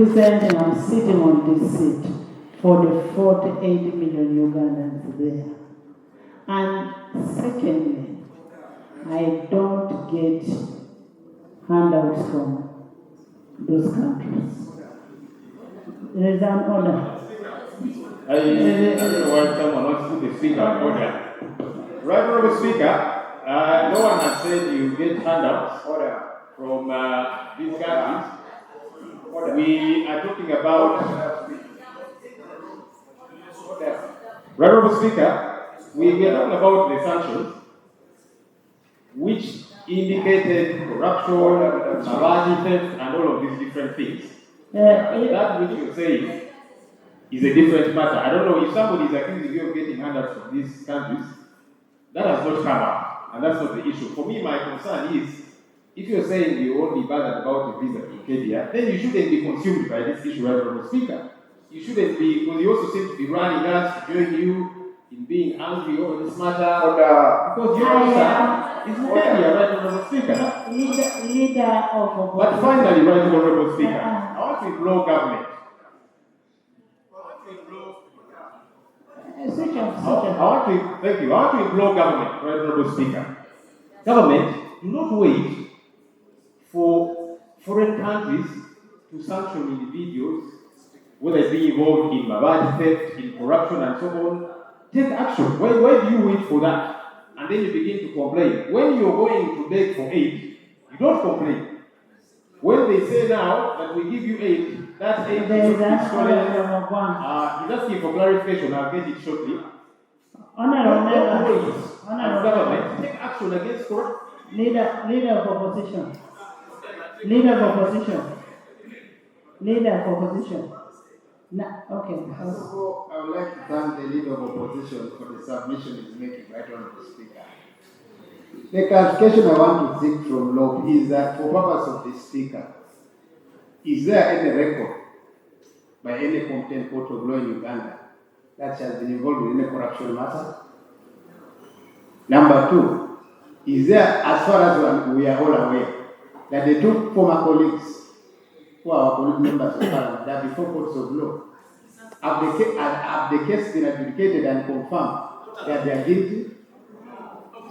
representing, I'm sitting on this seat for the 48 million Ugandans there. And secondly, I don't get handouts from those countries. There is an order. I don't know why someone wants to put the speaker on order. Right, Honorable Speaker, no one has said you get handouts from these countries. We are talking about... Right, Honorable Speaker, we are talking about the sanctions, which indicated corruption, Malaria theft, and all of these different things. That which you're saying is a different matter. I don't know if somebody is accusing you of getting handouts from these countries. That has not come up, and that's not the issue. For me, my concern is, if you're saying you only bothered about the visa to Kenya, then you shouldn't be consumed by this issue, Honorable Speaker. You shouldn't be, because you also seem to be running us to join you in being angry over this matter. Because your answer is Malaria, right, Honorable Speaker. Leader of... But finally, right, Honorable Speaker, I want to implore government. Thank you. I want to implore government, right, Honorable Speaker. Government, do not wait for foreign countries to sanction individuals, whether it's being involved in Malaria theft, in corruption, and so on. Take action. Why do you wait for that? And then you begin to complain. When you're going to beg for aid, you don't complain. When they say now that we give you aid, that aid is stolen. He's asking for clarification. I'll get it shortly. Honorable government, take action against corruption. Leader of opposition. Leader of opposition. Okay. First of all, I would like to thank the leader of opposition for the submission he's making, right, Honorable Speaker. The clarification I want to seek from L.o.p is that, for purpose of the Speaker, is there any record by any competent court of law in Uganda that has been involved in any corruption matter? Number two, is there, as far as we are all aware, that the two former colleagues who are our colleague members of Parliament, that before courts of law, have the case been adjudicated and confirmed that they are guilty?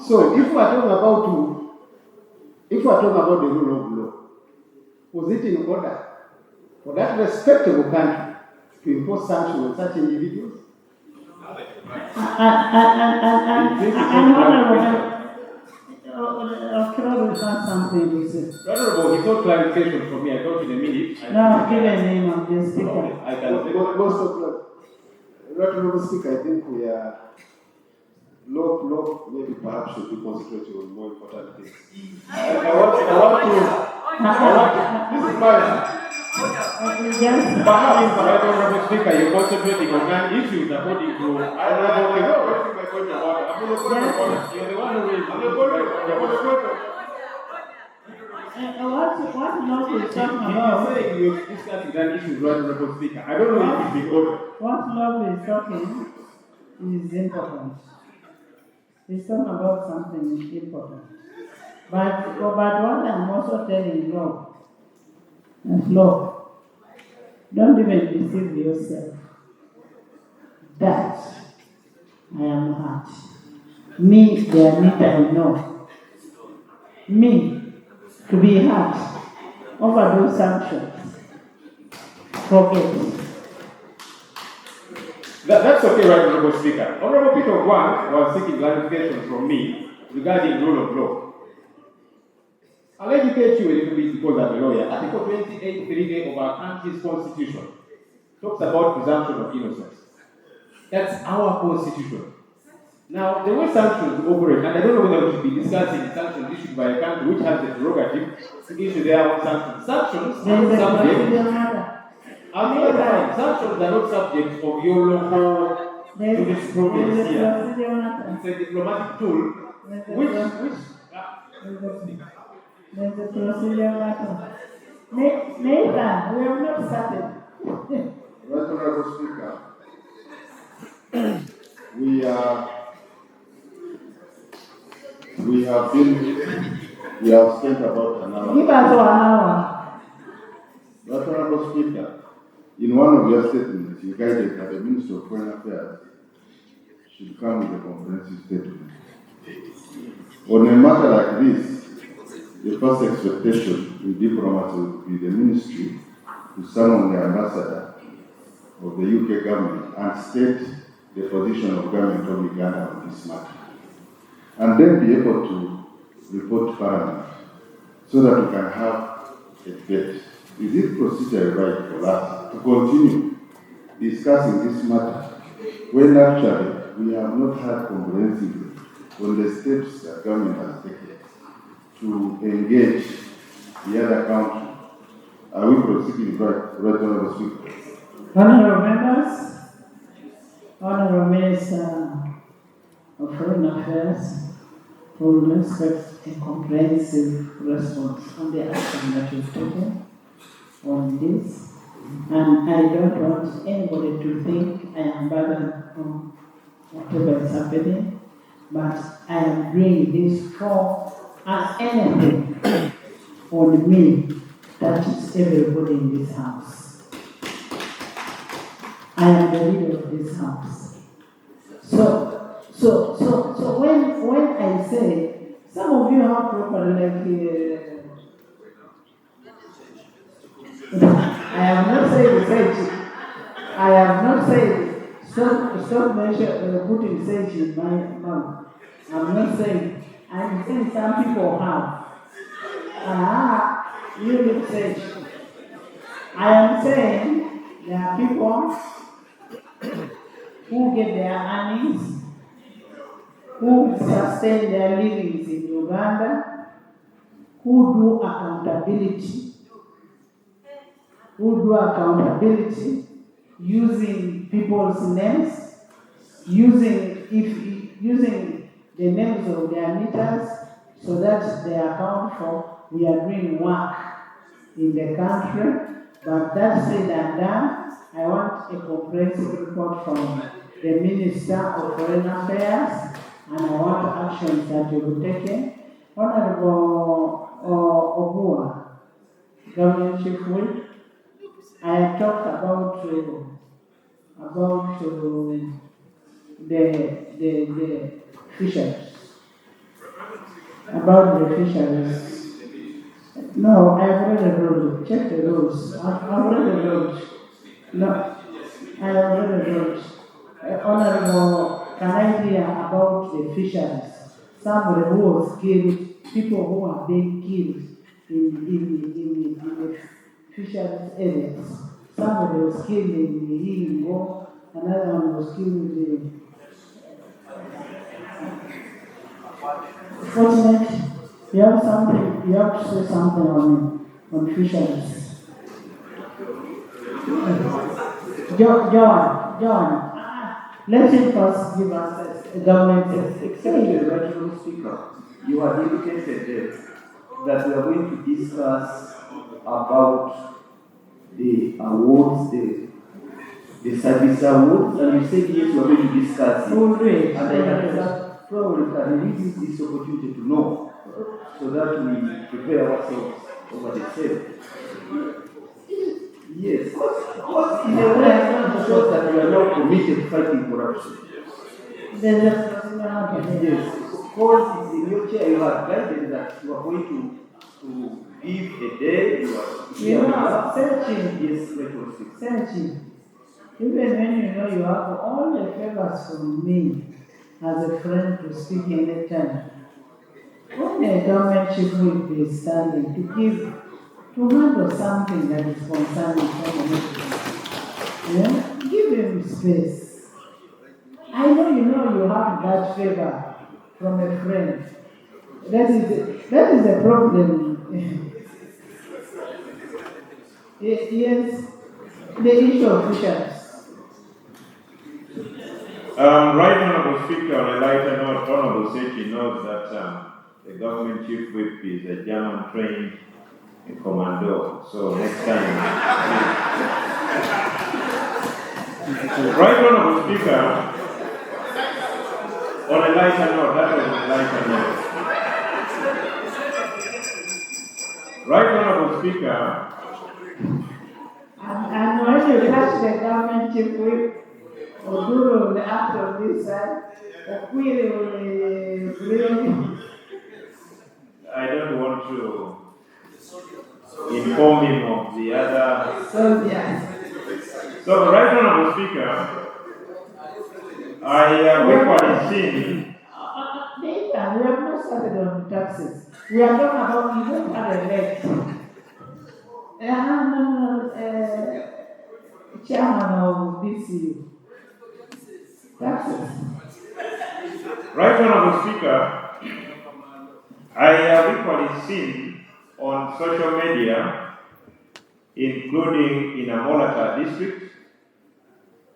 So, if we are talking about the rule of law, was it in order for that respectable country to impose sanctions on such individuals? Something. Honorable, he sought clarification from me. I got in a minute. No, give a name of the speaker. I can Honorable Speaker, I think we are L.o.p maybe perhaps should be concentrating on more important things. I want to this is my Honorable Speaker, you're concentrating on nine issues according to you're the one who raised what L.o.p is talking about? about? Saying you're discussing that issue, right, Honorable Speaker. I don't know if it's been over. What L.o.p is talking is important. He's talking about something important. But what I'm also telling L.o.p, don't even deceive yourself that I am hurt. Me, the Anita, I know. Me, to be hurt over those sanctions. Forget. That's okay, right, Honorable Speaker. Honorable Peter Wang was seeking clarification from me regarding rule of law. I'll educate you a little bit because I'm a lawyer. Article 28.3a of our country's constitution talks about presumption of innocence. That's our constitution. Now, the way sanctions operate, and I don't know whether we should be discussing sanctions issued by a country which has the prerogative to issue their own sanctions. Sanctions are subject. Sanctions are not subject of your local jurisprudence here. It's a diplomatic tool which there's a procedure matter. Nathan, we have not started. Right, Honorable Speaker, we have spent about an hour. Give us 1 hour. Right, Honorable Speaker, In one of your statements, you guided that the Minister of Foreign Affairs should come with a comprehensive statement. On a matter like this, the first expectation in diplomacy would be the ministry to summon the ambassador of the UK government and state the position of government of Uganda on this matter, and then be able to report to Parliament so that we can have a debate. Is it procedure right for us to continue discussing this matter when actually we have not had comprehensively on the steps that government has taken to engage the other country? Are we proceeding right, Honorable Speaker? Honorable members, Honorable Minister of Foreign Affairs, will expect a comprehensive response on the action that you've taken on this. And I don't want anybody to think I am burdened on whatever is happening, but I am doing this for anything on me touches everybody in this house. I am the leader of this house. So when I say, some of you have properly I have not said research. I have not said stop putting research in my mouth. I'm not saying. I'm saying some people have. You research. I am saying there are people who get their earnings, who sustain their livings in Uganda, who do accountability using people's names, using the names of their Anitas, so that they account for we are doing work in the country. But that said and done, I want a comprehensive report from the Minister of Foreign Affairs, and I want actions that will be taken. Honorable Obua, Government Chief Whip, I have talked about the fisheries. About the fisheries. No, I've read the rules. Check the rules. I've read the rules. No, I have read the rules. Honorable, can I hear about the fisheries? Somebody who was killed, people who are being killed in the fisheries areas. Somebody was killed in the Hingo, another one was killed in the fortunate. You have to say something on fisheries. John, let him first give us a government. Except the Honorable Speaker, you have indicated that we are going to discuss about the awards, the service awards, and you said yes, we are going to discuss it. And I probably can use this opportunity to know, so that we prepare ourselves over the same. Yes, because in a way it shows that we are now committed to fighting corruption. Yes, because it's in your chair you have guided that you are going to give a day, searching. Yes, let us see. Searching. Even when you know you have all the favors from me as a friend to speak anytime. When a government chief will be standing to handle something that is concerning someone, give him space. I know you have that favor from a friend. That is the problem. Yes, the issue of fisheries. Right, Honorable Speaker, on a lighter note, Honorable Ssenyonyi knows that the government chief whip is a German-trained commando. So next time, right, Honorable Speaker, on a lighter note, that was on a lighter note. Right, Honorable Speaker. And when to touch the government chief whip, Oduru will act on this side, Okwiri will bring. I don't want to inform him of the other. So, yes. So, Right Honorable Speaker, I have equally seen. Nathan, we have not started on taxes. We are talking about you don't have a rate. Chairman of BCU. Taxes. Right Honorable Speaker, I have equally seen on social media, including in Amolata district,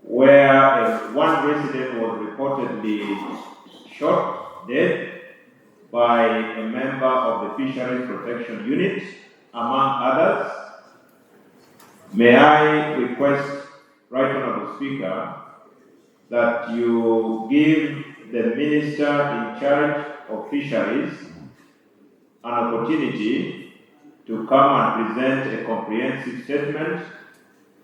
where one resident was reportedly shot dead by a member of the Fisheries Protection Unit, among others. May I request, Right Honorable Speaker, that you give the Minister in charge of Fisheries an opportunity to come and present a comprehensive statement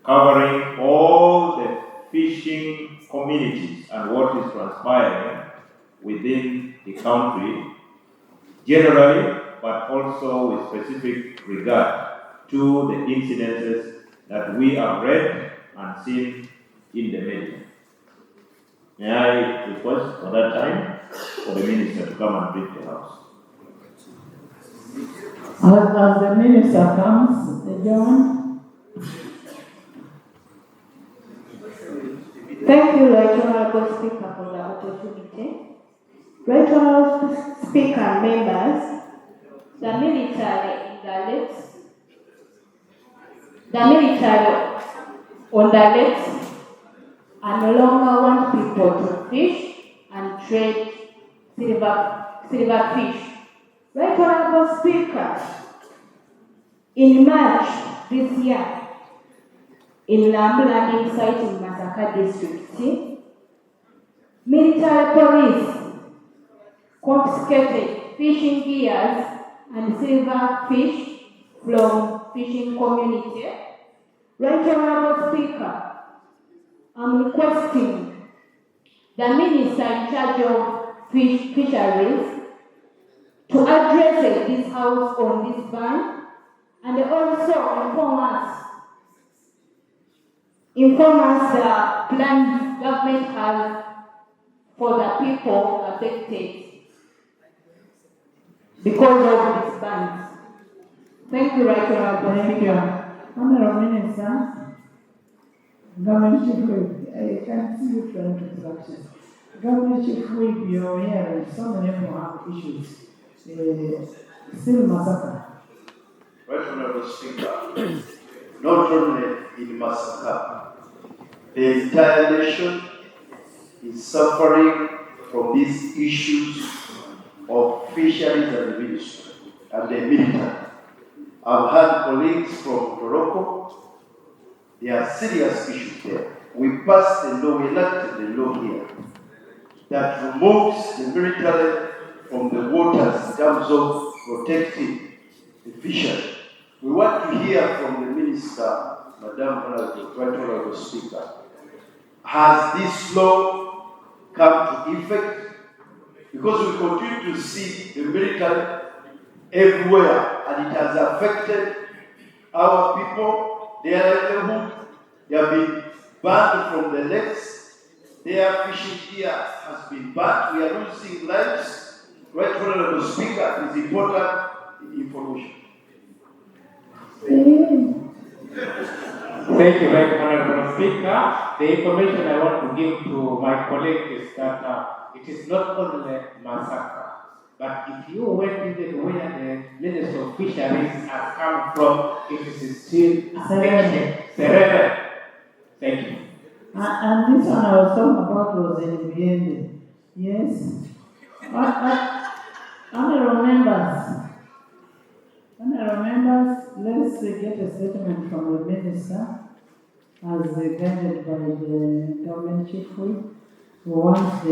covering all the fishing communities and what is transpiring within the country generally, but also with specific regard to the incidences that we have read and seen in the media. May I request for that time for the Minister to come and brief the House? As the Minister comes, John. Thank you, Right Honorable Speaker, for the opportunity. Right Honorable Speaker and members, the military on the lakes are no longer want people to fish and trade silver fish. Right Honorable Speaker, in March this year, in Lamblanding site in Masaka district, military police confiscated fishing gears and silver fish from fishing community. Right Honorable Speaker, I'm requesting the Minister in charge of Fisheries to address this House on this ban and also inform us the plans government has for the people affected because of these bans. Thank you, Right Honorable. Thank you. Honorable Minister, Government Chief Whip, I can see you trying to instructions. Government Chief Whip, you're here, some of them have issues. Still massacre. Right Honorable Speaker, not only in Masaka, the entire nation is suffering from these issues of fisheries and ministry and the military. I've had colleagues from Morocco. There are serious issues there. We passed the law, we enacted the law here that removes the military from the waters in terms of protecting the fishery. We want to hear from the Minister, Madam Honorable, Right Honorable Speaker. Has this law come to effect? Because we continue to see the military everywhere and it has affected our people, their livelihood. They have been banned from the lakes. Their fishing gear has been banned. We are losing lives. Right Honorable Speaker, is important information. Thank you, Right Honorable Speaker. The information I want to give to my colleague is that it is not only massacre, but if you went even where the Minister of Fisheries has come from, it is still Serena. Thank you. And this one I was talking about was in Biende. Yes. Honorable members, let's get a statement from the Minister as guided by the government chief whip who wants the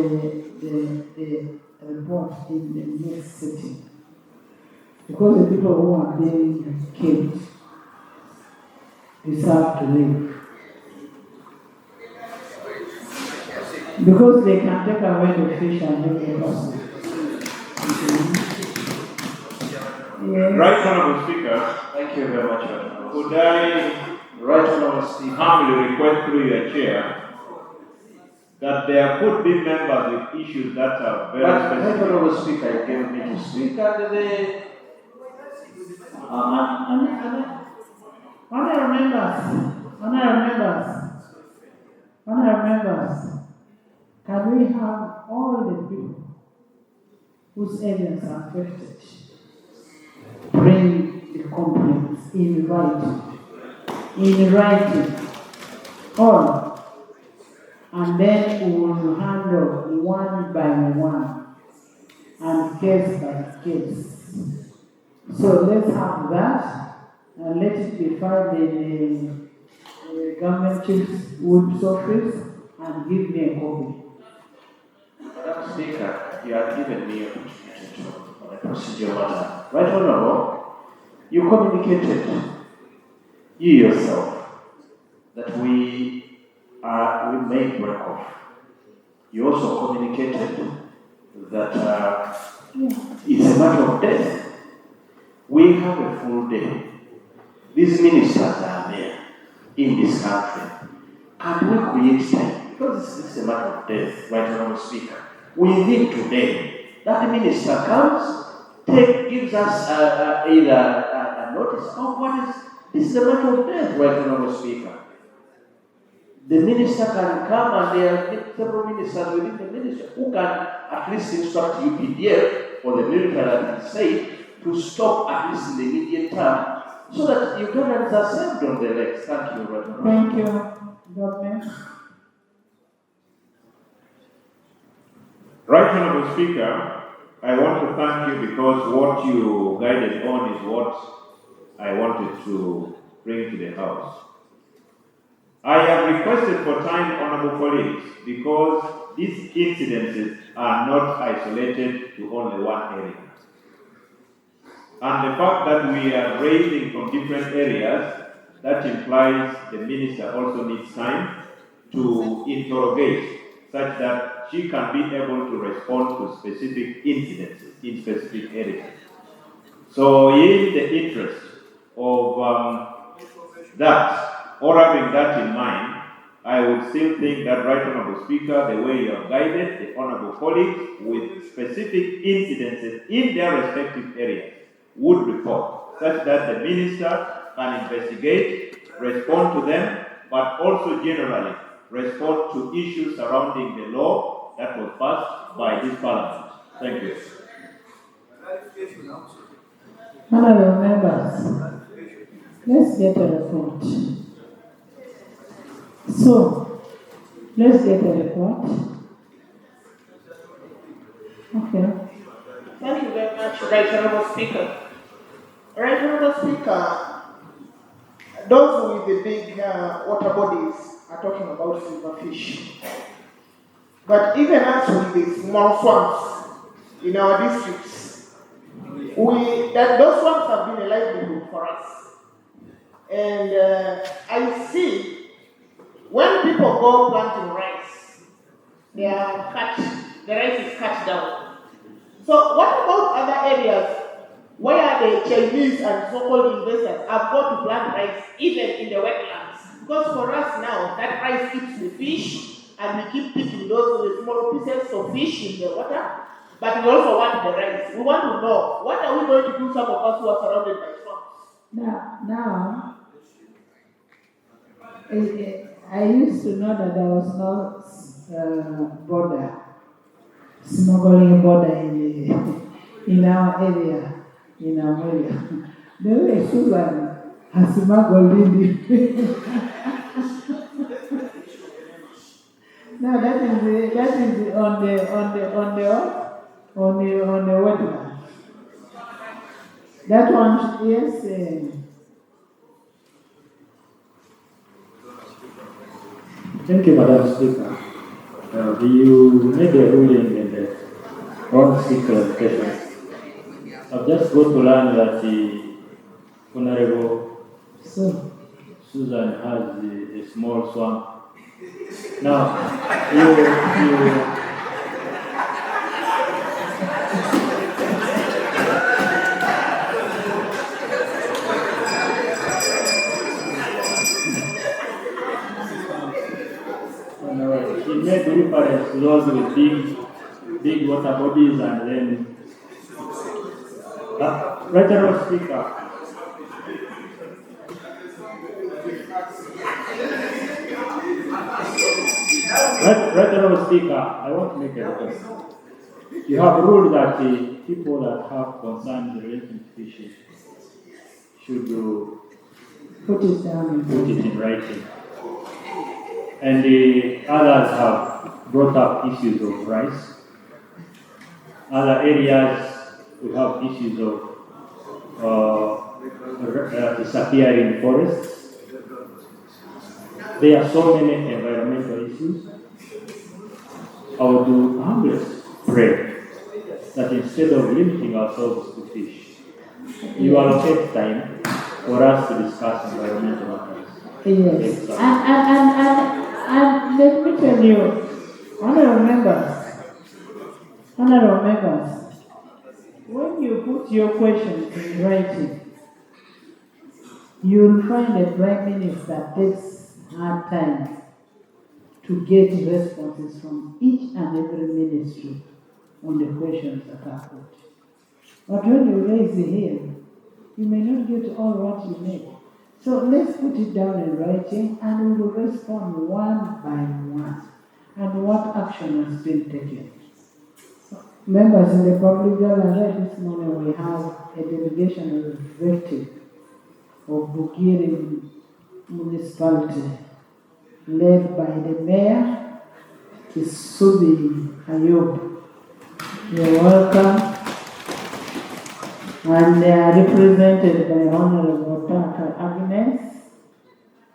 report in the next sitting. Because the people who are being killed deserve to live. Because they can take away the fish and make the person. Yes. Right Honorable Speaker, Thank you very much, Your Honor. could I Right Honorable Speaker. humbly request through your chair that there could be members with issues that are very Right specific. Honorable Speaker, you gave me to speak and the Honorable members, can we have all the people whose areas are affected bring the complaints in writing, all, and then we will handle one by one and case by case. So let's have that and let it be filed in the government chief's wood's office and give me a copy. Madam Speaker, you have given me an opportunity on a procedure matter. Right Honorable, you communicated, you yourself, that we may break off. You also communicated that it's a matter of death. We have a full day. These ministers are there in this country. Can we create time? Because this is a matter of death, Right Honorable Speaker. We need today that the minister comes, gives us either a notice of what is. This is a matter of death, Right Honorable Speaker. The minister can come and there are several ministers within the ministry who can at least instruct UPDF or the military that is safe to stop at least in the immediate term so that Ugandans are saved on their legs. Thank you, Right Honorable. Thank you, Government. Right Honorable Speaker, I want to thank you because what you guided on is what I wanted to bring to the House. I have requested for time, Honorable colleagues, because these incidences are not isolated to only one area. And the fact that we are raising from different areas, that implies the minister also needs time to interrogate such that she can be able to respond to specific incidences in specific areas. So in the interest of that, or having that in mind, I would still think that, Right Honorable Speaker, the way you have guided the Honorable colleagues with specific incidences in their respective areas would report, such that the minister can investigate, respond to them, but also generally respond to issues surrounding the law that was passed by this Parliament. Thank you. Honorable members, let's get a report. So, let's get a report. Okay. Thank you very much, Right Honorable Speaker. Right Honorable Speaker, those with the big water bodies are talking about silverfish. But even us with the small swamps in our districts, those swamps have been a livelihood for us. And I see when people go planting rice, the rice is cut down. So what about other areas where the Chinese and so-called investors have got to plant rice even in the wetlands? Because for us now, that rice keeps the fish, and we keep picking those small pieces of fish in the water, but we also want the rice. We want to know, what are we going to do, some of us who are surrounded by swamps? Now, I used to know that there was no border, smuggling border in our area, in our area. The way Susan has smuggled in No, that is on the wetland. That one, yes. Thank you, Madam Speaker. You made a ruling in the on-sea clarification. I've just got to learn that the Honorable Susan has a small swamp Now, you he made reference to those with big water bodies and then right around speaker. Right around speaker, I want to make a request. You have ruled that the people that have concerns relating to fishing should Put it down. put it in writing. And the others have brought up issues of rice. Other areas, we have issues of disappearing forests. There are so many environmental issues. I would humbly pray that instead of limiting ourselves to fish, you allocate time for us to discuss environmental matters. Yes. And let me tell you, honorable members, when you put your questions in writing, you'll find the Prime Minister takes hard time to get responses from each and every ministry on the questions that are put. But when you raise it here, you may not get all what you need. So let's put it down in writing and we will respond one by one and what action has been taken. Members in the public gallery, this morning we have a delegation representative of Bugiri municipality led by the mayor, Kisubi Ayub. You're welcome. And they are represented by Honorable Taka Agnes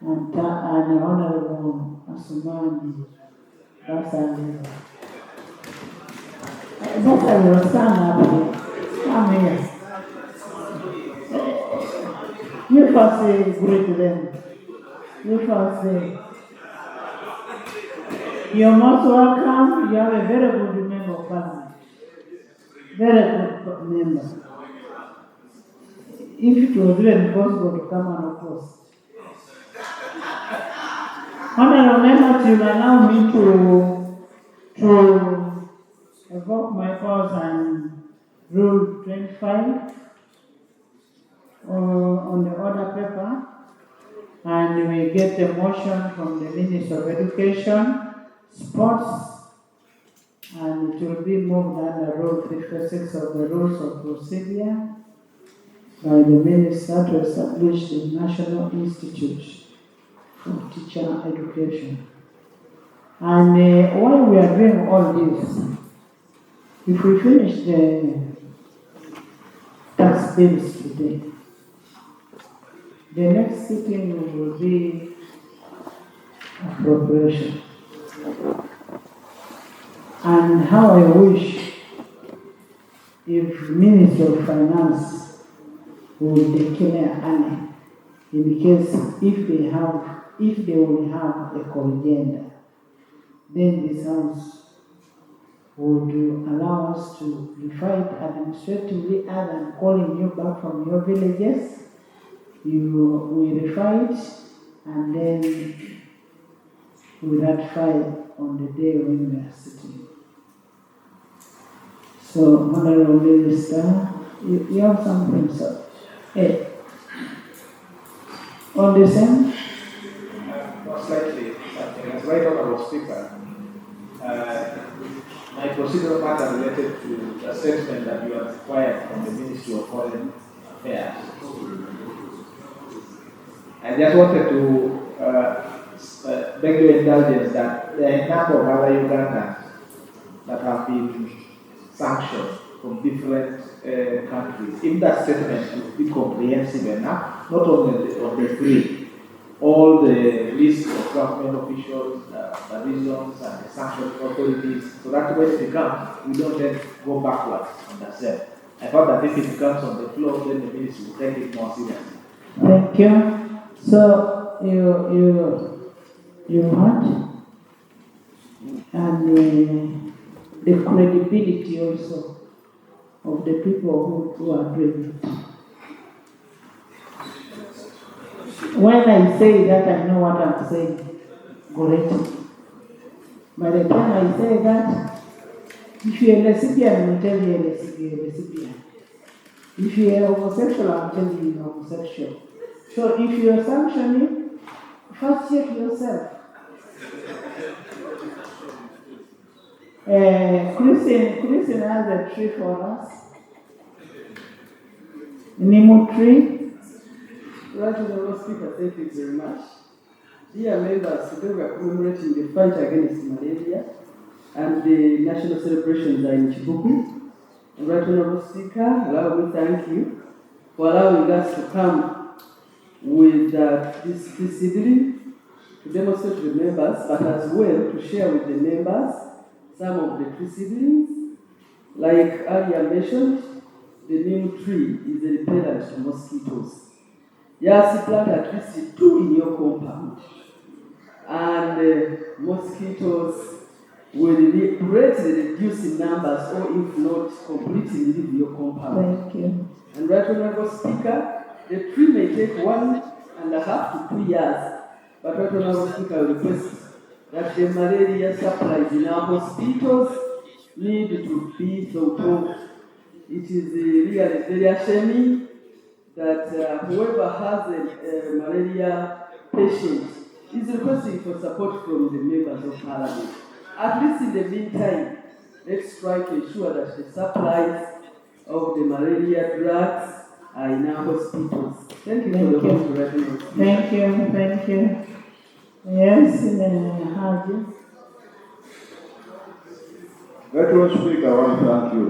and Honorable Asumani. That's your son up here. Come here. You first say greet them. You first say. You're most welcome. You have a very good member of parliament. Very good member. If it was even possible to come and oppose. Honorable members, you allow me to evoke my powers and Rule 25 on the order paper, and we get a motion from the Minister of Education, Sports, and it will be moved under Rule 56 of the Rules of Procedure by the Minister to establish the National Institute for Teacher Education. And while we are doing all this, if we finish the tax bills today, the next sitting will be appropriation. And how I wish if Minister of Finance would declare an in case if they will have a agenda, then this House would allow us to be fight administratively other than calling you back from your villages. We refight and then we ratify on the day when we are sitting. So, Honorable Minister, you have something, sir. Hey. On the same? Not slightly, something. As right honorable speaker, my procedural matter related to the statement that you have acquired from the Ministry of Foreign Affairs. I just wanted to beg your indulgence that there are a number of other Ugandans that have been sanctioned from different countries. If that statement would be comprehensive enough, not only on the three, all the list of government officials, the regions, and the sanctioned authorities, so that when it comes, we don't then go backwards on that set. I thought that if it comes on the floor, then the ministry will take it more seriously. Thank you. So you what? and the credibility also of the people who are doing it. When I say that, I know what I'm saying. Great. By the time I say that, if you're a lesbian, I'll tell you you're a lesbian. If you're homosexual, I'll tell you you're homosexual. So if you're sanctioning, first check yourself. Christine has a tree for us. Nemo tree. Right, Honorable Speaker, thank you very much. Dear members, today we are commemorating the fight against malaria and the national celebrations are in Chibuku. Right, Honorable Speaker, allow me to thank you for allowing us to come with this evening to demonstrate to the members, but as well to share with the members some of the tree seedlings. Like earlier mentioned, the neem tree is a repellent to mosquitoes. Yes, plant at least 2 in your compound, and mosquitoes will greatly reduce in numbers, or if not completely leave your compound. Thank you. And right, Honorable Speaker, the tree may take 1.5 to 2 years, but right, Honorable Speaker, I request that the malaria supplies in our hospitals need to be thought of. It is really very ashamed that whoever has a malaria patient is requesting for support from the members of Parliament. At least in the meantime, let's try to ensure that the supplies of the malaria drugs are in our hospitals. Thank you for the opportunity. Thank you. Yes, Haji. Honorable Speaker, I want to thank you.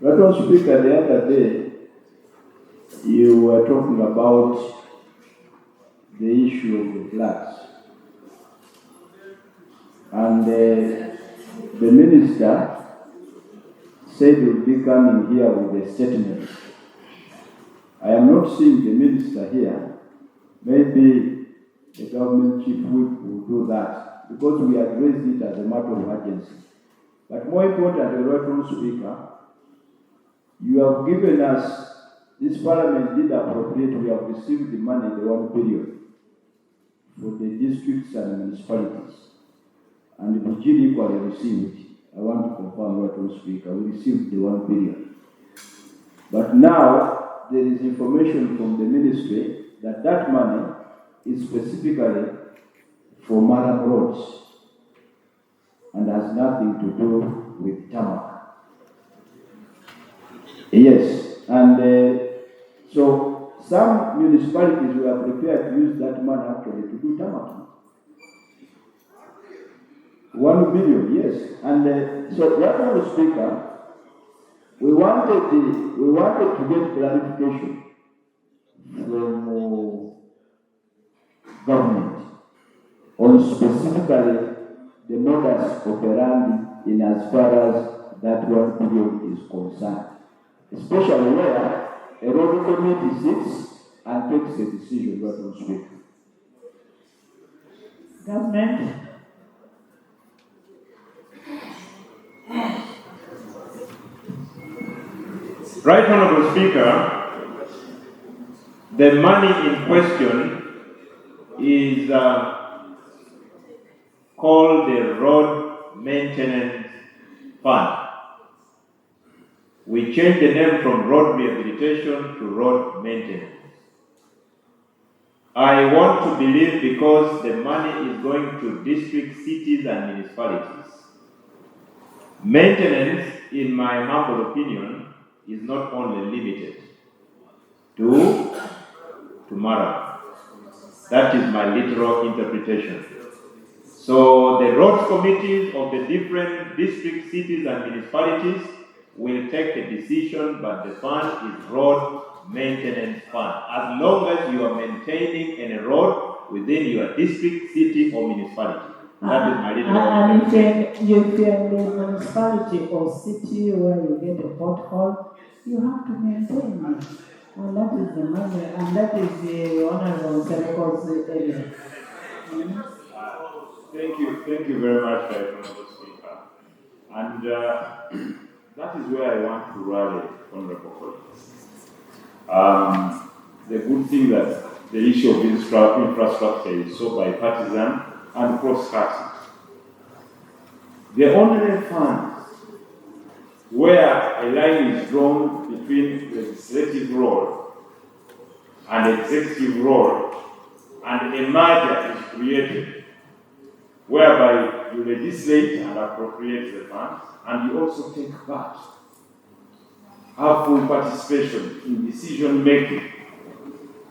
Honorable Speaker, the other day, you were talking about the issue of the floods. And the minister said he would be coming here with a statement. I am not seeing the minister here. Maybe the government chief whip will do that, because we have raised it as a matter of urgency. But more importantly, Honorable Speaker, you have given us, this Parliament did appropriate, we have received the money, the 1 billion, for the districts and municipalities. And the Virginia equally received. I want to confirm, Honorable Speaker, we received the 1 billion. But now, there is information from the ministry that that money is specifically for Maram roads and has nothing to do with tarmac. Yes, and so some municipalities were prepared to use that money actually to do tarmac. 1 billion, yes. And so, Honorable Speaker, we wanted to get clarification from government on specifically the modus operandi in as far as that 1 billion is concerned, especially where a road committee sits and takes a decision, Honorable Speaker. Government. Right, Honorable Speaker, the money in question is called the Road Maintenance Fund. We changed the name from Road Rehabilitation to Road Maintenance. I want to believe because the money is going to districts, cities, and municipalities. Maintenance, in my humble opinion, is not only limited to tomorrow. That is my literal interpretation. So the roads committees of the different districts, cities, and municipalities will take a decision, but the fund is road maintenance fund. As long as you are maintaining any road within your district, city, or municipality. That is my literal interpretation. And if you're in the municipality or city where you get a pothole, you have to maintain it. And that is the money, and that is the Honorable Seneca's area. Thank you very much, Honorable Speaker. And that is where I want to rally Honorable colleagues. The good thing that the issue of infrastructure is so bipartisan and cross-cutting. The only funds where a line is drawn between legislative role and executive role and a merger is created whereby you legislate and appropriate the funds and you also take part, have full participation in decision making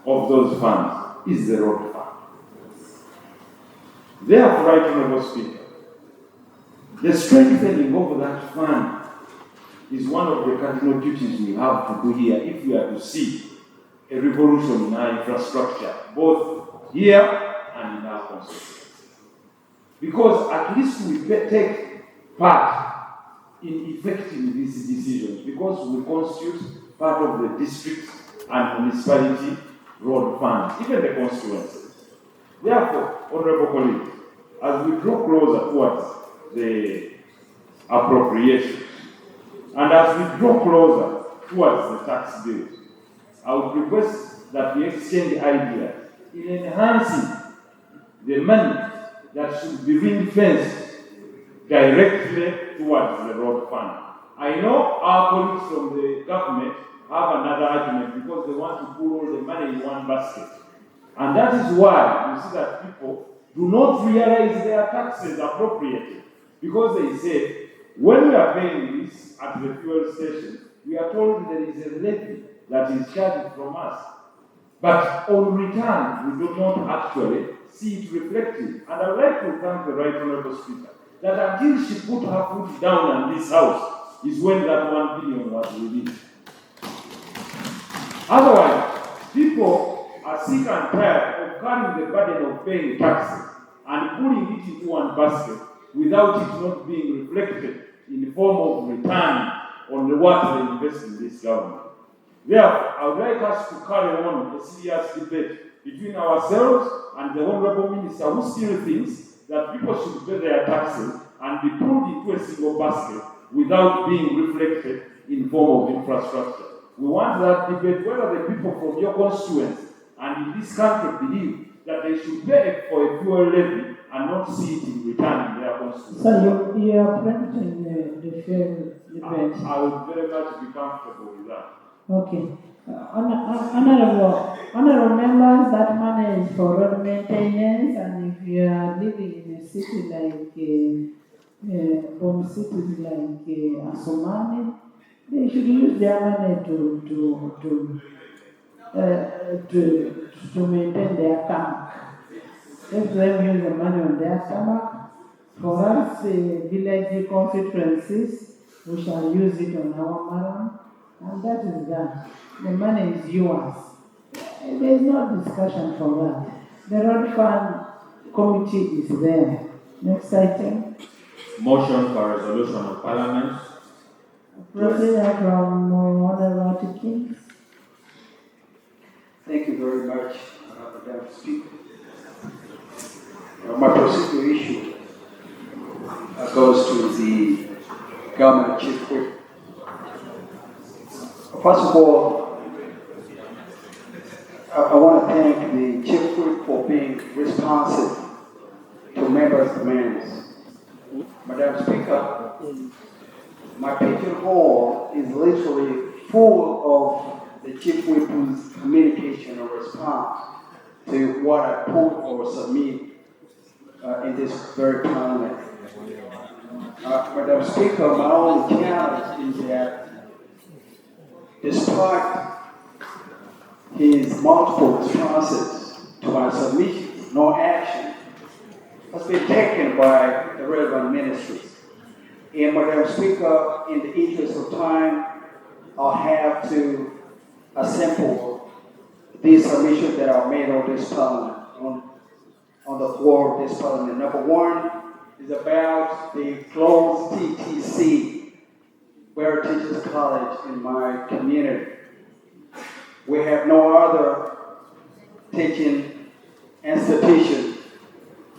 of those funds is the road fund. Therefore, right Honorable Speaker, the strengthening of that fund is one of the cardinal duties we have to do here if we are to see a revolution in our infrastructure, both here and in our constituency. Because at least we take part in effecting these decisions, because we constitute part of the district and municipality road funds, even the constituency. Therefore, honorable colleagues, as we draw closer towards the appropriations, and as we draw closer towards the tax bills, I would request that we exchange ideas in enhancing the money that should be ring-fenced directly towards the road fund. I know our colleagues from the government have another argument because they want to put all the money in one basket. And that is why you see that people do not realize their taxes appropriately. Because they say, when we are paying this at the fuel station, we are told there is a levy that is charged from us. But on return, we do not actually see it reflected. And I would like to thank the Right Honorable Speaker that until she put her foot down on this house is when that 1 billion was released. Otherwise, people are sick and tired of carrying the burden of paying taxes and putting it into one basket without it not being reflected in the form of return on the what they invest in this government. Therefore, I would like us to carry on a serious debate between ourselves and the Honorable Minister, who still thinks that people should pay their taxes and be pulled into a single basket without being reflected in form of infrastructure. We want that debate whether the people from your constituency and in this country believe that they should pay for a fuel levy and not see it in return in their constituency. So you are preempting the fuel debate? I would very much be comfortable with that. Okay. Honorable members, that money is for road maintenance, and if you are living in a city like home cities like Asomani, they should use their money to maintain their stomach. Let them use the money on their stomach. For us, village constituencies, we shall use it on our Maram, and that is that. The money is yours. There is no discussion for that. The road fund committee is there. Next item. Motion for resolution of Parliament. Procedure from Honorable Atkins. Thank you very much, Madam Speaker. My procedural issue goes to the government chief whip. First of all, I want to thank the chief whip for being responsive to members' demands. Madam Speaker, my pigeonhole is literally full of the chief whip's communication or response to what I put or submit in this very parliament. Madam Speaker, my only challenge is that despite his multiple responses to my submissions, no action has been taken by the relevant ministries. And Madam Speaker, in the interest of time, I'll have to assemble these submissions that are made on this parliament, on the floor of this parliament. Number one is about the closed TTC, Barry Teachers College in my community. We have no other teaching institution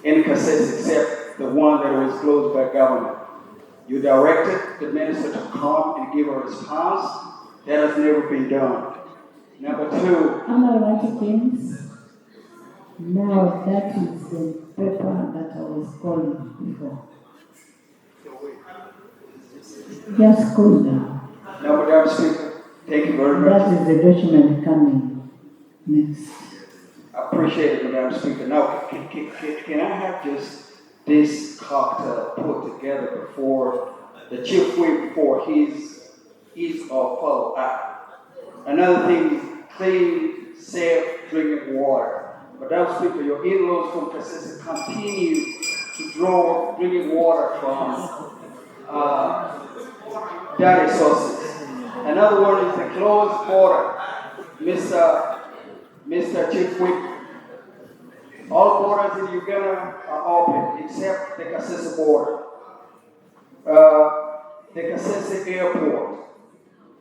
in Kansas except one that was closed by government. You directed the minister to come and give a response. That has never been done. Number two. Honorable James, now that is the paper that I was calling before. Just cool down. Now, Madam Speaker, thank you very much. That is the document coming next. I appreciate it, Madam Speaker. Now, can I have just this cocktail put together before the chief whip for his or follow up? Another thing is clean, safe drinking water. Madam Speaker, your in-laws from Kasese continue to draw drinking water from dirty sources. Another one is the closed border. Mr. Chief Whip, all borders in Uganda are open except the Kasese border. The Kasese airport,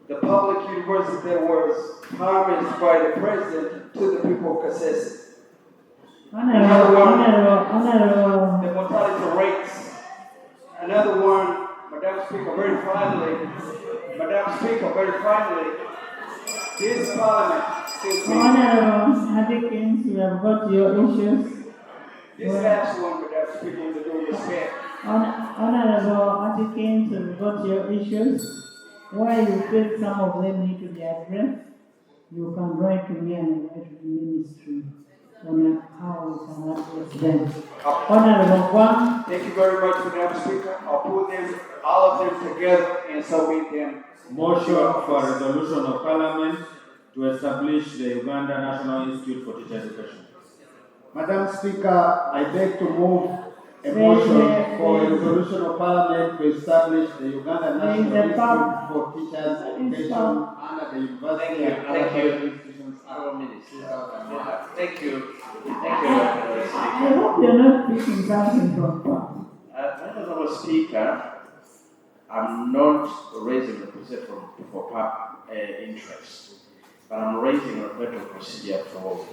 the public university that was promised by the president to the people of Kasese. Another one, the mortality rates. Another one, Madam Speaker, very finally, this parliament, Honorable Adkins, we have got your issues. This last one, Madam Speaker, with due respect. Honorable Adkins, we've got your issues. Why you feel some of them need to be addressed, you can write to me and write to the ministry on how we can address them. Honorable One. Thank you very much, Madam Speaker. I'll put them, all of them together and submit them. Motion for resolution of Parliament to establish the Uganda National Institute for Teacher Education. Madam Speaker, I beg to move a motion for a resolution of Parliament to establish the Uganda National Institute for Teachers Education under the University and other institutions. Thank you. I hope you're not picking something from top. Honorable Speaker, I'm not raising a procedure for interest, but I'm raising a federal procedure for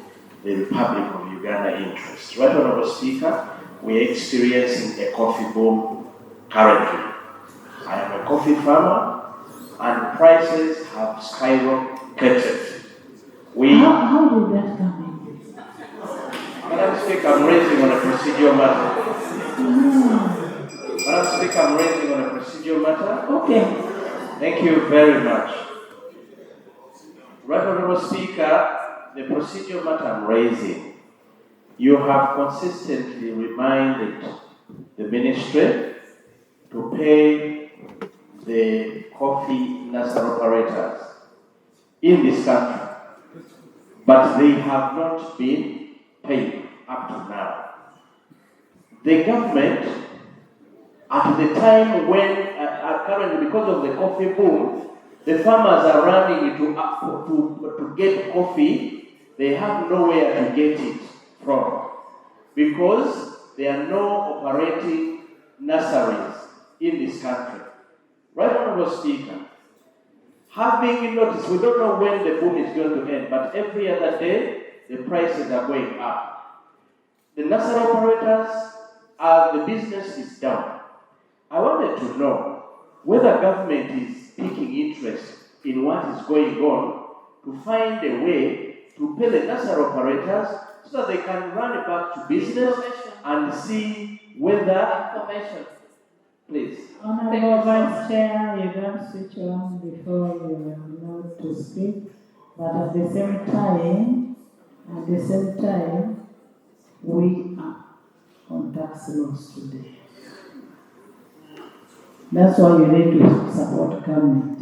the Republic of Uganda interest. Right, Honorable Speaker, we're experiencing a coffee boom currently. I am a coffee farmer, and prices have skyrocketed. How did that come in? Madam Speaker, I'm raising on a procedural matter. Madam Speaker, I'm raising on a procedural matter. Okay. Thank you very much. Right, Honorable Speaker, the procedural matter I'm raising, you have consistently reminded the ministry to pay the coffee nursery operators in this country, but they have not been paid up to now. The government, at the time when, currently because of the coffee boom, the farmers are running to get coffee. They have nowhere to get it from because there are no operating nurseries in this country. Right, Honorable Speaker, having noticed, we don't know when the boom is going to end, but every other day, the prices are going up. The nursery operators, the business is down. I wanted to know whether government is taking interest in what is going on to find a way to pay the nursery operators so that they can run it back to business and see whether... Information. Please. Honorable Vice Chair, you don't switch on before you are allowed to speak, but at the same time, we are on tax laws today. That's why you need to support government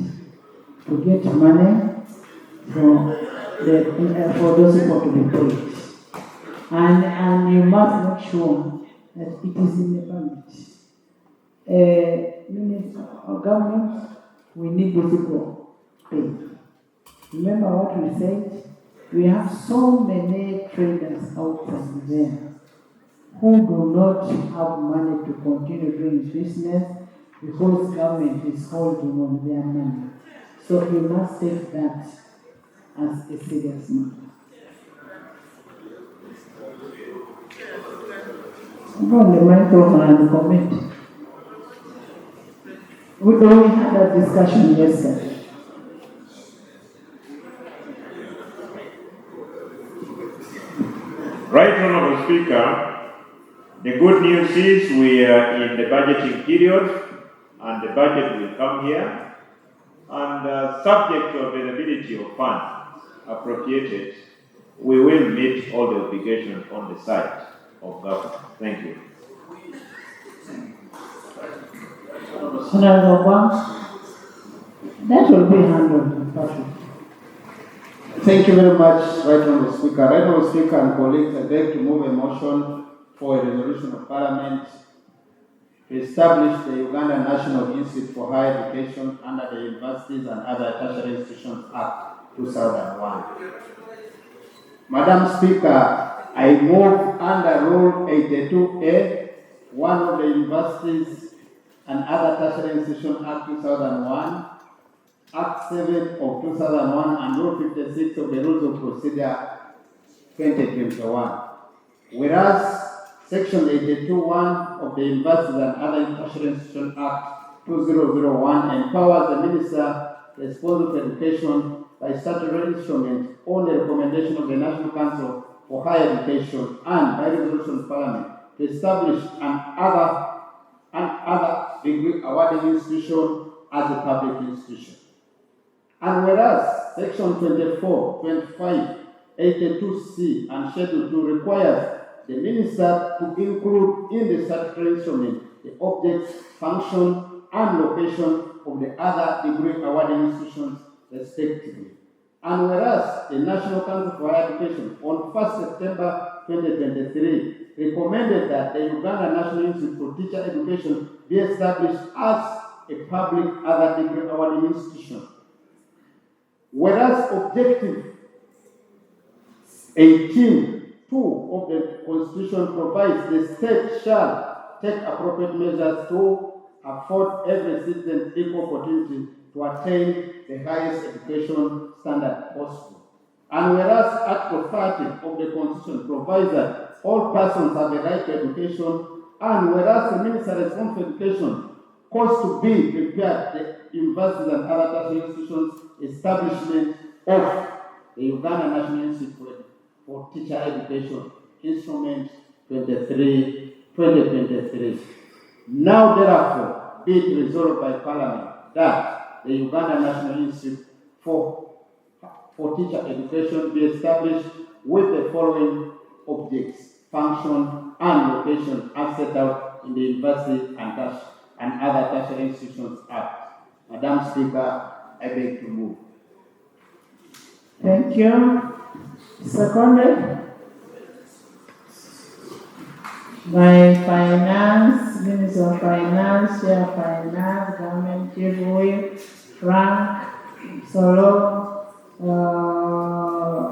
to get money for those people to be paid. And you must make sure that it is in the budget. Government, we need these people paid. Remember what we said? We have so many traders outside there who do not have money to continue doing business because government is holding on their money. So you must take that as a serious matter. Go on the microphone and comment. We only had a discussion yesterday. Right, Honorable Speaker, the good news is we are in the budgeting period and the budget will come here and subject to availability of funds appropriated, we will meet all the obligations on the side of government. Thank you. Honorable Wang, that will be handled, Patrick. Thank you very much, Right Honourable Speaker. Right Honourable Speaker and colleagues, I beg to move a motion for a resolution of Parliament to establish the Uganda National Institute for Higher Education under the Universities and Other Tertiary Institutions Act 2001. Madam Speaker, I move under Rule 82A, one of the Universities and Other Tertiary Institutions Act 2001, Act 7 of 2001 and Rule 56 of the Rules of Procedure 2021. Whereas Section 82(1) of the Universities and Other Tertiary Institutions Act 2001 empowers the Minister responsible for education by statutory instrument on the recommendation of the National Council for Higher Education and by resolution of Parliament to establish an other degree awarding institution as a public institution. And whereas Section 24, 25, 82C and Schedule 2 requires the Minister to include in the statutory instrument the objects, function, and location of the other degree awarding institutions respectively. And whereas the National Council for Higher Education on 1st September 2023 recommended that the Uganda National Institute for Teacher Education be established as a public other degree awarding institution. Whereas Objective 18(2) of the Constitution provides the state shall take appropriate measures to afford every citizen equal opportunity to attain the highest education standard possible. And whereas Article 30 of the Constitution provides that all persons have a right to education, and whereas the Minister responsible for education calls to be prepared the universities and other tertiary institutions establishment of the Uganda National Institute for Teacher Education, Instrument 2023. Now therefore be it resolved by Parliament that the Uganda National Institute for Teacher Education be established with the following objects, function, and location as set out in the University and Other Tertiary Institutions Act. Madam Speaker, I beg to move. Thank you. Seconded by Finance, Minister of Finance, Chair of Finance, Government Chief Whip, Frank, Solo,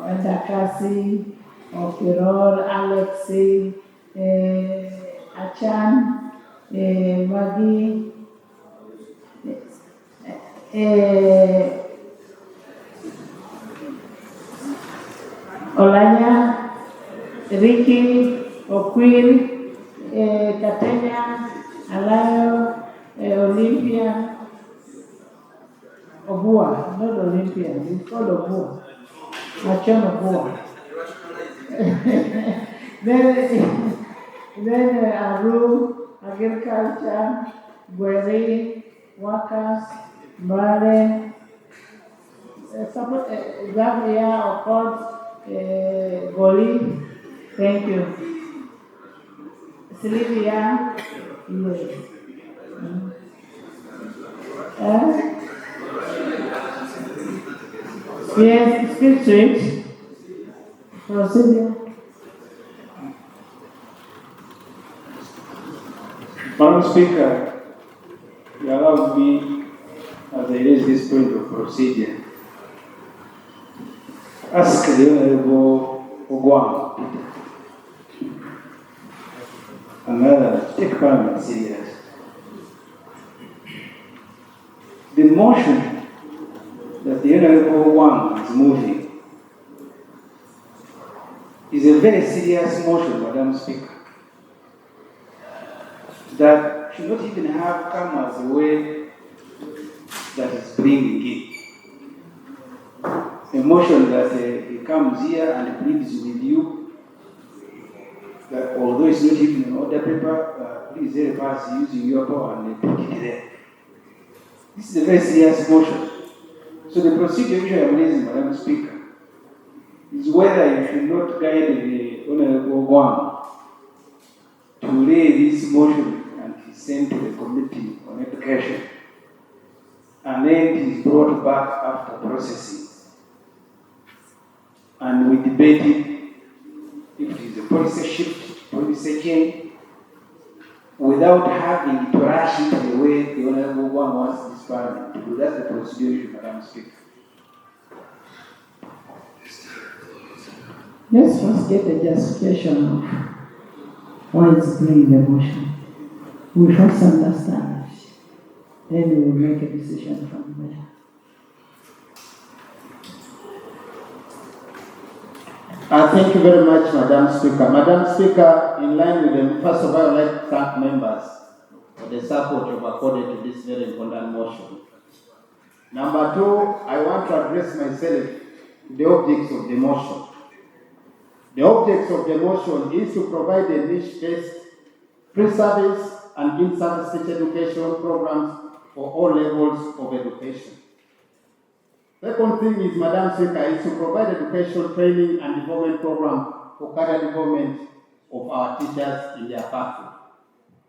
Endakasi, Okirol, Alexi, Achan, Maggie, Olanya, Ricky, Okwil, Katenya, Alayo, Olympia, Obua, not Olympia, it's called Obua. Machon Obua. then Aru, Agriculture, Gueri, Workers, Mbale, Zambia, Okot, Goli, thank you. Sylvia, yes. Yes, speak straight. Procedure. Madam Speaker, you allow me, as I raise this point of procedure, ask the Honorable Ogwang another take Parliament serious. The motion that the Honorable Ogwang is moving is a very serious motion, Madam Speaker. that should not even have come as a way that is bringing in. A motion that he comes here and pleads with you, that although it's not even an order paper, please help us using your power and put it there. This is a very serious motion. So the procedure which I am raising, Madam Speaker, is whether you should not guide the Honorable Wang to lay this motion and be sent to the Committee on Education, and then it is brought back after processing. And we debated if it is a policy shift, policy change, without having to rush into the way the Honorable One wants this Parliament to do. That's the procedure, Madam Speaker. Let's first get the justification of why it's bringing the motion. We first understand it. Then we will make a decision from there. Thank you very much, Madam Speaker. Madam Speaker, in line with them, first of all, I'd like to thank members for the support you've accorded to this very important motion. Number two, I want to address myself to the objects of the motion. The objects of the motion is to provide a niche-based pre-service and in-service teacher education programs for all levels of education. Second thing is, Madam Speaker, is to provide education, training, and development program for career development of our teachers in their country.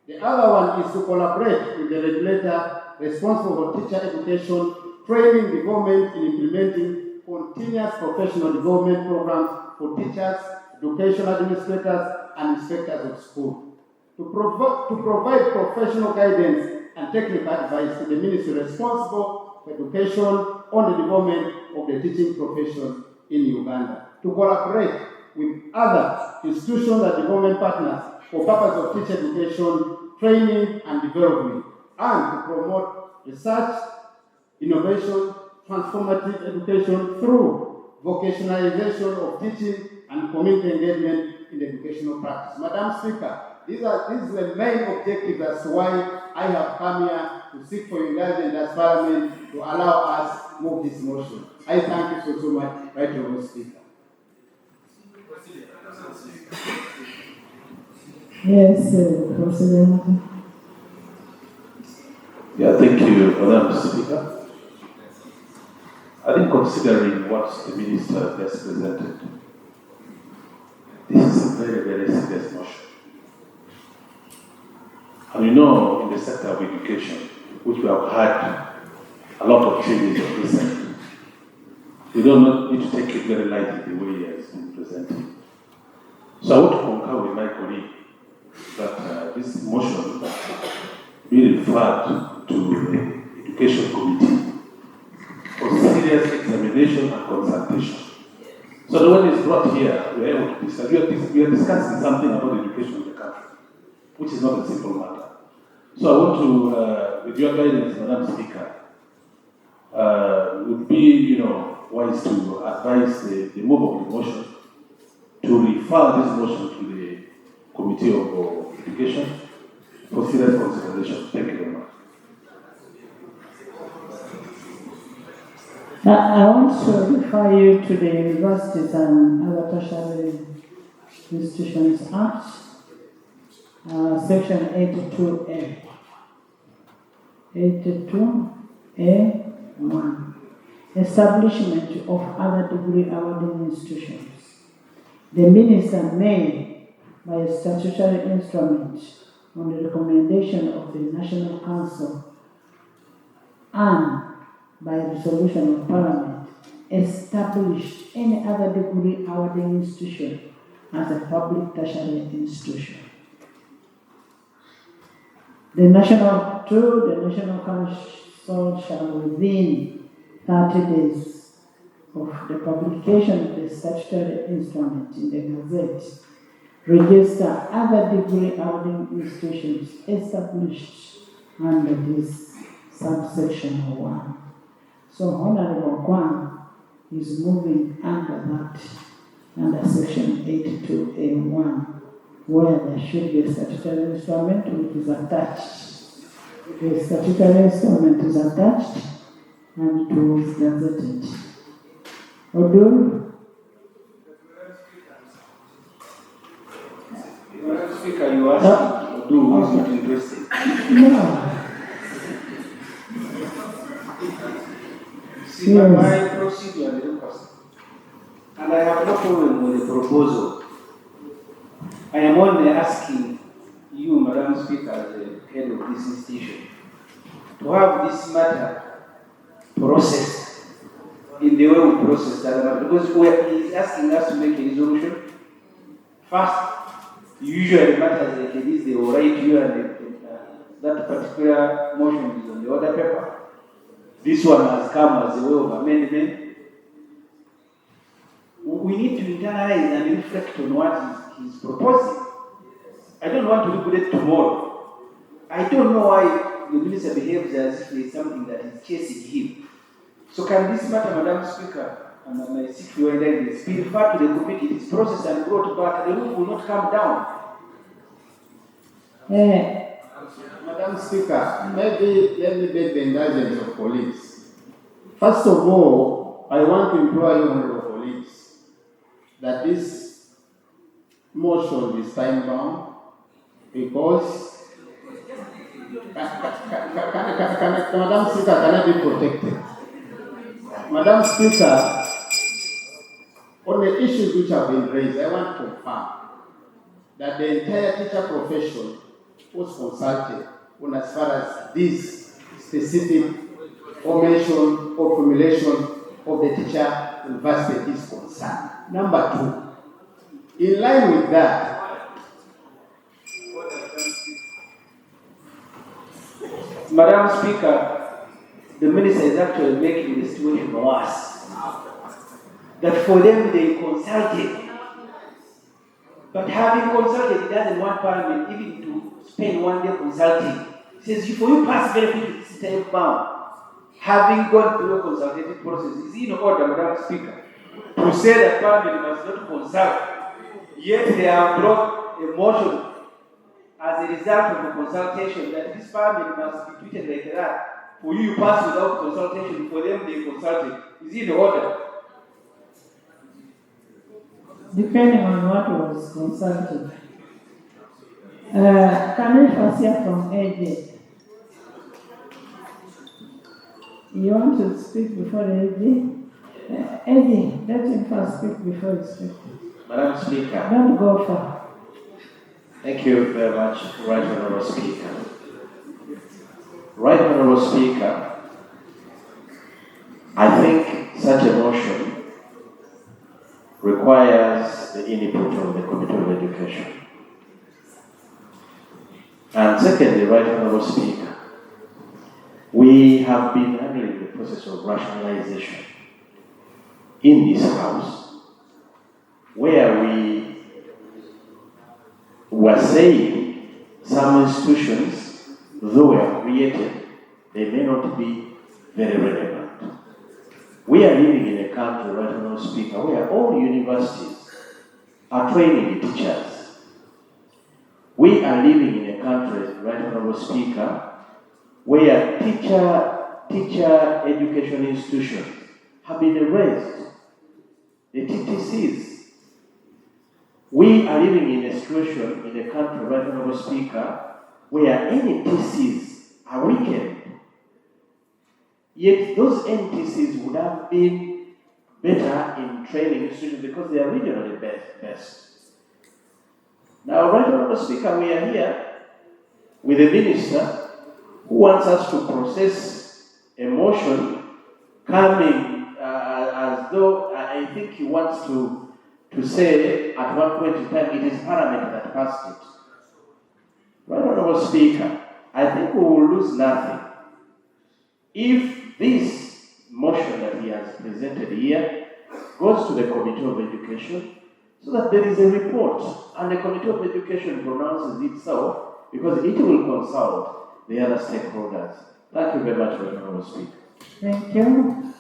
The other one is to collaborate with the regulator responsible for teacher education, training, development, and implementing continuous professional development programs for teachers, education administrators, and inspectors of school. To provide professional guidance and technical advice to the ministry responsible for education on the development of the teaching profession in Uganda. To collaborate with other institutions and development partners for purpose of teacher education, training, and development, and to promote research, innovation, transformative education through vocationalization of teaching and community engagement in the educational practice. Madam Speaker, this is the main objective as to why I have come here to seek for your indulgence as Parliament to allow us to move this motion. I thank you so much, Right Honourable Speaker. Yes, President. Yeah, thank you, Madam Speaker. I think considering what the Minister just presented, this is a very, very serious motion. And you know, in the sector of education, which we have had a lot of changes recently, we don't need to take it very lightly the way it has been presented. So I want to concur with my colleague that this motion be referred to the Education Committee for serious examination and consultation. So that when it's brought here, we are able to discuss. We are discussing something about education in the country, which is not a simple matter. So I want to, with your guidance, Madam Speaker, would be, wise to advise the move of the motion to refer this motion to the Committee of Education for serious consideration. Thank you very much. I want to refer you to the Universities and Other Tertiary Institutions Act, Section 82A. 82A1. Establishment of other degree awarding institutions. The Minister may, by a statutory instrument on the recommendation of the National Council and by resolution of Parliament, establish any other degree awarding institution as a public tertiary institution. The National Council shall, within 30 days of the publication of the statutory instrument in the Gazette, register other degree awarding institutions established under this subsection 1. So Honorable Kwan is moving under that, under section 82A1. where there should be a statutory instrument which is attached. The statutory instrument is attached and it was gazetted. Odul? Madam Speaker, you asked do who is not interested. No. See, my procedure and request. And I have no problem with the proposal. I am only asking you, Madam Speaker, as the head of this institution, to have this matter processed in the way we process that matter. Because he is asking us to make a resolution. First, usually matters like this, they will write you and that particular motion is on the order paper. This one has come as a way of amendment. We need to internalize and reflect on what he's proposing. I don't want to liquidate tomorrow. I don't know why the minister behaves as if there is something that is chasing him. So can this matter, Madam Speaker, and I seek your indulgence, be referred to the committee, it is processed and brought back, the roof will not come down. Madam Speaker, maybe let me beg the indulgence of colleagues. First of all, I want to implore you, honorable colleagues, that this motion is time bound because Madam Speaker cannot be protected. Madam Speaker, on the issues which have been raised, I want to confirm that the entire teacher profession was consulted on as far as this specific formation or formulation of the teacher university is concerned. Number two, in line with that, Madam Speaker, the minister is actually making the situation worse. That for them they consulted, but having consulted, he doesn't want Parliament even to spend one day consulting. He says, for you pass benefit, it's time bound. Having gone through a consultative process, is in order, Madam Speaker, to say that Parliament must not consult, yet they have brought a motion as a result of the consultation that this Parliament must be treated like that. For you pass without consultation, for them they consulted. Is in order? Depending on what was consulted. Can we first hear from AJ? You want to speak before the AJ? AJ, let him first speak before you speak. Madam Speaker. Don't go far. Thank you very much, Right Honourable Speaker. Right Honourable Speaker, I think such a motion requires the input of the Committee of Education. And secondly, Right Honourable Speaker, we have been handling the process of rationalization in this House, where we were saying some institutions, though they are created, they may not be very relevant. We are living in a country, Right Honourable Speaker, where all universities are training teachers. We are living in a country, Right Honourable Speaker, where teacher education institutions have been erased, the TTCs. We are living in a situation in a country, Right Honourable Speaker, where NTCs are weakened. Yet those NTCs would have been better in training institutions because they are regionally best. Now, Right Honourable Speaker, we are here with a minister who wants us to process a motion coming as though I think he wants to say at one point in time it is Parliament that passed it. Right Honourable Speaker, I think we will lose nothing if this motion that he has presented here goes to the Committee of Education so that there is a report and the Committee of Education pronounces itself because it will consult the other stakeholders. Thank you very much, Right Honourable Speaker. Thank you.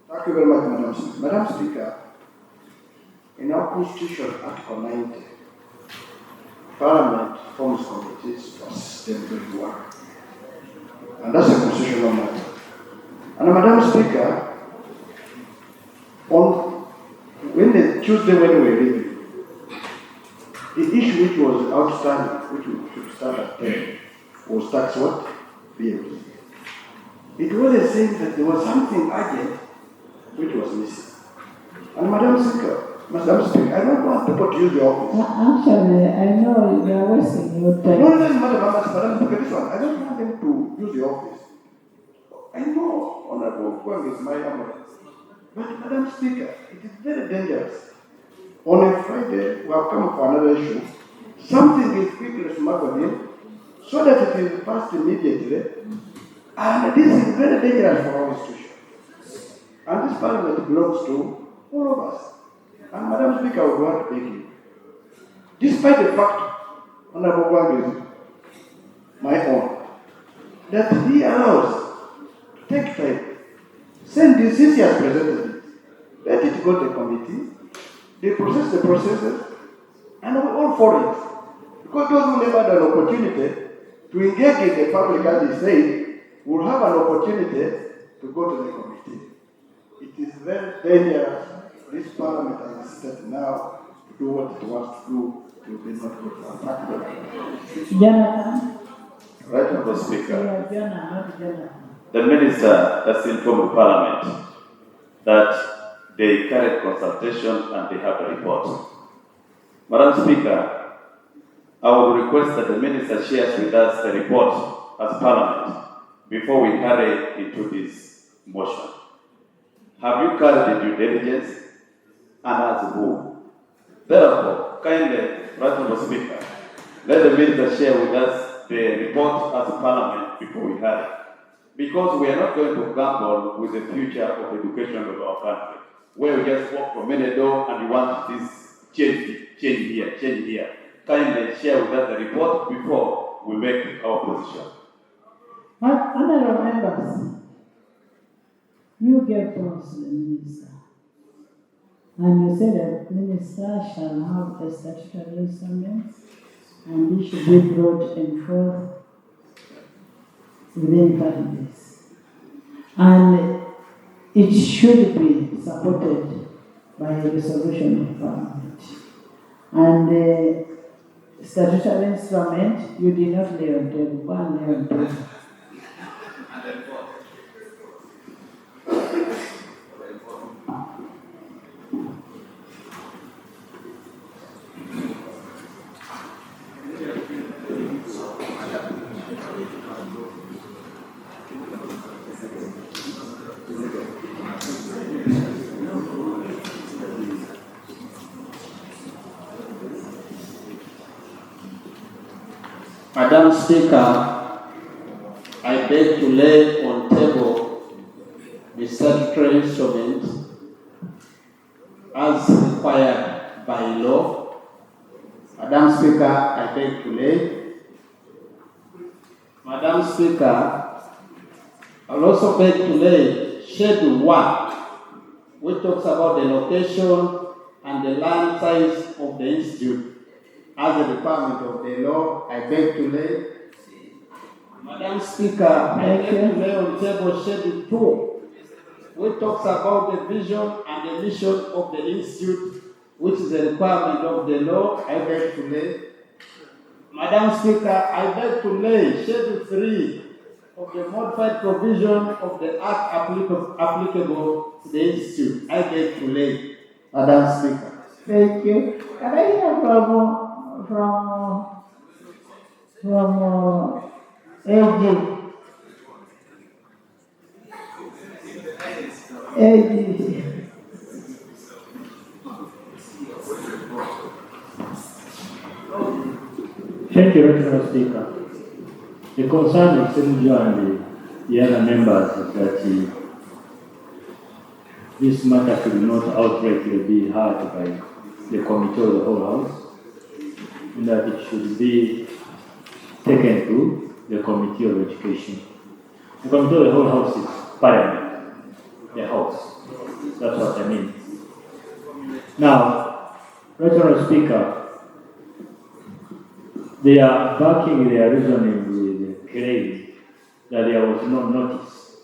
Thank you very much, Madam Speaker. In our Constitution, Article 90, Parliament forms committees to assist them doing work. And that's a constitutional matter. And Madam Speaker, on Tuesday when we were reading, the issue which was outstanding, which we should start at 10, was tax what? Bills. It wasn't saying that there was something urgent which was missing. And Madam Speaker, I don't want people to use the office. Actually, I know you are wasting your time. No, it doesn't matter, Madam Speaker, this one. I don't want them to use the office. I know Honorable Kwang is my amateur. But Madam Speaker, it is very dangerous. On a Friday, we have come for another issue. Something is quickly smuggled in so that it is passed immediately. And this is very dangerous for our institution. And this parliament belongs to all of us. And Madam Speaker, I would want to beg you. Despite the fact, Honorable Kwang is my own, that he allows to take time, send this since he has presented it, let it go to the committee, they process the processes, and we all for it. Because those who never had an opportunity to engage in the public, as they say, will have an opportunity to go to the committee. It is very dangerous. This parliament has decided now to do what it wants to do. It will be not good for us. Jonathan? Right, Honorable Speaker. Yeah, Jonathan. The minister has informed Parliament that they carried consultation and they have a report. Madam Speaker, I would request that the minister shares with us the report as Parliament before we carry into this motion. Have you carried the due diligence? And as who? Therefore, kindly, Right Honorable Speaker, let the minister share with us the report as Parliament before we carry it. Because we are not going to gamble with the future of education of our country, where we just walk from any door and we want this change here. Kindly share with us the report before we make our position. Honorable members, you gave promise to the minister, and you said that the minister shall have a statutory instrument, and it should be brought and forth within 30 days. And it should be supported by a resolution of Parliament. And the statutory instrument, you did not lay on table, one lay on table. Madam Speaker, I beg to lay on table the statutory instrument as required by law. Madam Speaker, I beg to lay. Madam Speaker, I will also beg to lay Schedule 1, which talks about the location and the land size of the institute. As a requirement of the law, I beg to lay. Madam Speaker, I beg to lay on table Schedule 2, which talks about the vision and the mission of the institute, which is a requirement of the law. I beg to lay. Madam Speaker, I beg to lay Schedule 3 of the modified provision of the Act applicable to the institute. I beg to lay. Madam Speaker. Thank you. Can I hear from AG? Thank you, Honorable Speaker. The concern of Ssenyonyi and the other members is that this matter should not outrightly be heard by the committee of the whole house, and that it should be taken to the committee of education. The committee of the whole house is Parliament, the house. That's what I mean. Now, Right, Honourable Speaker, they are backing their reasoning with the claim that there was no notice.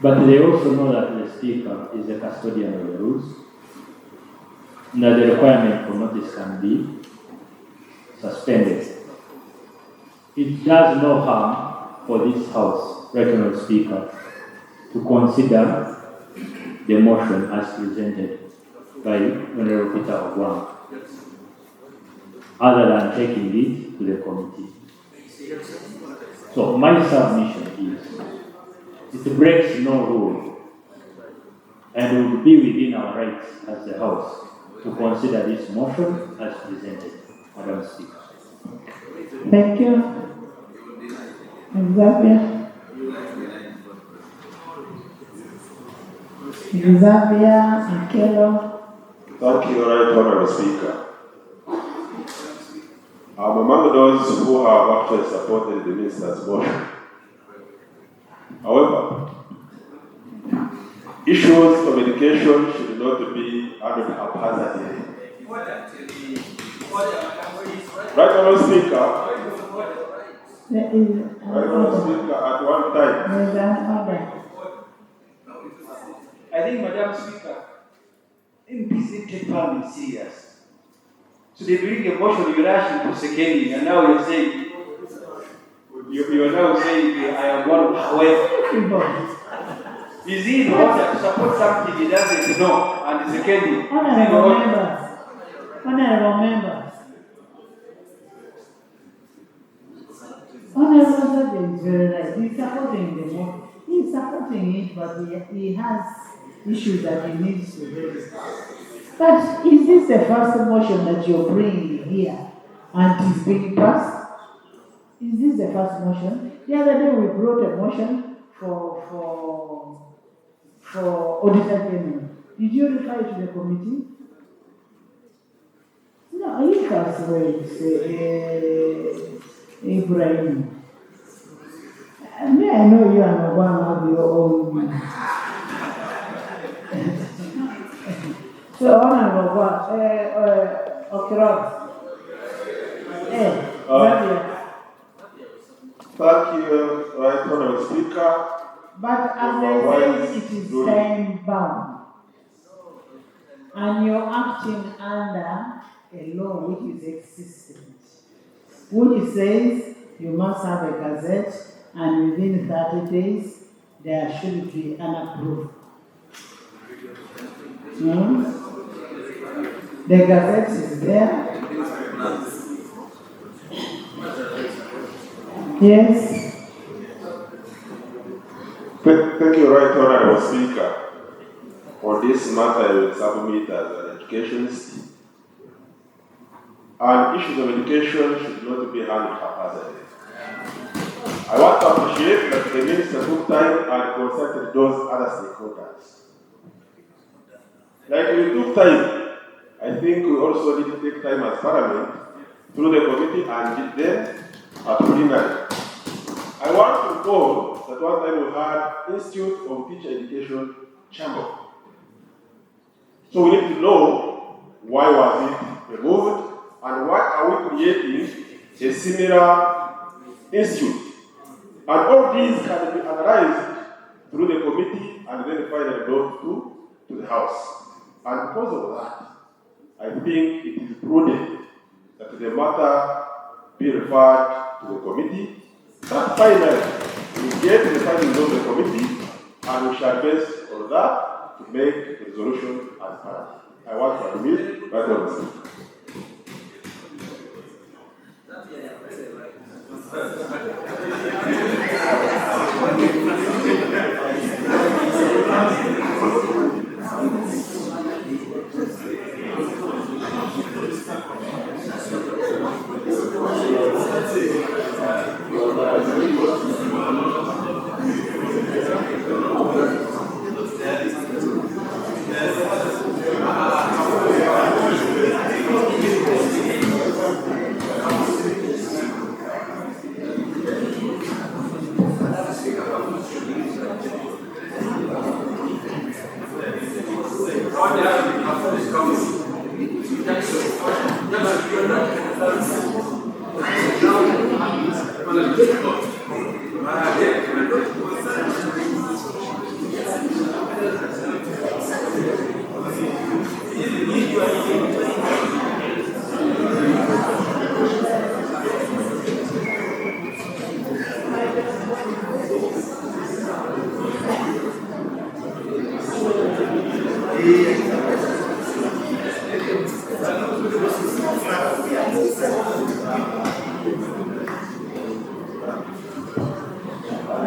But they also know that the Speaker is the custodian of the rules, and that the requirement for notice can be suspended. It does no harm for this House, Right Honourable Speaker, to consider the motion as presented by Honourable Peter Ogwang, other than taking it to the committee. So my submission is, it breaks no rule and would be within our rights as the House to consider this motion as presented, Madam Speaker. Thank you. Xavier. Xavier Akelo. Thank you, Right Honourable Speaker. I'm among those who have actually supported the Minister's motion. However, issues of education should not be handled haphazardly. Right Honourable Speaker, at one time. I think, Madam Speaker, MPs need to take farming serious. So they bring a motion, you rush into seconding, and now you're saying, you are now saying, I am one of however. Is he in order to support something he doesn't know, and is seconding? Honourable members. Honourable members. Honourable Xavier is very right. He's supporting the motion. He's supporting it, but he has issues that he needs to raise. But is this the first motion that you're bringing here and it's being passed? Is this the first motion? The other day we brought a motion for auditor general. Did you refer it to the committee? No, you first wait, Ibrahim. I know you are one of your own. So, Honourable, thank you, Right Honourable Speaker. But as I said, it is time bound. And you're acting under a law which is existent, which says you must have a gazette and within 30 days there should be an approval. The gazette is there. Yes. Thank you, Right Honourable Speaker. For this matter, I will submit as an educationist. And issues of education should not be handled haphazardly. I want to appreciate that the Minister took time and consulted those other stakeholders. Like we took time, I think we also need to take time as Parliament through the committee and then at plenary. I want to recall that one time we had Institute of Teacher Education Chamber. So we need to know why was it removed and why are we creating a similar institute. And all these can be analyzed through the committee and then finally brought to the House. And because of that, I think it is prudent that the matter be referred to the committee. That finally, we get the findings of the committee and we shall base on that to make the resolution as Parliament. I want to admit that on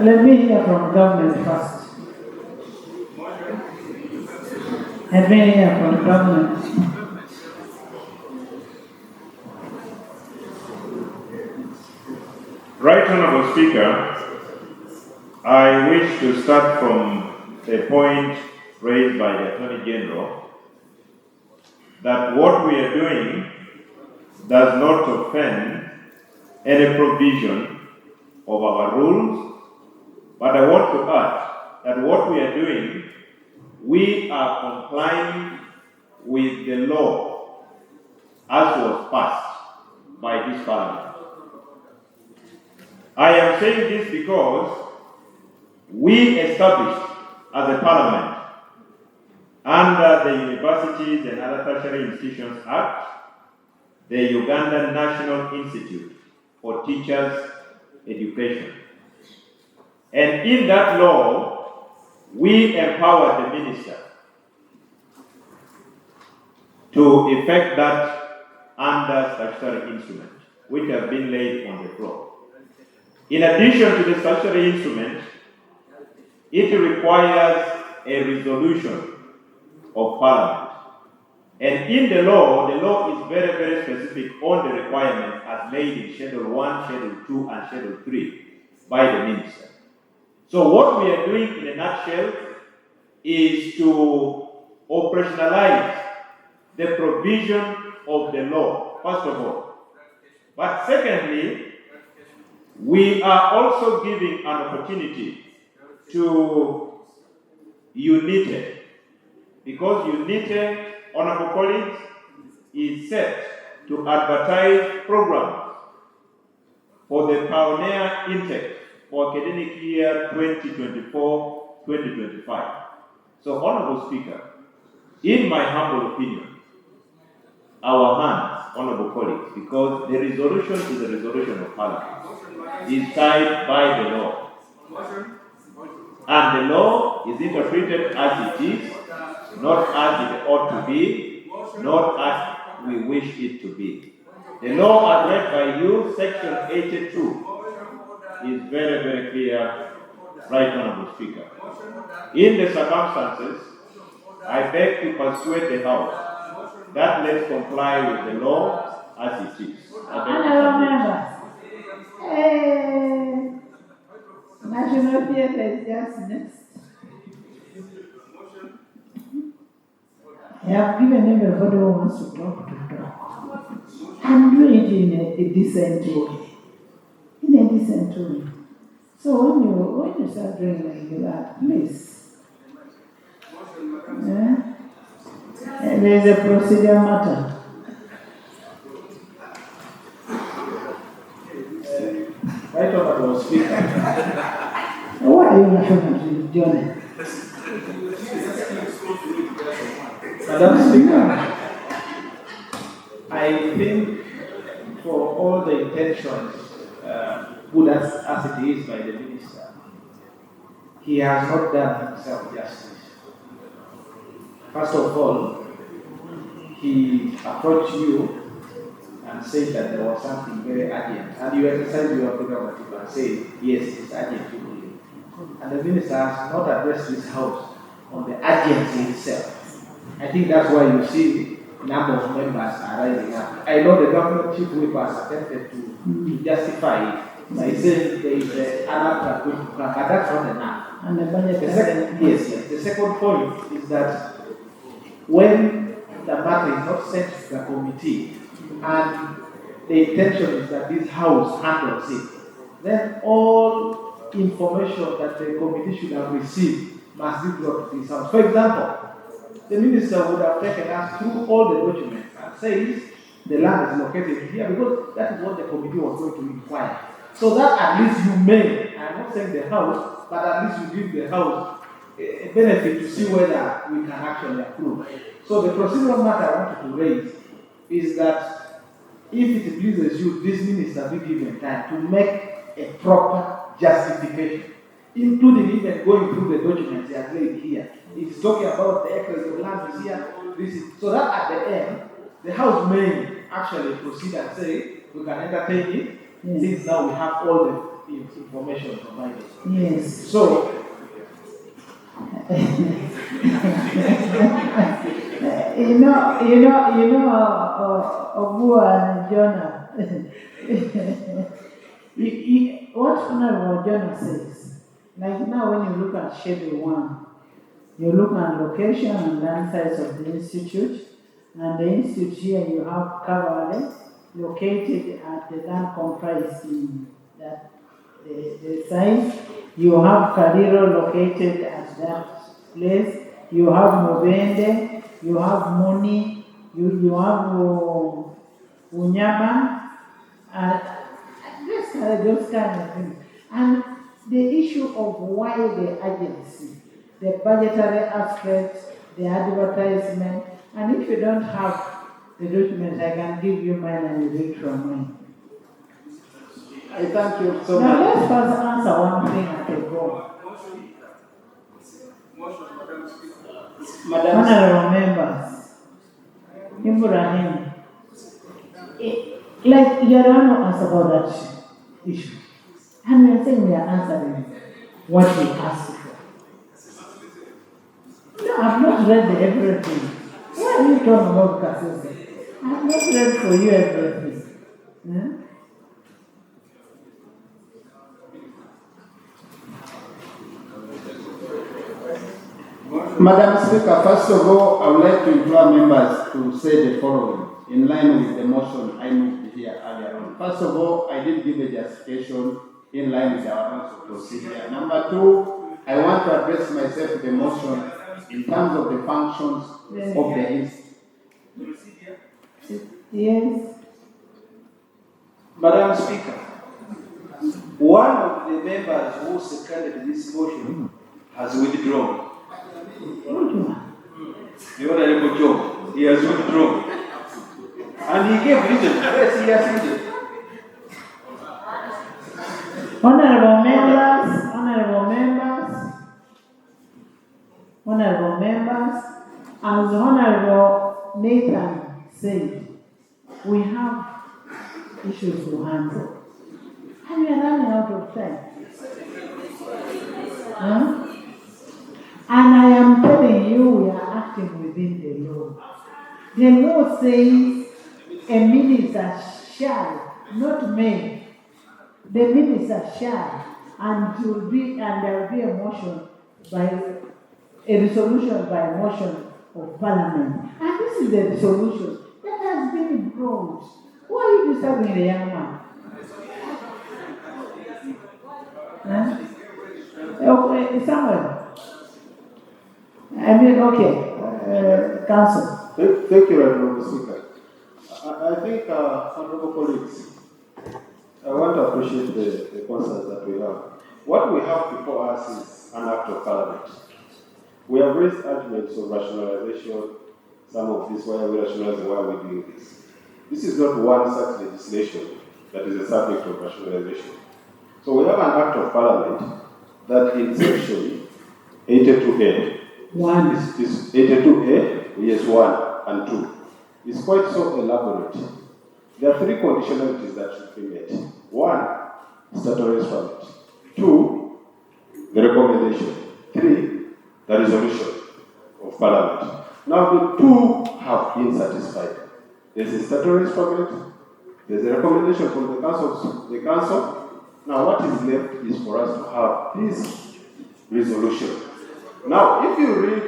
Let me hear from government first. Let me hear from government. Right Honorable Speaker, I wish to start from a point raised by the Attorney General that what we are doing does not offend any provision of our rules, but I want to add that what we are doing, we are complying with the law as was passed by this Parliament. I am saying this because we established as a Parliament under the Universities and Other Tertiary Institutions Act, the Ugandan National Institute for Teachers Education. And in that law, we empowered the minister to effect that under statutory instrument, which has been laid on the floor. In addition to the statutory instrument, it requires a resolution of Parliament. And in the law is very, very specific on the requirements as laid in Schedule 1, Schedule 2, and Schedule 3 by the minister. So what we are doing in a nutshell is to operationalize the provision of the law, first of all. But secondly, we are also giving an opportunity to UNITE, because UNITE, honorable colleagues, is set to advertise programs for the pioneer intake for academic year 2024-2025. So, honorable Speaker, in my humble opinion, our hands, honorable colleagues, because the resolution is the resolution of Parliament, is tied by the law. And the law is interpreted as it is, not as it ought to be, not as we wish it to be. The law as read by you, section 82, is very, very clear, right, honorable Speaker. In the circumstances, I beg to persuade the House that let's comply with the law as it is. National Theatre is just next. I have given everybody who wants to talk. And do it in a decent way. In a decent way. So when you start doing like that, please. There is a procedure matter. Right Honorable Speaker. Why are you laughing at me, Johnny? Madam Speaker, I think for all the intentions, good as it is by the minister, he has not done himself justice. First of all, he approached you and said that there was something very urgent, and you exercised your prerogative and said, yes, it's urgent. And the minister has not addressed this House on the urgency itself. I think that's why you see number of members are rising up. I know the government chief whip has attempted to justify it by saying there is an alarm that will come, but that's not enough. And the budget yes. The second point is that when the matter is not sent to the committee and the intention is that this House handles it, then all information that the committee should have received must be brought to this House. For example, the minister would have taken us through all the documents and says the land is located here, because that is what the committee was going to inquire. So that at least you may, I'm not saying the House, but at least you give the House a benefit to see whether we can actually approve. So the procedural matter I wanted to raise is that if it pleases you, this minister be given time to make a proper justification, including even going through the documents they have laid here. It's talking about the acres of land is here, so that at the end, the House may actually proceed and say, we can entertain it, since now we have all information provided. Yes. So, Obua and Jonah. What Honorable Jonah says, like now when you look at Schedule 1, you look at location and land size of the institute, and the institute here you have Kavale, located at the land comprising that the size. You have Kariro located at that place. You have Mubende, you have Muni, you have Unyama, and those kind of things. And the issue of why the agency, the budgetary aspect, the advertisement, and if you don't have the documents, I can give you mine and you read from mine. I thank you so Now much. let's first answer one thing at a go. Honorable members, Ibrahim, like you don't know us about that issue. And we are saying we are answering what we asked for. No, I've not read everything. Why are you talking about Kasese? I've not read for you everything. Hmm? Madam Speaker, first of all, I would like to implore members to say the following in line with the motion I moved here earlier on. First of all, I did give a justification in line with our rules of procedure. Number two, I want to address myself to the motion in terms of the functions of the institute. Yes. Madam Speaker, one of the members who seconded this motion has withdrawn. The Honorable Joe, he has withdrawn. And he gave reason. Yes, he has reason. Honorable members, as Honorable Nathan said, we have issues to handle. And we are running out of time. Huh? And I am telling you, we are acting within the law. The law says a minister shall, not may. The minister shall, and there will be a motion by a resolution by motion of Parliament. And this is the resolution that has been brought. Why are you disturbing the young man? Huh? Okay, Samuel. Council. Thank you, Honorable Speaker. I think, honorable colleagues, I want to appreciate the concerns that we have. What we have before us is an act of Parliament. We have raised arguments of rationalization, some of this, why are we rationalizing, why are we doing this? This is not one such legislation that is a subject of rationalization. So we have an act of Parliament that in section 82A, One. Is 82A, yes, 1 and 2. It's quite so elaborate. There are three conditionalities that should be met. 1, statutory permit. 2, the recommendation. 3, the resolution of Parliament. Now the 2 have been satisfied. There's a statutory permit, there's a recommendation from the council. Now what is left is for us to have this resolution. Now, if you read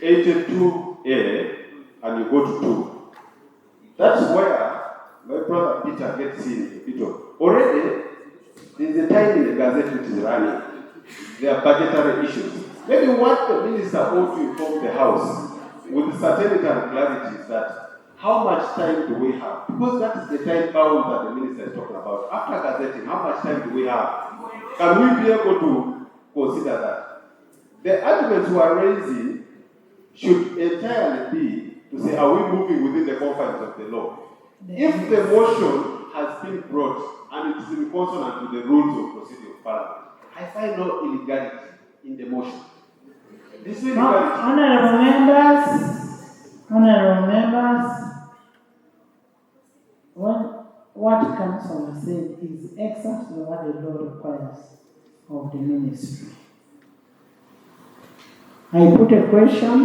82A and you go to 2, that's where my brother Peter gets in a bit of. Already, there's a time in the Gazette which is running. There are budgetary issues. Maybe what the minister ought to inform the House with certainty and clarity is that how much time do we have? Because that is the time bound that the minister is talking about. After gazetting, how much time do we have? Can we be able to consider that? The arguments we are raising should entirely be to say, are we moving within the confines of the law? If the motion has been brought and it is in consonant with the rules of procedure of Parliament, I find no illegality in the motion. This illegality. Honorable members, what council has said is exactly what the law requires of the ministry. I put a question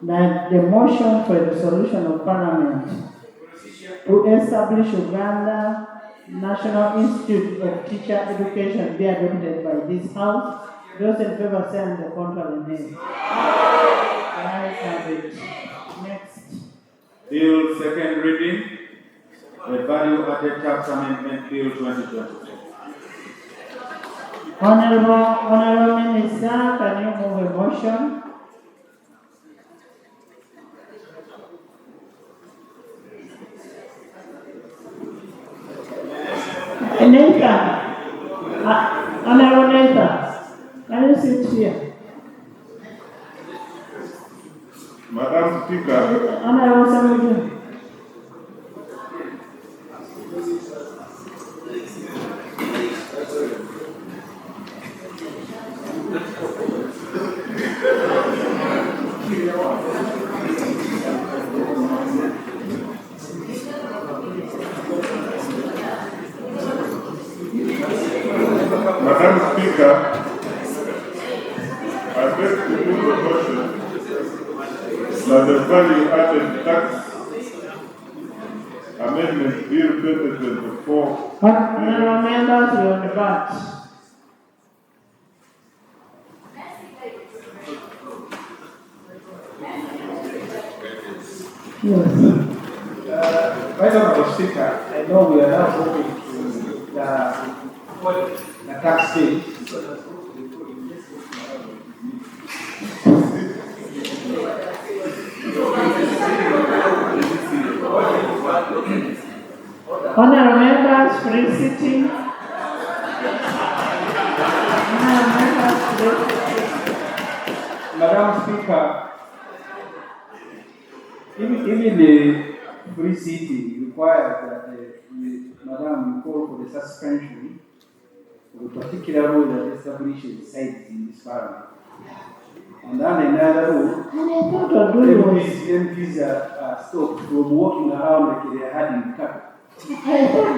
that the motion for the resolution of Parliament to establish Uganda National Institute of Teacher Education be adopted by this House. Those in favor say on the contrary, nay. The ayes have it. Next. Bill second reading, the Value Added Tax Amendment Bill 2024. Honorable Minister, can you move a motion? Anita, Honorable Anita, can you sit here? Madam Speaker, Honorable Ssenyonyi. Madam Speaker, I beg to move a motion that the value added tax amendment bill 2024. Honorable members, we are on the back. Right Honorable Speaker, I know we are now moving to the tax stage. Honorable members, free sitting. Honorable members, free sitting. Madam Speaker, even the free sitting requires that Madam, you call for the suspension of a particular rule that establishes sites in this parliament. And then another rule, MPs are stopped from walking around like they are hiding cattle. I thought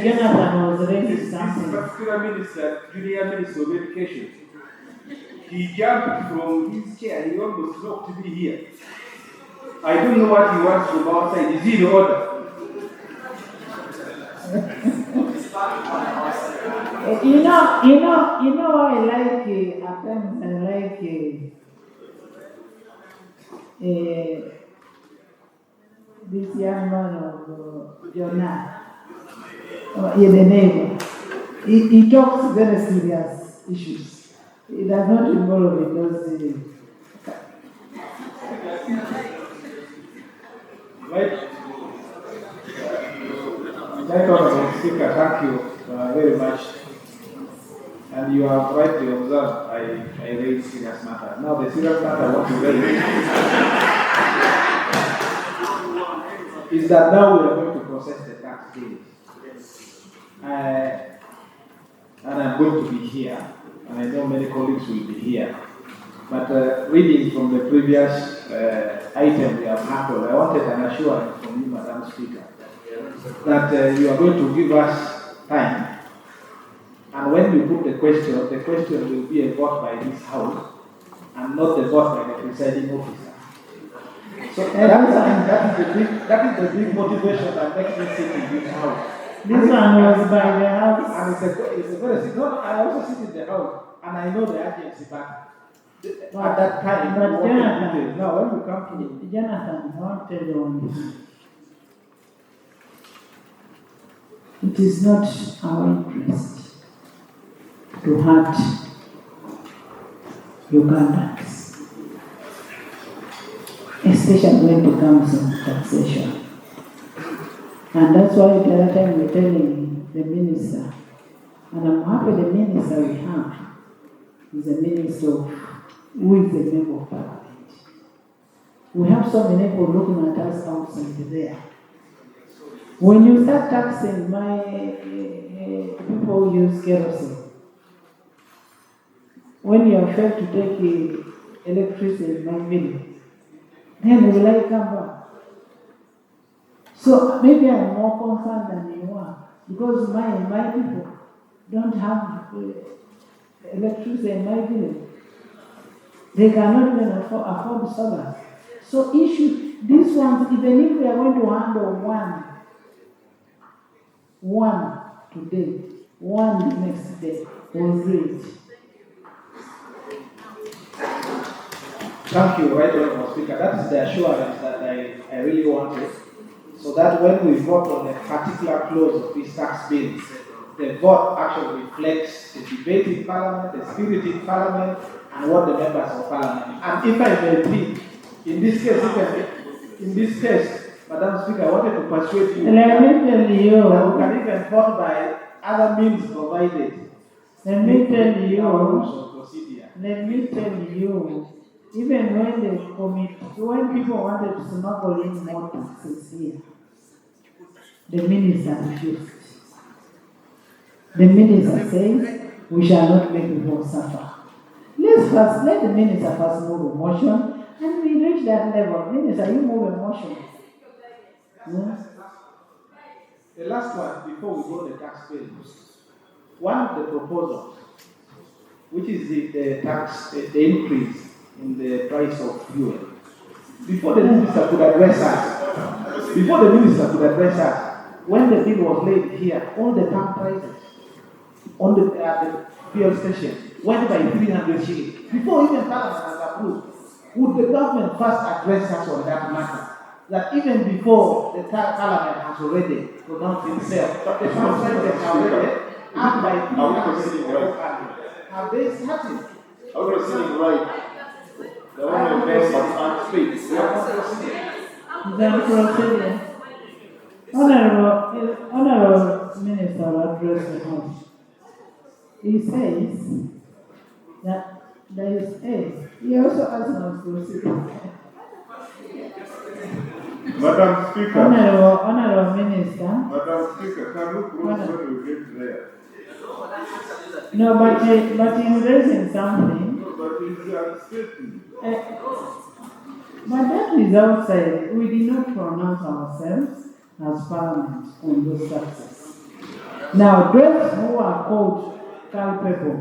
Jonathan was raising something. This particular minister, Junior Minister of Education, he jumped from his chair, he almost knocked me here. I don't know what he wants from outside. Is he in order? You know why I like at times I like this young man of Jonah, in the neighbor. He talks very serious issues. He does not involve in those. Right Honorable Speaker, thank you very much. And you have rightly observed, I raise serious matter. Now the serious matter I want to raise is that now we are going to process the tax bills. And I'm going to be here, and I know many colleagues will be here. But reading from the previous item we have handled, I wanted an assurance from you, Madam Speaker, that you are going to give us time. And when you put the question will be a vote by this House and not the vote by the presiding officer. So that is the big motivation that makes me sit in this House. This one was by the House. And it's a very simple. No, I also sit in the House and I know the agency back. At that time, but Jonathan, now when we come to Jonathan, I want to tell you one thing. It is not our interest to hurt Ugandans, especially when it comes to taxation. And that's why the other time we're telling the minister, and I'm happy the minister we have is a minister who is a member of parliament. We have so many people looking at us outside there. When you start taxing my people who use kerosene, when you are failed to take electricity in my village, then will I come back? So maybe I'm more concerned than you are, because my people don't have electricity in my village. They cannot even afford solar. So these ones, even if we are going to handle one today, one next day, we'll do it. Thank you, Right Honourable Speaker. That is the assurance that I really wanted, so that when we vote on a particular clause of this tax bill, the vote actually reflects the debate in Parliament, the spirit in Parliament, and what the members of Parliament. And if I may plead, in this case, Madam Speaker, I wanted to persuade you that we can even vote by other means provided. Let me tell you, even when people wanted to smuggle in more taxes here, the minister refused. The minister says we shall not make people suffer. Let the minister first move a motion, and we reach that level. Minister, you move a motion. The last one, before we go to the tax bill, one of the proposals, which is the increase in the price of fuel. Before the minister could address us, when the bill was laid here, all the pump prices on the fuel station went by 300 shillings. Before even Parliament has approved, would the government first address us on that matter? That even before the Parliament has already pronounced itself, that the pump prices are already up by 300. Have they started? Are we proceeding right? The one who makes us speak. Honorable Minister will address the House. He says that there is A. He also asked us to proceed. Madam Speaker. Honorable Minister. Madam Speaker, can you close when we get there? No, but he's raising something. No, but he's stating. But that is outside. We did not pronounce ourselves as Parliament on those taxes. Now, those who are called culpable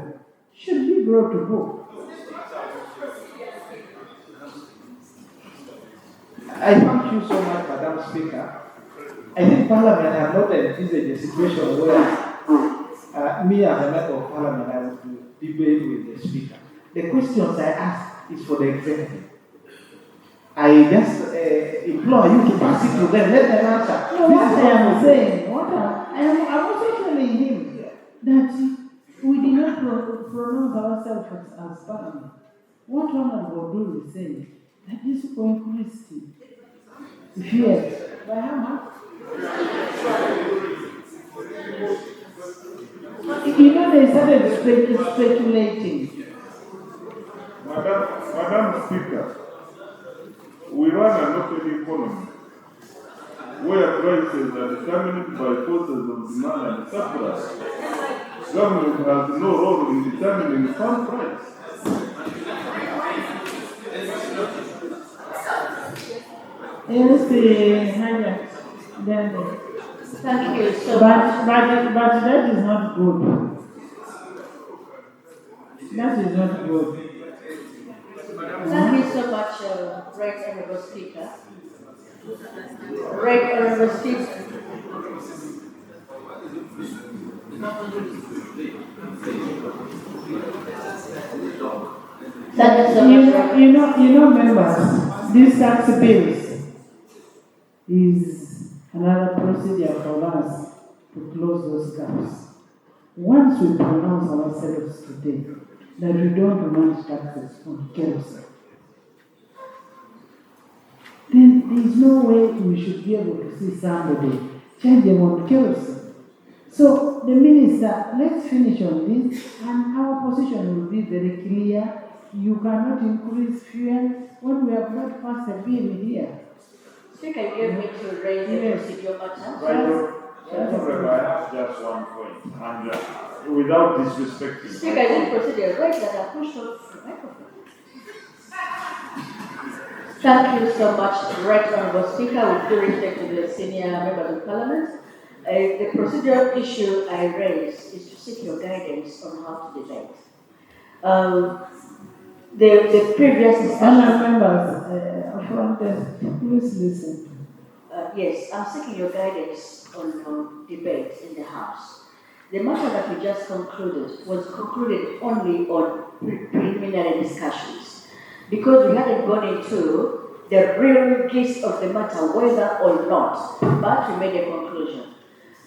should be brought to book. I thank you so much, Madam Speaker. I think Parliament has not envisaged a situation where me as a member of Parliament I would debate with the Speaker. The questions I ask is for the executive. I just implore you to pass it to them, let them answer. No, what I am saying, I'm also telling him that we did not pronounce ourselves as Parliament. What Honorable Dulu is saying, that this will increase fear. By how much? They started speculating. Madam Speaker, we run an open economy where prices are determined by forces of demand and supply. Government has no role in determining farm price. Thank you so much. But that is not good. That is not good. Thank you so much, Right Honourable Speaker. Right Honourable Speaker. Members, these tax bills is another procedure for us to close those gaps. Once we pronounce ourselves today that we don't want taxes on kerosene, then there is no way we should be able to see somebody change them on kerosene. So the minister, let's finish on this, and our position will be very clear. You cannot increase fuel when we have not passed a bill here. Speaker, you gave me to raise the procedure matter. I have just one point, and without disrespecting. Speaker, is it procedure right that I pushed off the microphone? Thank you so much, Right Honourable Speaker, with due respect to the senior members of Parliament. The procedural issue I raise is to seek your guidance on how to debate. The previous discussion... members, from the, please listen. Yes, I'm seeking your guidance on debate in the House. The matter that we just concluded was concluded only on preliminary discussions, because we hadn't gone into the real gist of the matter, whether or not, but we made a conclusion.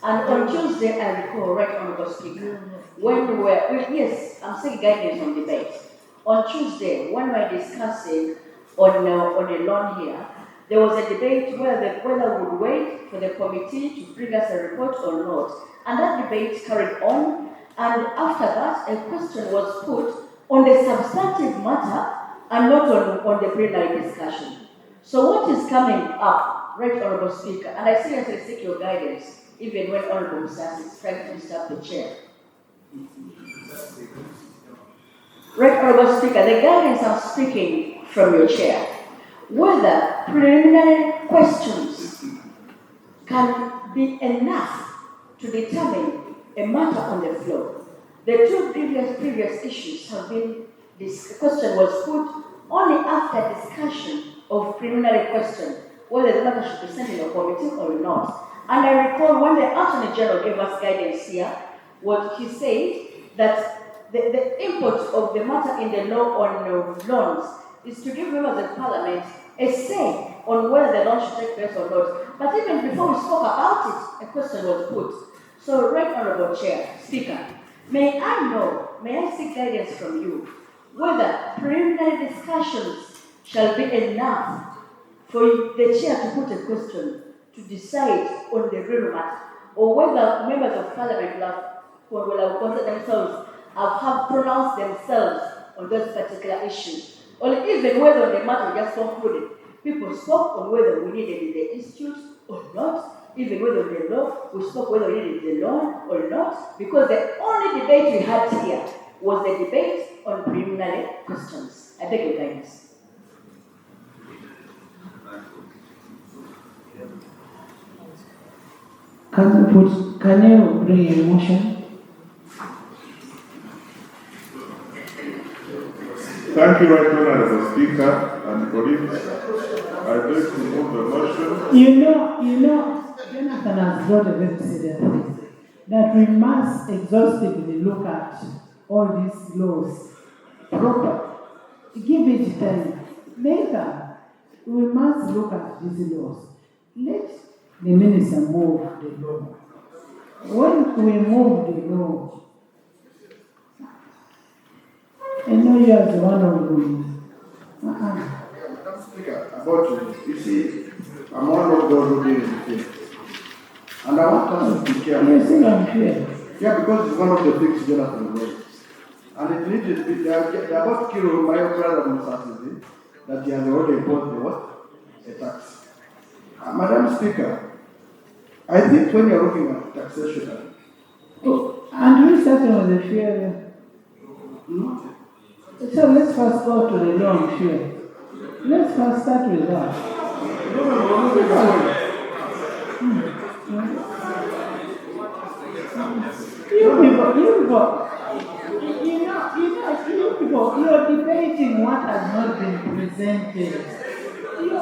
And on Tuesday, I recall, Right Honourable Speaker, when we were, yes, I'm seeking guidance on debate. On Tuesday, when we were discussing on a loan here, there was a debate whether we would wait for the committee to bring us a report or not. And that debate carried on, and after that, a question was put on the substantive matter and not on the preliminary discussion. So what is coming up, Right Honourable Speaker, and I seriously seek your guidance, even when Honourable Msas is trying to disturb the chair. Right Honourable Speaker, the guidance I'm speaking from your chair, whether preliminary questions can be enough to determine a matter on the floor. The two previous issues have been, this question was put only after discussion of preliminary question, whether the matter should be sent in a committee or not. And I recall when the Attorney General gave us guidance here, what he said that the input of the matter in the law on loans is to give members of Parliament a say on whether the loan should take place or not. But even before we spoke about it, a question was put. So, Right Honourable Chair, Speaker, may I seek guidance from you whether preliminary discussions shall be enough for the Chair to put a question to decide on the real matter, or whether members of Parliament will have considered themselves, have pronounced themselves on those particular issues, or even whether the matter just concluded. People spoke on whether we needed the institute or not, even whether the law, we spoke whether we needed the law or not, because the only debate we had here was the debate on preliminary questions. I beg your guidance. Can you bring a motion? Thank you, Right Honourable Speaker and colleagues. I beg to move the motion. You know, Jonathan has brought a very serious thing, that we must exhaustively look at all these laws properly. Give it time. Later, we must look at these laws. Let the minister move the law. When we move the law, I know you are the one of them. Speaker, about you see, I'm one of those who deal in things. And I want us to be careful. You think I'm fair? Yeah, because it's one of the things Jonathan raised. And it needs to be, they're about to kill my brother Musasizi, that he has already imposed the what? A tax. Madam Speaker, I think when you're looking at taxation, and we started with the fear. So let's first go to the law on fear. Let's first start with that. You people, you're debating what has not been presented. No.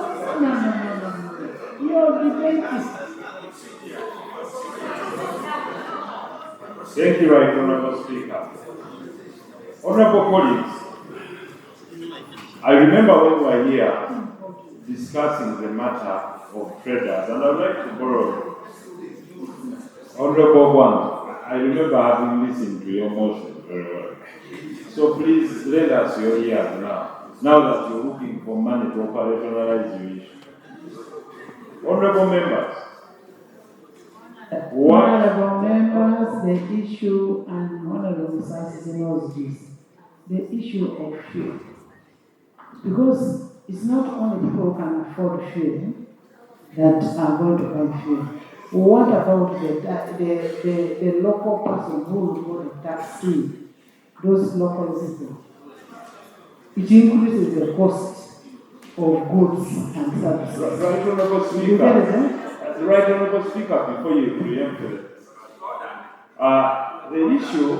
You're debating. Thank you, Right Honourable Speaker. Honourable colleagues, I remember when we were here discussing the matter of traders, and I'd like to borrow Honourable Wang. I remember having listened to your motion very well. So please let us your ears now that you're looking for money to operationalize your issue. Honourable members, Honourable members, the issue, and Honourable Msas knows this, the issue of fuel. Because it's not only people who can afford fuel that are going to buy fuel. What about the local person who will go to taxi, those local people? It increases the cost. of goods and services. Right Honorable You Speaker, get it, eh? Right Honorable Speaker, before you preempt it, the issue,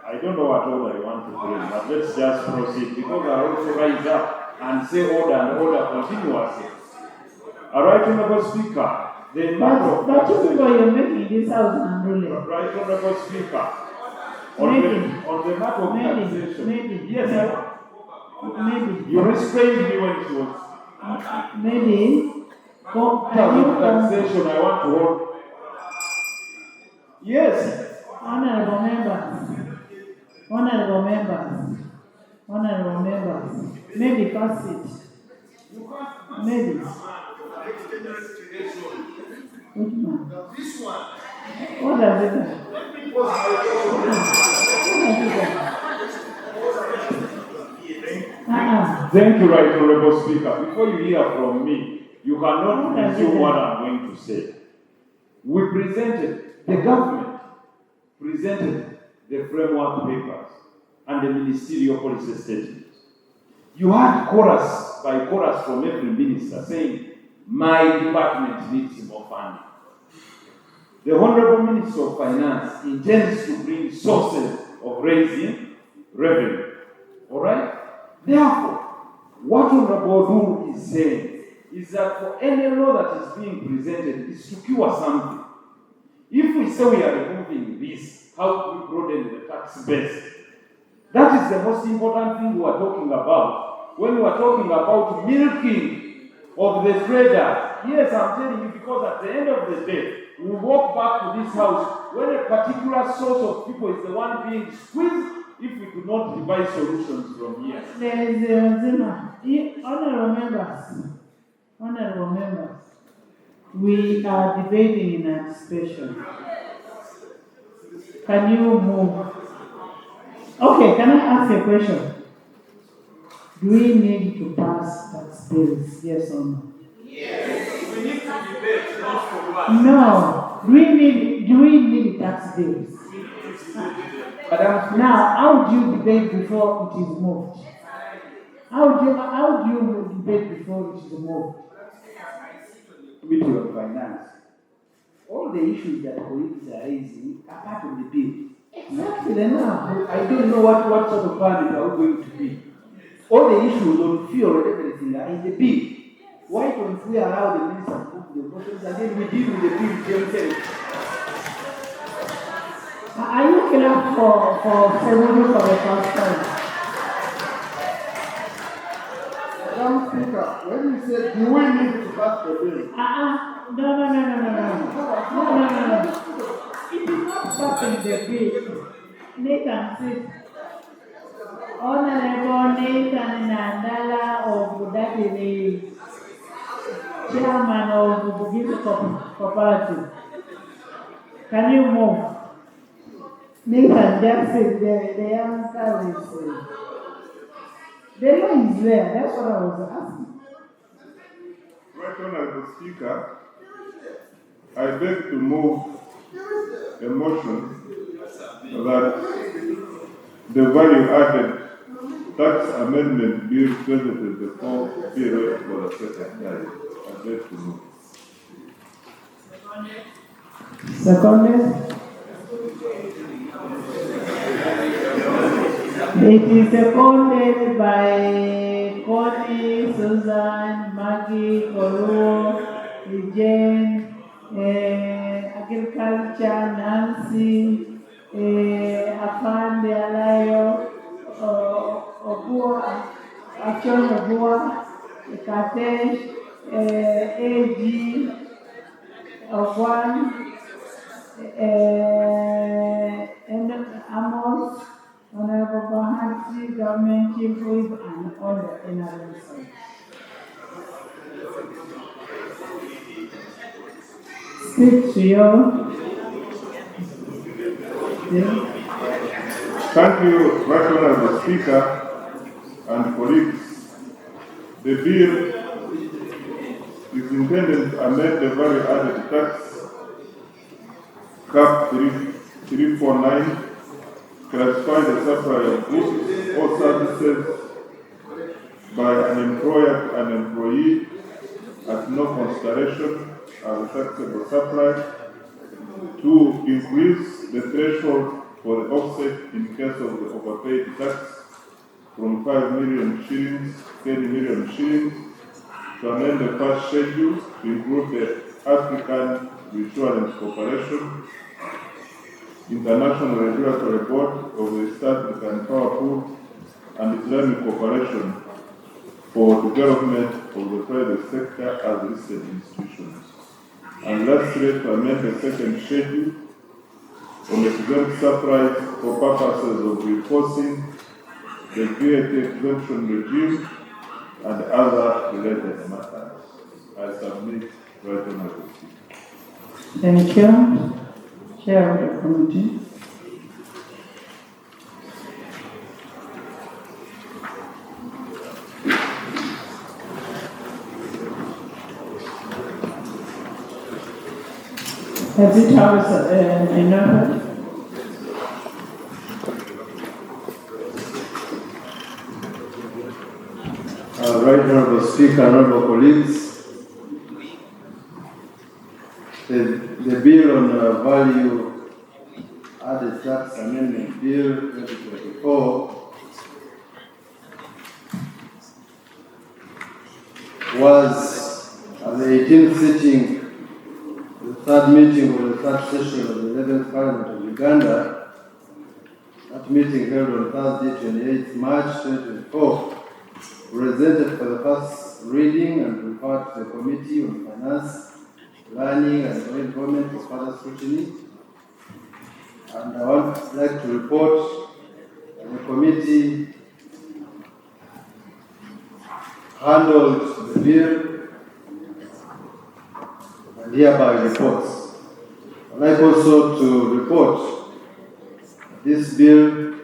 I don't know what order you want to bring, but let's just proceed because I also rise up and say order and order continuously. Right Honorable Speaker, the matter of But you people, you're making this house unruly. Right Honorable Speaker, on the matter of taxation, yes, maybe. You restrained me when it was Maybe. taxation, I want to hold. Yes. Honorable members, maybe pass it. Maybe. Which one? This one. What does it do? Thank you, Right Honorable Speaker. Before you hear from me, you cannot presume what I'm going to say. The government presented the framework papers and the ministerial policy statements. You had chorus by chorus from every minister saying, my department needs more funding. The Honorable Minister of Finance intends to bring sources of raising revenue. All right? Therefore, what Honorable Duru is saying is that for any law that is being presented is to cure something. If we say we are removing this, how do we broaden the tax base? That is the most important thing we are talking about. When we are talking about milking of the traders, yes, I'm telling you, because at the end of the day, we walk back to this house when a particular source of people is the one being squeezed if we could not devise solutions from here. Honorable members, we are debating in anticipation. Can you move? Okay, can I ask a question? Do we need to pass tax bills? Yes or no? Yes. We need to debate, not for what. No. Do we need tax bills? Now, how do you debate before it is moved? How do you debate before it is moved? Committee of Finance. All the issues that colleagues are raising are part of the bill. Exactly. Now, I don't know what sort of parliament are we going to be. All the issues on fuel and everything are in the bill. Why don't we allow the minister to put the motions and then we deal with the bill themselves? are you clear for Ssenyonyi for the first time? Madam Speaker, when you said, do we need to pass the bill? No. It is not passing the bill. Nathan said, Honorable Nathan Nandala of Budapest, chairman of Bugis Cooperative. Can you move? Nathan just said the answer is the law is there. That's what I was asking. Right Honorable Speaker, I beg to move a motion that the value-added tax amendment bill presented before be read for the second time. I beg to move. Seconded. It is seconded by Connie, Susan, Maggie, Koro, Jane, Agriculture, Nancy, Afande Alayo, Obua, Achon Obua, Katesh, AG, Ogwan, and Amos, Honorable Bahati, Government Chief Whip, and all the NRMs. Speak to you. Thank you, Right Honorable Speaker and colleagues. The bill is intended to amend the value-added tax cap 349, classify the supply of goods or services by an employer employer to an employee at no consideration as a taxable supply. 2. Increase the threshold for the offset in case of the overpaid tax from 5 million shillings to 10 million shillings. To amend the first schedule to include the African Insurance Corporation, International Regulatory Board of the East African Power Pool, and Islamic Cooperation for development of the private sector as listed institutions. And lastly, to amend the second schedule on exempt supplies for purposes of reinforcing the VAT exemption regime and other related matters. I submit right honorable Speaker. Thank you. Chair of the committee. Has it house enough? Right Honorable Speaker, honorable colleagues, the bill on value added tax amendment bill 2024 was at the 18th sitting, the third meeting of the third session of the 11th Parliament of Uganda. That meeting held on Thursday, 28th March 2024. Presented for the first reading and referred to the Committee on Finance, Planning and Joint Government for further scrutiny. And I would like to report that the committee handled the bill and hereby reports. I'd like also to report that this bill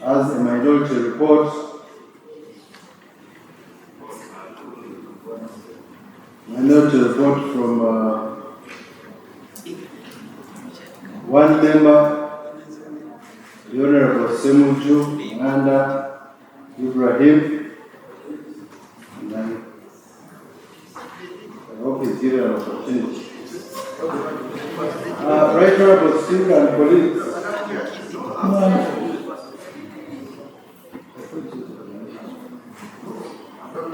as a minority report. Minority report from one member, the Honorable Ssenyonyi and Ibrahim. And I hope he's given an opportunity. Right Honorable Speaker and colleagues.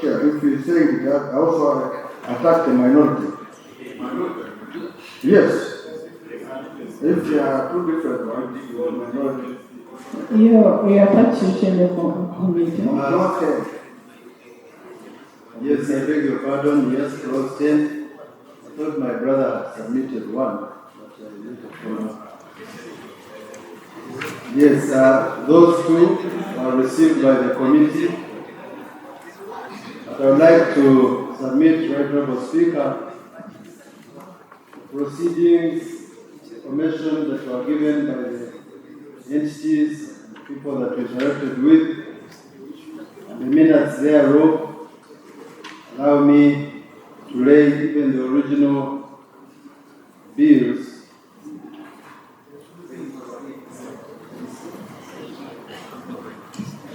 If you say that, I also attack the minority. Yes. If there are two different ones, the minority. You attaching the committee. Okay. Yes, I beg your pardon. Yes, clause 10. I thought my brother had submitted one, but I didn't follow. Yes, those two are received by the committee. But I would like to submit, Right Honorable Speaker, proceedings, information that were given by the entities and people that we interacted with, and the minutes thereof allow me to lay even the original bills.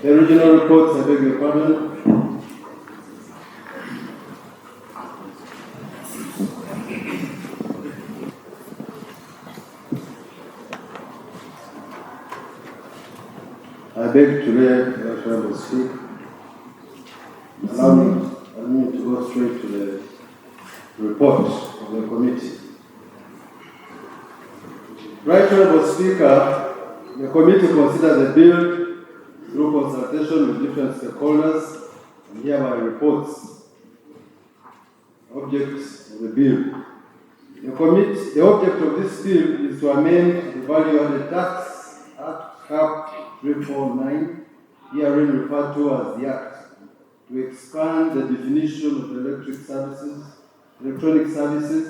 The original reports, I beg your pardon. I beg to lay, I will speak. Allow me to go straight to the report of the committee. Right Honorable Speaker, the committee considered the bill through consultation with different stakeholders and hereby reports objects of the bill. The object of this bill is to amend the Value-Added Tax Act Cap 349, herein referred to as the Act, to expand the definition of electronic services,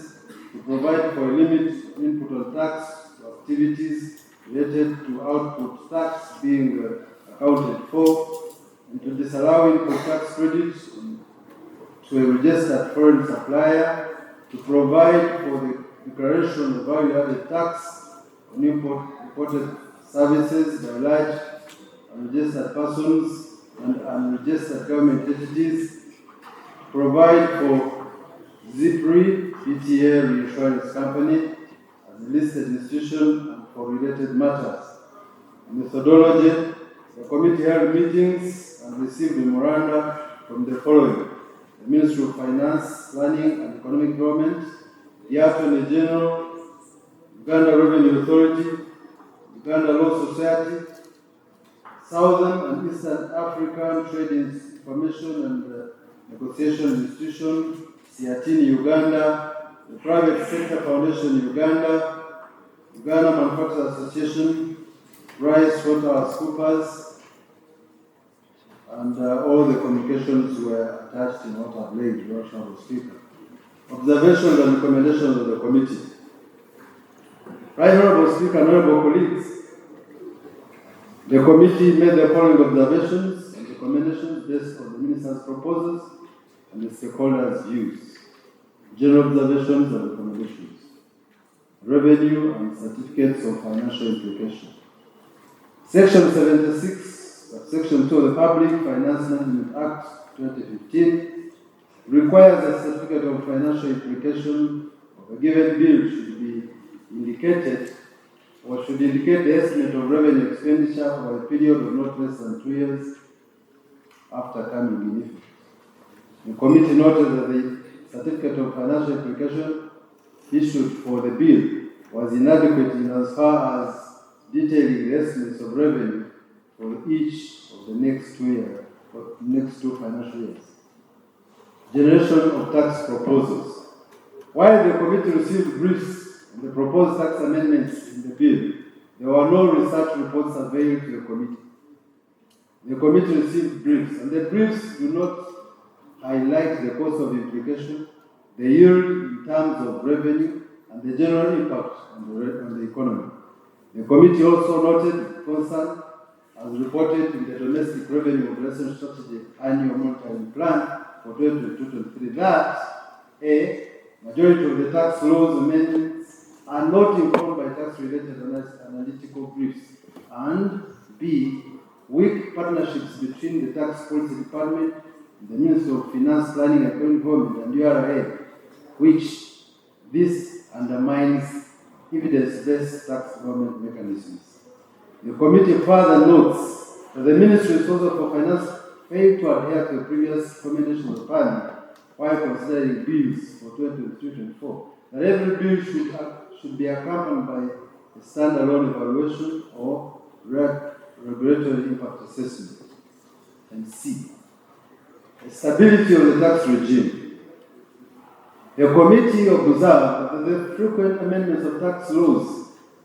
to provide for a limit input on tax to activities related to output tax being accounted for, and to disallow input tax credits to a registered foreign supplier, to provide for the declaration of value-added tax on imported services by large and registered persons, and unregistered government entities, provide for ZIPRI, PTA Reinsurance Company, as a listed institution and for related matters. Methodology: the committee held meetings and received memoranda from the following: the Ministry of Finance, Planning and Economic Development, the Attorney General, Uganda Revenue Authority, Uganda Law Society, Southern and Eastern African Trade Information and Negotiation Institution, Siatini, Uganda, the Private Sector Foundation, Uganda, Uganda Manufacturers Association, PricewaterhouseCoopers, and all the communications were attached in what I've laid, Your Honorable Speaker. Observations and recommendations of the committee. Right Honorable Speaker, honorable colleagues, the committee made the following observations and recommendations based on the Minister's proposals and the stakeholders' views. General observations and recommendations. Revenue and certificates of financial implication. Section 76, Section 2 of the Public Finance Management Act 2015 requires a certificate of financial implication of a given bill should be indicated or should indicate the estimate of revenue expenditure for a period of not less than 2 years after coming in effect. The committee noted that the certificate of financial implication issued for the bill was inadequate in as far as detailing the estimates of revenue for each of the next 2 years, or next 2 financial years. Generation of tax proposals. While the committee received briefs on the proposed tax amendments in the bill, there were no research reports available to the committee. The committee received briefs, and the briefs do not highlight the cost of implication, the yield in terms of revenue, and the general impact on the economy. The committee also noted concern, as reported in the Domestic Revenue Operation Strategy Annual Monitoring Plan for 2022-2023, that A, majority of the tax laws amendments are not informed by tax-related analytical briefs, and B, weak partnerships between the Tax Policy Department, the Ministry of Finance, Planning and Economic Development, and URA, which this undermines evidence-based tax government mechanisms. The committee further notes that the Ministry responsible for Finance failed to adhere to the previous recommendations of Parliament while considering bills for 2023-2024, that every bill should be accompanied by a standalone evaluation or regulatory impact assessment. And C, the stability of the tax regime. The committee observed that the frequent amendments of tax laws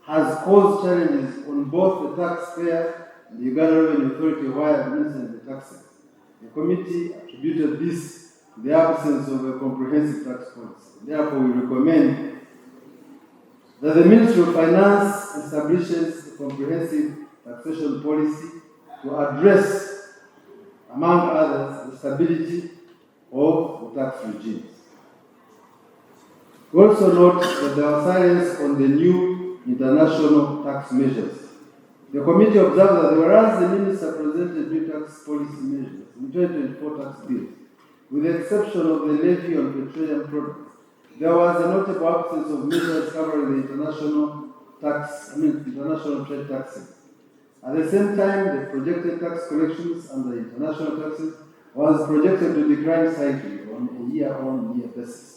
has caused challenges on both the taxpayer and the Uganda Revenue Authority while administering the taxes. The committee attributed this to the absence of a comprehensive tax policy. Therefore, we recommend that the Ministry of Finance establishes a comprehensive taxation policy to address, among others, the stability of the tax regimes. We also note that there was silence on the new international tax measures. The committee observed that whereas the Minister presented new tax policy measures in 2024 tax bills, with the exception of the levy on petroleum products, there was a notable absence of measures covering the international trade taxes. At the same time, the projected tax collections under international taxes was projected to decline slightly on a year-on-year basis.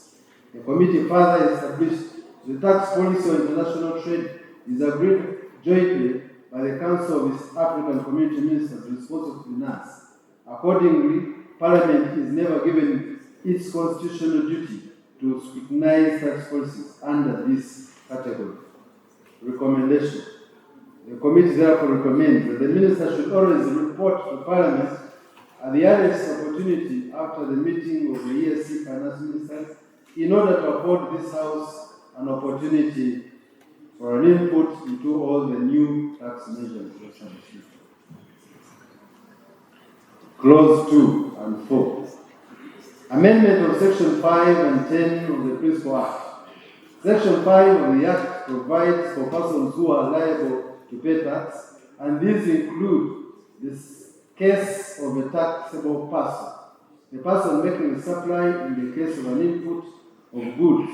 The committee further established the tax policy on international trade is agreed jointly by the Council of East African Community Ministers responsible for finance. Accordingly, Parliament is never given its constitutional duty to scrutinize tax policies under this category. Recommendation. The committee therefore recommends that the Minister should always report to Parliament at the earliest opportunity after the meeting of the ESC Finance Ministers in order to afford this House an opportunity for an input into all the new tax measures. Clause 2 and 4. Amendment of Section 5 and 10 of the Fiscal Act. Section 5 of the Act provides for persons who are liable to pay tax, and these include case of a taxable person, the person making the supply in the case of an input of goods,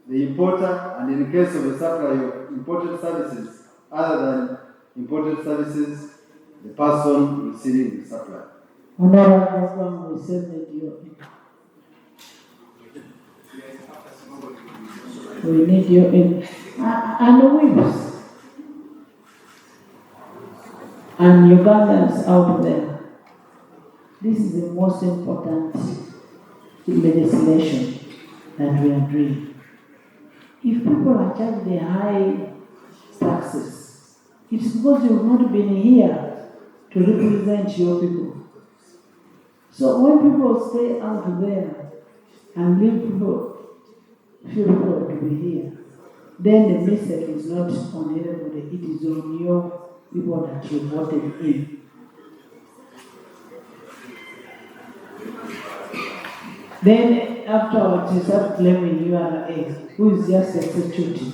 the importer, and in case of a supply of imported services other than imported services, the person receiving the supply. Honorable, we said that we need your in and whips and Ugandans out there. This is the most important legislation that we are doing. If people are charged the high taxes, it's because you've not been here to represent your people. So when people stay out there and leave few people to be here, then the mistake is not on everybody, it is on your people that you voted in. Then afterwards you start claiming URA, who is just executing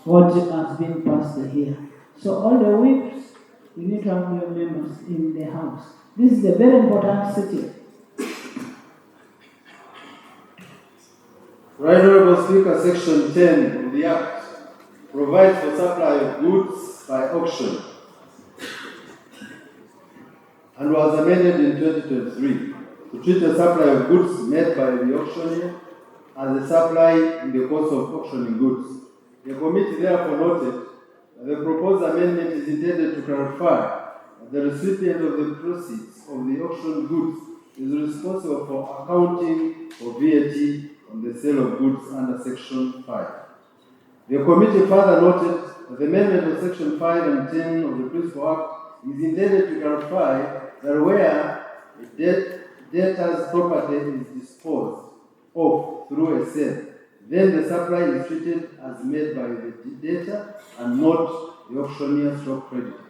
what has been passed here. So all the whips, you need to have your members in the house. This is a very important city. Right Honorable Speaker, Section 10 of the Act provides for supply of goods by auction and was amended in 2023 to treat the supply of goods made by the auctioneer as a supply in the course of auctioning goods. The committee therefore noted that the proposed amendment is intended to clarify that the recipient of the proceeds of the auctioned goods is responsible for accounting for VAT on the sale of goods under Section 5. The committee further noted that the amendment of Section 5 and 10 of the Fiscal Act is intended to clarify that where a debtor's property is disposed of through a sale, then the supply is treated as made by the debtor and not the auctioneer/creditor.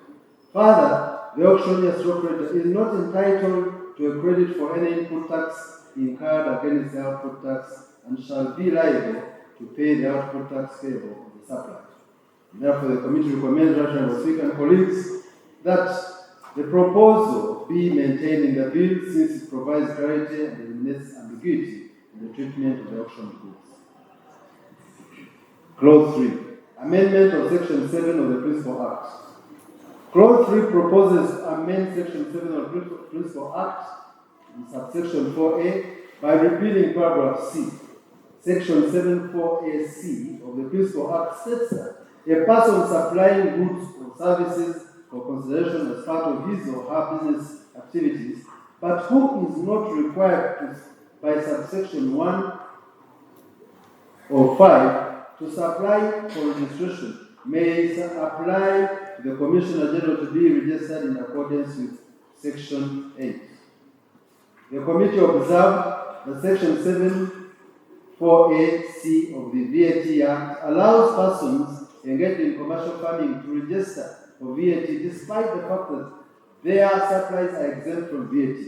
Further, the auctioneer/creditor is not entitled to a credit for any input tax incurred against the output tax and shall be liable to pay the output tax payable of the supply. Therefore, the committee recommends, Honorable Speaker and colleagues, that the proposal be maintained in the bill since it provides clarity and eliminates ambiguity in the treatment of the auction goods. Clause 3. Amendment of Section 7 of the Fiscal Act. Clause 3 proposes to amend Section 7 of the Fiscal Act in subsection 4A by repealing paragraph C. Section 7.4AC of the Fiscal Act states that a person supplying goods or services for consideration as part of his or her business activities, but who is not required to, by subsection 1 or 5 to supply for registration, may apply to the Commissioner General to be registered in accordance with Section 8. The committee observed that Section 7.4AC of the VAT Act allows persons engaged in commercial farming to register for VAT despite the fact that their supplies are exempt from VAT.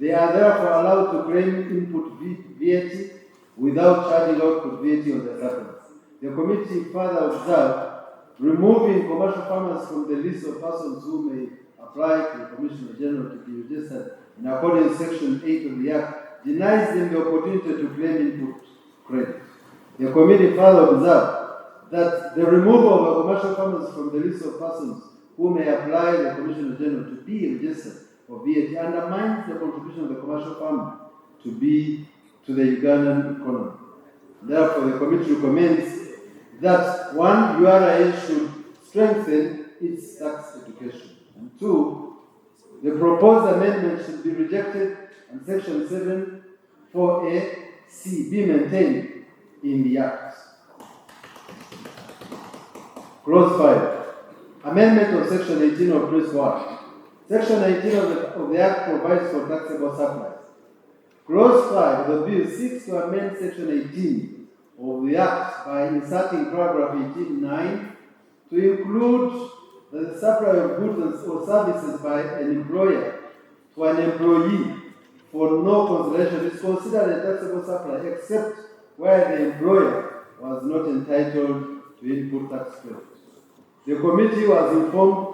They are therefore allowed to claim input VAT without charging output VAT on their supplies. The committee further observed removing commercial farmers from the list of persons who may apply to the Commissioner General to be registered in accordance with Section 8 of the Act denies them the opportunity to claim input credit. The committee further observed that the removal of the commercial farmers from the list of persons who may apply the Commissioner General to be registered for VAT undermines the contribution of the commercial farmer to the Ugandan economy. Therefore, the committee recommends that 1, URA should strengthen its tax education, and 2, the proposed amendment should be rejected and Section 7.4AC be maintained in the Act. Clause 5. Amendment of Section 18 of Fiscal Act. Section 18 of the Act provides for taxable supplies. Clause 5 of the bill seeks to amend Section 18 of the Act by inserting paragraph 18(9) to include the supply of goods or services by an employer to an employee for no consideration is considered a taxable supply except where the employer was not entitled to input tax credit. The committee was informed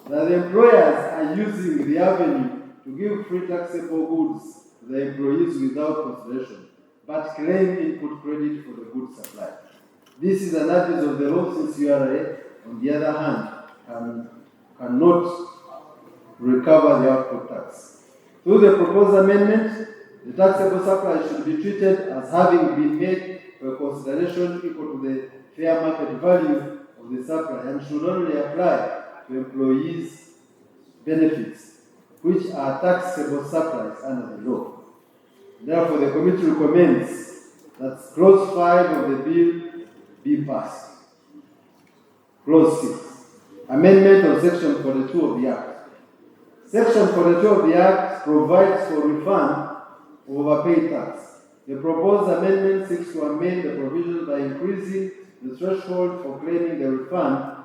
that the employers are using the avenue to give free taxable goods to the employees without consideration, but claim input credit for the goods supplied. This is an abuse of the law, since URA, on the other hand, cannot recover the output tax. Through the proposed amendment, the taxable supply should be treated as having been made for consideration equal to the fair market value of the supply, and should only apply to employees' benefits, which are taxable supplies under the law. Therefore, the committee recommends that Clause 5 of the bill be passed. Clause 6. Amendment of Section 42 of the Act. Section 42 of the Act provides for refund of overpaid tax. The proposed amendment seeks to amend the provision by increasing the threshold for claiming the refund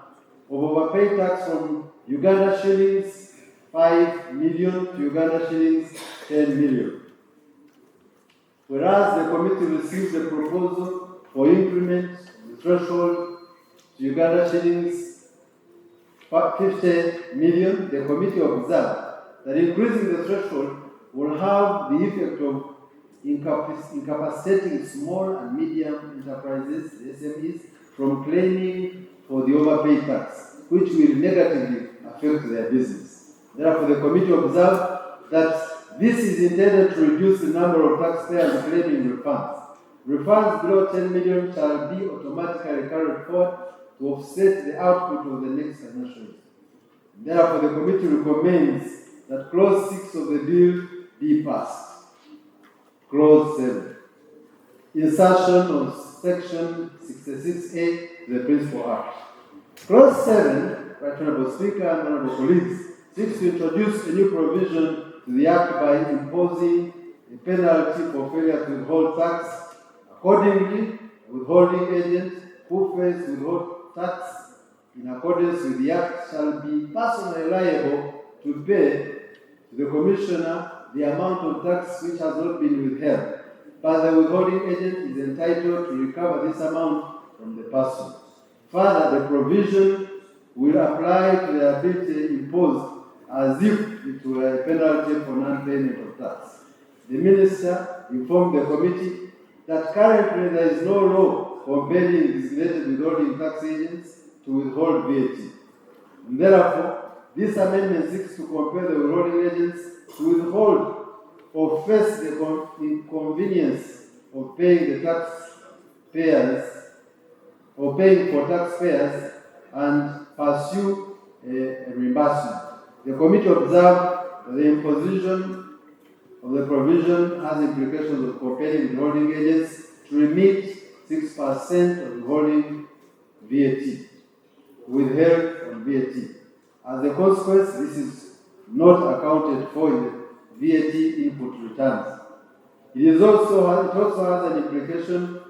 of overpaid tax from Uganda shillings 5 million to Uganda shillings 10 million. Whereas the committee received a proposal for increment of the threshold to Uganda shillings 50 million, the committee observed that increasing the threshold will have the effect of incapacitating small and medium enterprises, the SMEs, from claiming for the overpaid tax, which will negatively affect their business. Therefore, the committee observed that this is intended to reduce the number of taxpayers claiming refunds. Refunds below 10 million shall be automatically carried forward to offset the output of the next financial year. Therefore, the committee recommends that Clause 6 of the bill be passed. Clause 7. Insertion of Section 66A to the Principal Act. Clause 7, Right Honourable Speaker and Honourable colleagues, seeks to introduce a new provision to the Act by imposing a penalty for failure to withhold tax. Accordingly, a withholding agent who fails to withhold tax in accordance with the Act shall be personally liable to pay to the Commissioner the amount of tax which has not been withheld, but the withholding agent is entitled to recover this amount from the person. Further, the provision will apply to the liability imposed as if it were a penalty for non-payment of tax. The Minister informed the committee that currently there is no law compelling designated withholding tax agents to withhold VAT. And therefore, this amendment seeks to compel the withholding agents to withhold or face the inconvenience of paying the taxpayers or paying for taxpayers and pursue a reimbursement. The committee observed that the imposition of the provision has implications of compelling withholding agents to remit 6% of withholding VAT, withheld on VAT. As a consequence, this is not accounted for in the VAT input returns. It also has an implication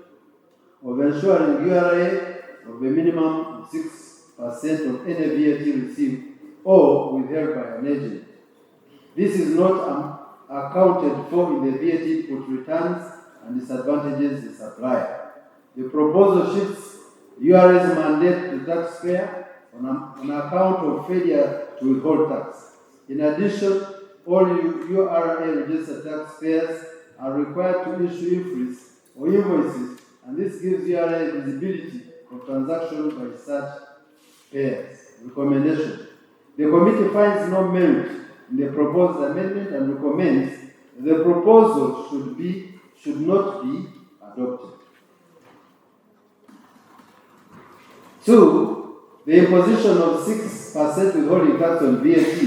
of ensuring URA of a minimum of 6% of any VAT received or withheld by an agent. This is not accounted for in the VAT input returns and disadvantages the supplier. The proposal shifts URA's mandate to the taxpayer on account of failure to withhold tax. In addition, all URA registered taxpayers are required to issue IFRIs or invoices, and this gives URA visibility of transactions by such payers. Recommendation. The committee finds no merit in the proposed amendment and recommends that the proposal should not be adopted. 2. The imposition of 6% withholding tax on VAT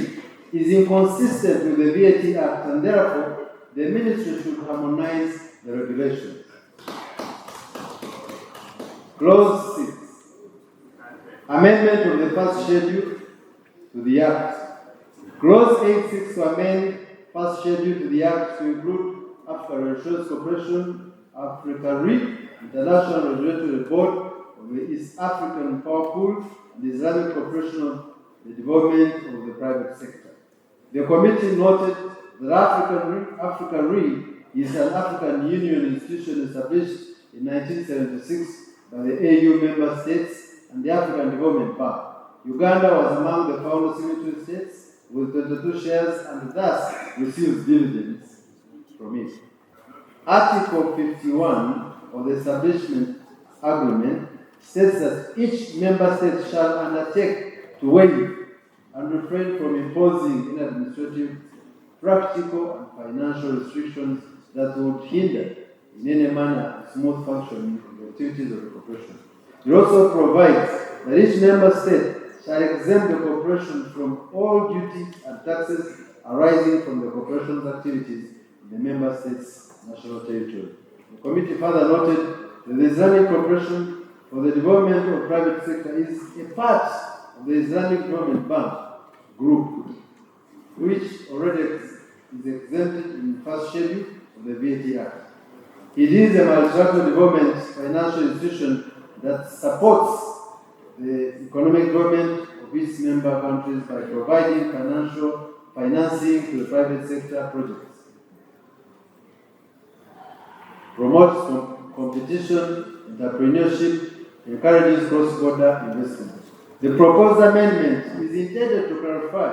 is inconsistent with the VAT Act, and therefore the Ministry should harmonize the regulations. Clause 6. Amendment of the first schedule to the Act. Clause 8 seeks to amend first schedule to the Act to include African Insurance Corporation, Africa Re, International Regulatory Board of the East African Power Pool, and the Islamic Corporation of the Development of the Private Sector. The committee noted that Africa Re is an African Union institution established in 1976 by the AU member states and the African Development Bank. Uganda was among the founder signatory states with 22 shares and thus receives dividends from it. Article 51 of the Establishment Agreement states that each member state shall undertake to waive and refrain from imposing administrative, practical, and financial restrictions that would hinder in any manner smooth functioning of the activities of the corporation. It also provides that each member state shall exempt the corporation from all duties and taxes arising from the corporation's activities in the member state's national territory. The committee further noted that the Islamic Corporation for the Development of Private Sector is a part of the Islamic Development Bank Group, which already is exempted in the first schedule of the VAT Act. It is a multilateral development financial institution that supports the economic development of its member countries by providing financing to the private sector projects, promotes competition, entrepreneurship, encourages cross-border investment. The proposed amendment is intended to clarify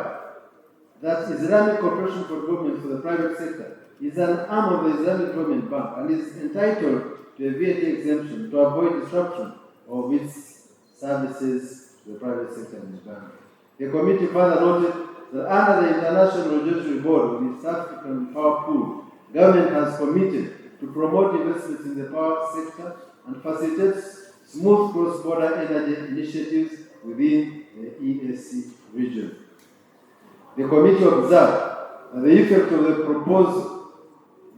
that Islamic Cooperation for Development for the private sector is an arm of the Islamic Development Bank and is entitled to a VAT exemption to avoid disruption of its services to the private sector in Uganda. The committee further noted that under the International Regulatory Board of the East African Power Pool, government has committed to promote investments in the power sector and facilitates smooth cross-border energy initiatives within the EAC region. The committee observed that the effect of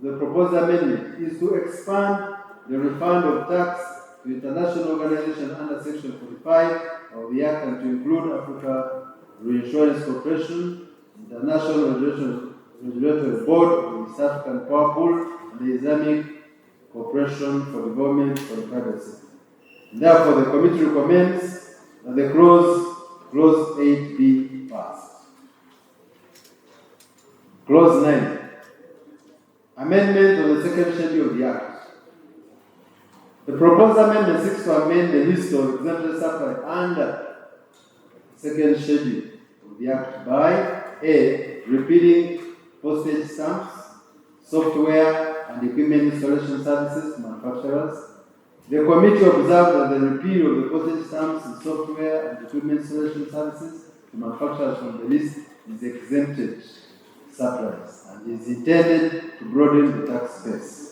the proposed amendment is to expand the refund of tax to international organizations under Section 45 of the Act and to include Africa Reinsurance Corporation, International Regulatory Board of the East African Power Pool, and the Islamic Cooperation for Development for the private sector. Therefore, the committee recommends that the clause 8 be passed. Clause 9. Amendment of the second schedule of the Act. The proposed amendment seeks to amend the list of exempted supply under second schedule of the Act by A. Repealing postage stamps, software, and equipment installation services to manufacturers. The committee observed that the repeal of the postage stamps and software and equipment installation services to manufacturers from the list is exempted supplies and is intended to broaden the tax base.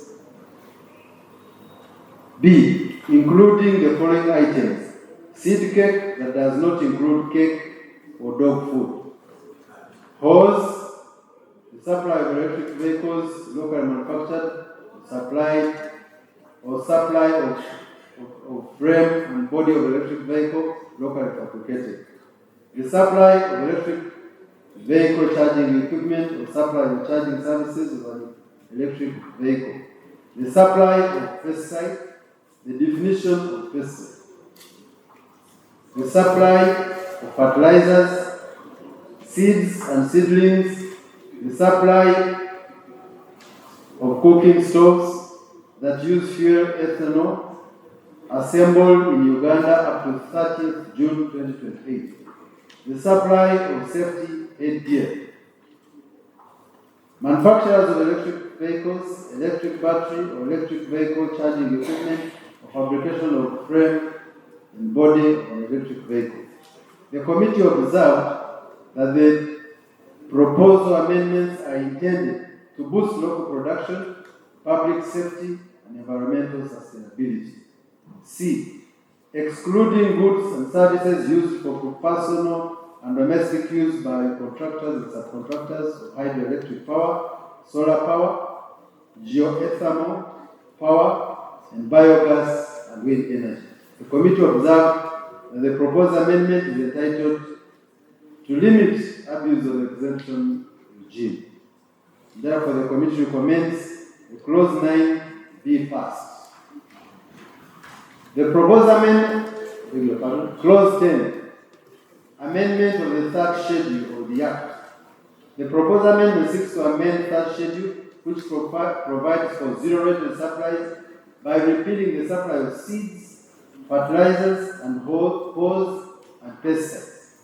B. Including the following items: seed cake that does not include cake or dog food, hose, the supply of electric vehicles locally manufactured, supply of frame and body of electric vehicle locally fabricated, the supply of electric vehicle charging equipment or supply of charging services of an electric vehicle, the supply of pesticide, the definition of pesticide, the supply of fertilizers, seeds and seedlings, the supply of cooking stoves that use fuel ethanol assembled in Uganda up to 30th June 2028, the supply of safety headgear, manufacturers of electric vehicles, electric battery or electric vehicle charging equipment, or fabrication of frame and body of an electric vehicle. The committee observed that the proposed amendments are intended to boost local production, public safety, and environmental sustainability. C. Excluding goods and services used for personal and domestic use by contractors and subcontractors of hydroelectric power, solar power, geothermal power, and biogas and wind energy. The committee observed that the proposed amendment is entitled to limit abuse of exemption regime. Therefore, the committee recommends the clause 9 be passed. The proposed amendment, clause 10, amendment of the third schedule of the Act. The proposed amendment seeks to amend third schedule, which provides for zero rate supplies by repealing the supply of seeds, fertilizers, and hose and pesticides.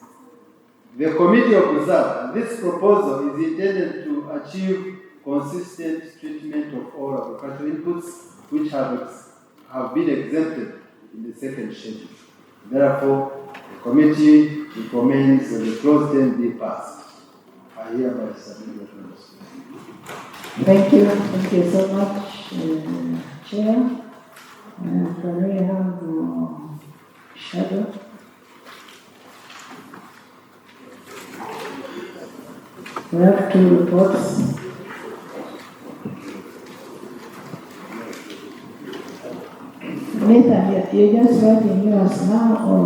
The committee observed this proposal is intended to achieve consistent treatment of all agricultural inputs which have been exempted in the second schedule. Therefore, the committee recommends that the clause 10 be passed. I hereby submit the clause. Thank you so much, Chair. Can we have shadow? We have 2 reports. Anita, you're just writing yours now, or?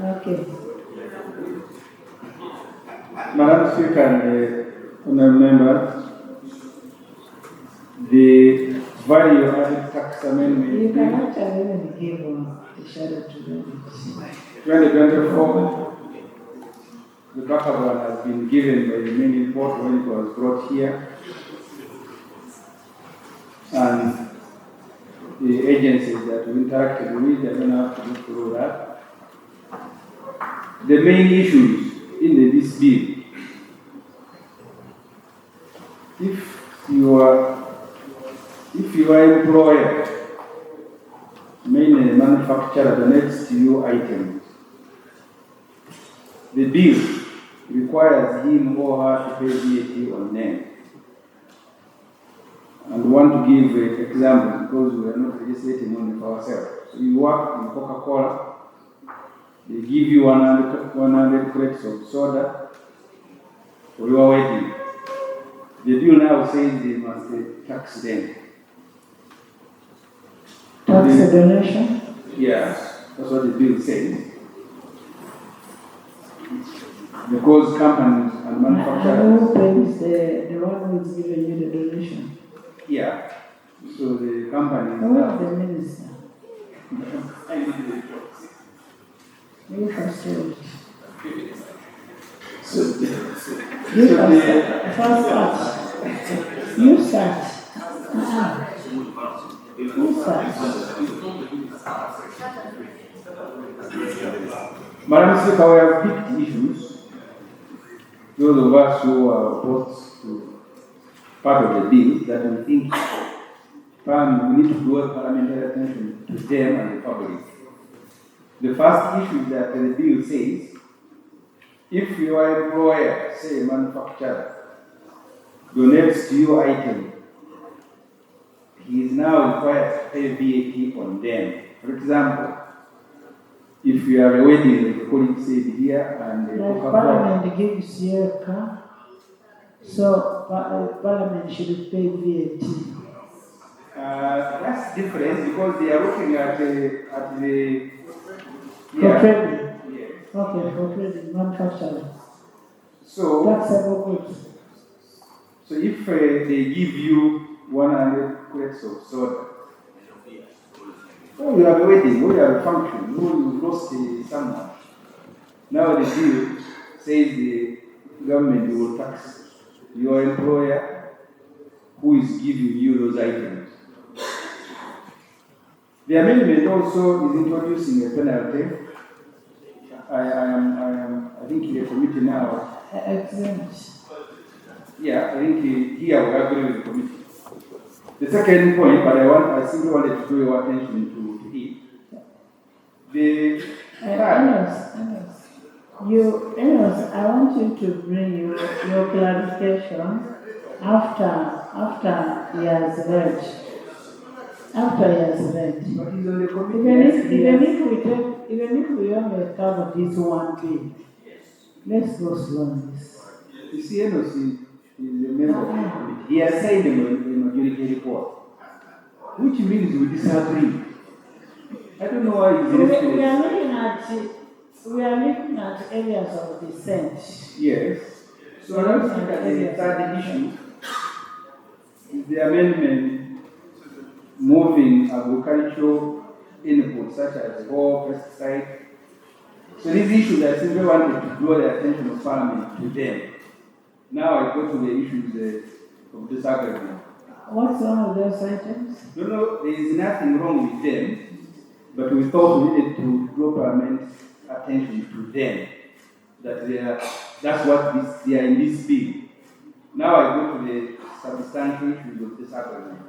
Okay. Madam Speaker and honourable members, the value-added tax amendment. You can actually even give the shadow to them. 2024, the backup has been given by the main report when it was brought here. And the agencies that we interacted with, I don't have to go through that. The main issues in this bill, if your employer, mainly manufacturer, donates to you items, the bill requires him or her to pay VAT on them. And we want to give an example because we are not legislating only for ourselves. So you work in Coca-Cola, they give you 100 crates of soda for your wedding. The bill now says they must tax them. Tax a donation? Yes, that's what the bill says. Because companies and manufacturers. Who pays the one who is giving you the donation? Yeah. So the company is now. The minister. I need the You first start. You start. You start. Madam Speaker, we have picked issues. Those of us who are opposed to part of the bill that we think we need to draw parliamentary attention to them and the public. The first issue that the bill says, if your employer, say a manufacturer, donates to your item, he is now required to pay VAT on them. For example, if you have a wedding, like a colleague said here, and Parliament gives you a car, so Parliament should pay VAT. That's different because they are looking at the for trading. Okay, for trading, manufacturing. So taxable goods. So if they give you 100 crates of soda, you have a wedding, you have a function, you lost someone. Now the bill says the government will tax your employer who is giving you those items. The amendment also is introducing a penalty. I think in the committee now. Excellent. Yeah, I think here we agree with the committee. The second point, but I simply wanted to draw your attention to it. I want you to bring your clarification after he has read. After he has read. Even if we only cover this one thing, let's go slow on this. You see, NOC is a member of the committee. He has signed a majority report, which means we disagree. I don't know why he's we are looking at areas of dissent. Yes. So let's look at the third issue. Is the amendment moving agricultural inputs such as pesticide. So these issues I simply wanted to draw the attention of Parliament to them. Now I go to the issues of disagreement. What's wrong with those items? No, there is nothing wrong with them. but we thought we needed to draw Parliament's attention to them, that that's what they are in this bill. Now I go to the substantial issues of this agreement.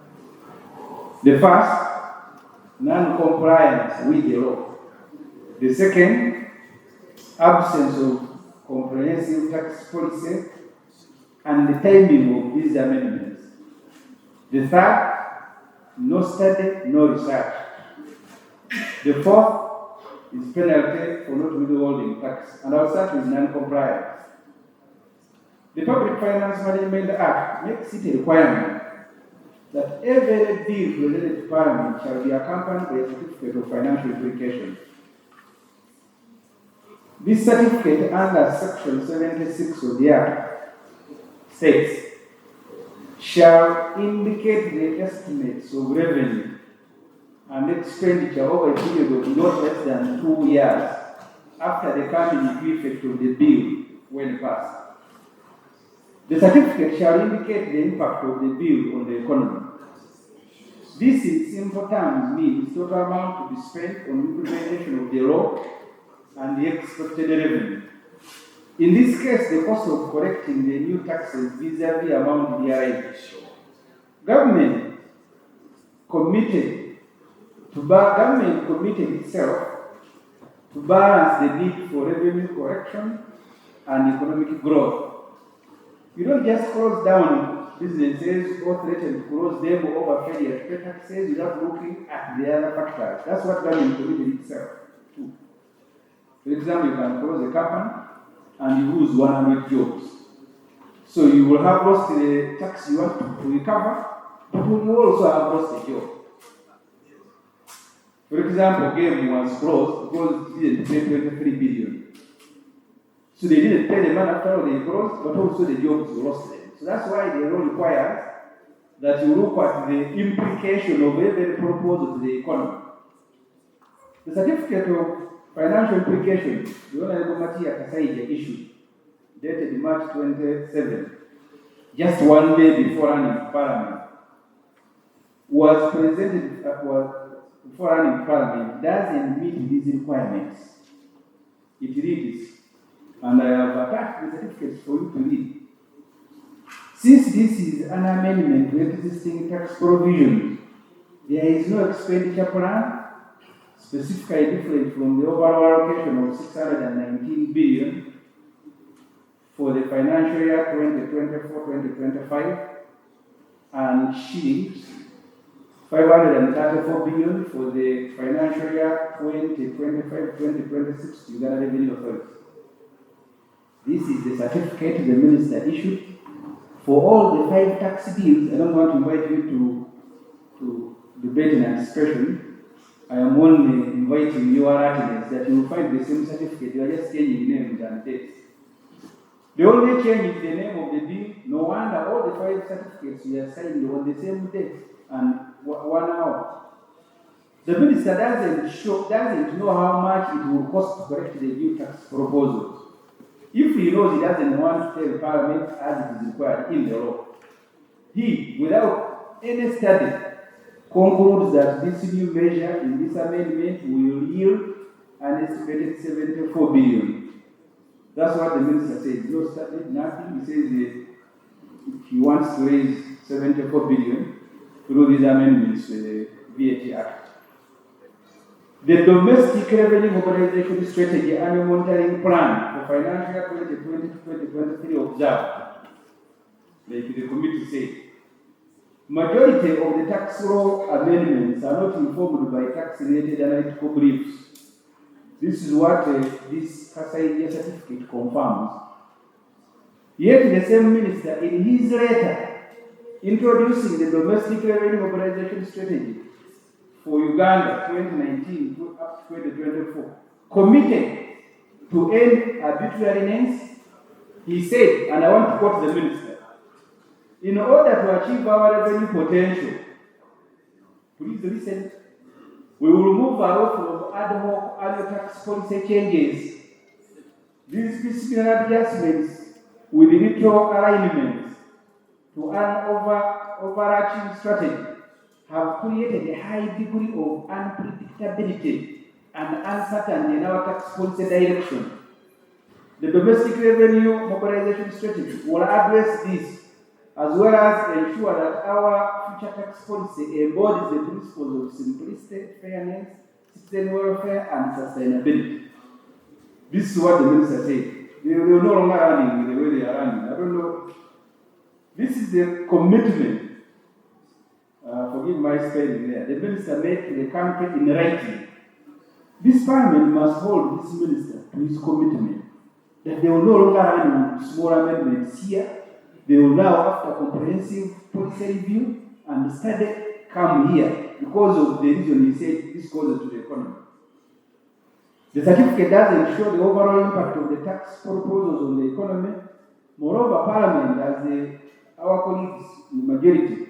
The first, non-compliance with the law. The second, absence of comprehensive tax policy and the timing of these amendments. The third, no study, no research. The fourth is penalty for not withholding tax. And I'll start with non-compliance. The Public Finance Management Act makes it a requirement that every bill presented to Parliament shall be accompanied by a certificate of financial implication. This certificate under Section 76 of the Act states, shall indicate the estimates of revenue and expenditure over a period of not less than 2 years after the coming into effect of the bill when passed. The certificate shall indicate the impact of the bill on the economy. This in simple terms means total amount to be spent on implementation of the law and the expected revenue. In this case, the cost of collecting the new taxes vis-a-vis amount derived. Government committed itself to balance the need for revenue collection and economic growth. You don't just close down businesses or threaten to close them over failure to pay taxes without looking at the other factors. That's what government committed itself to. For example, you can close a company and you lose 100 jobs. So you will have lost the tax you want to recover, but you will also have lost a job. For example, game was closed because it didn't pay 23 billion. So they didn't pay the money after all they closed, but also the jobs lost them. So that's why the law requires that you look at the implication of every proposal to the economy. The certificate of financial implication, the Honorable Matia Kasaija issued, dated March 27, just 1 day before running Parliament, was presented before running Parliament, doesn't meet these requirements. It reads, and I have attached the certificates for you to read. Since this is an amendment to existing tax provisions, there is no expenditure plan specifically different from the overall allocation of 619 billion for the financial year 2024-2025 and shillings 534 billion for the financial year 2025-2026 to Uganda Revenue Authority. This is the certificate the minister issued for all the 5 tax bills. I don't want to invite you to debate in anticipation. I am only inviting your attendance that you will find the same certificate. You are just changing names and dates. The only change is the name of the bill. No wonder all the 5 certificates we are signed on the same date and 1 hour. The minister doesn't know how much it will cost to correct the new tax proposals. If he knows he doesn't want to tell Parliament as it is required in the law, he, without any study, concludes that this new measure in this amendment will yield an estimated 74 billion. That's what the minister says. No study, nothing. He says if he wants to raise 74 billion through these amendments to the VAT Act. The Domestic Revenue Mobilization Strategy Annual Monitoring Plan for financial year 2020-2023 observed, like the committee said, majority of the tax law amendments are not informed by tax-related analytical briefs. This is what this Kasaija certificate confirms. Yet the same minister, in his letter introducing the Domestic Revenue Mobilization Strategy for Uganda 2019 up to 2024, committed to end arbitrariness, he said, and I want to quote the minister, in order to achieve our revenue potential, please listen, we will move away from ad hoc annual tax policy changes. These disciplinary adjustments with little alignment to an overarching strategy have created a high degree of unpredictability and uncertainty in our tax policy direction. The domestic revenue mobilization strategy will address this, as well as ensure that our future tax policy embodies the principles of simplicity, fairness, citizen welfare, and sustainability. This is what the minister said. They will no longer running the way they are running. I don't know. This is the commitment. Forgive my spelling there. The minister made to the country in writing. This parliament must hold this minister to his commitment that they will no longer run with small amendments here. They will now, after comprehensive policy review and study, come here because of the reason he said this goes to the economy. The certificate doesn't show the overall impact of the tax proposals on the economy. Moreover, Parliament, as our colleagues in the majority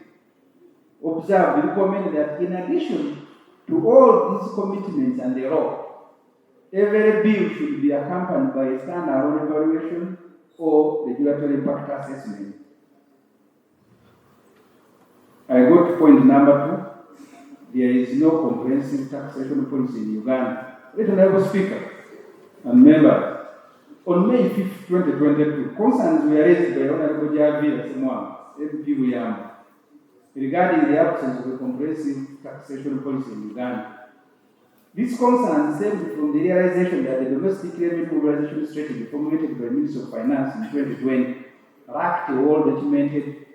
observed, recommend that in addition to all these commitments and the law, every bill should be accompanied by a standalone evaluation or regulatory impact assessment. I got to point number 2. There is no comprehensive taxation policy in Uganda. Honorable Speaker and members, on May 5th, 2022, concerns were raised by Honorable Ssenyonyi, MP Buyama, regarding the absence of a comprehensive taxation policy in Uganda. This concern stemmed from the realization that the domestic revenue mobilization strategy formulated by the Ministry of Finance in 2020 lacked a well-documented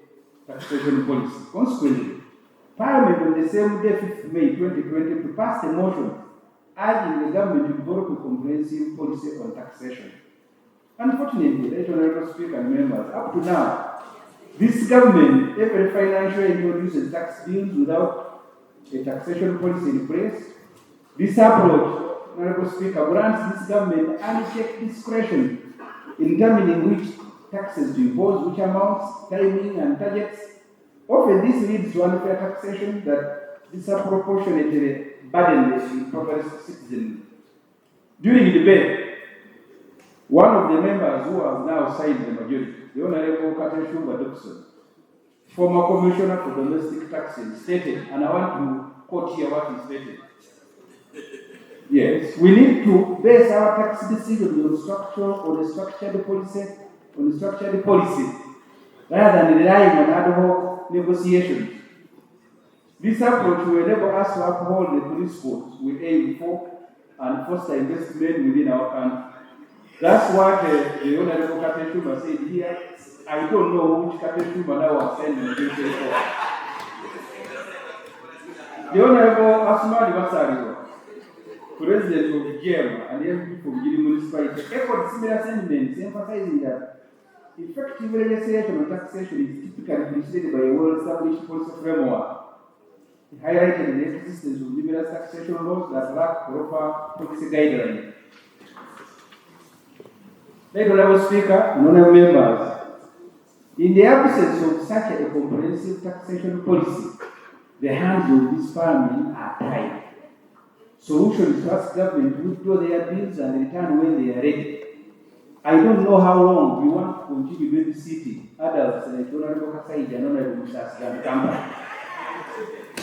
taxation policy. Consequently, Parliament on the same day, 5th May 2022, passed a motion urging the government to develop a comprehensive policy on taxation. Unfortunately, Honorable Speaker and members, up to now, this government every financial year introduces tax bills without a taxation policy in place. This approach, Honorable Speaker, grants this government unchecked discretion in determining which taxes to impose, which amounts, timing, and targets. Often this leads to unfair taxation that disproportionately burden the impoverished citizen. During the debate, one of the members who has now signed the majority, the Honorable Kateshumba Dixon, former Commissioner for Domestic Taxes, stated, and I want to quote here what he stated. Yes, we need to base our tax decisions on a structured policy, rather than relying on ad hoc negotiations. This approach will enable us to uphold the principles we aim for and foster investment within our country. That's what the Honorable Kateshumba said here. I don't know which Kateshumba now was sending the bill for. The Honorable Asmani Basariwa, President of GEM and MP for Gili Municipality, echoed similar sentiments, emphasizing that effective legislation on taxation is typically preceded by a well-established policy framework. He highlighted the existence of numerous taxation laws that lack proper policy guidelines. Honorable Speaker and honorable members, in the absence of such a comprehensive taxation policy, the hands of this parliament are tied. Solutions to ask government to withdraw their bills and return when they are ready. I don't know how long we want to continue babysitting adults like Honorable Kasaija and Honorable Musasi and Kampala.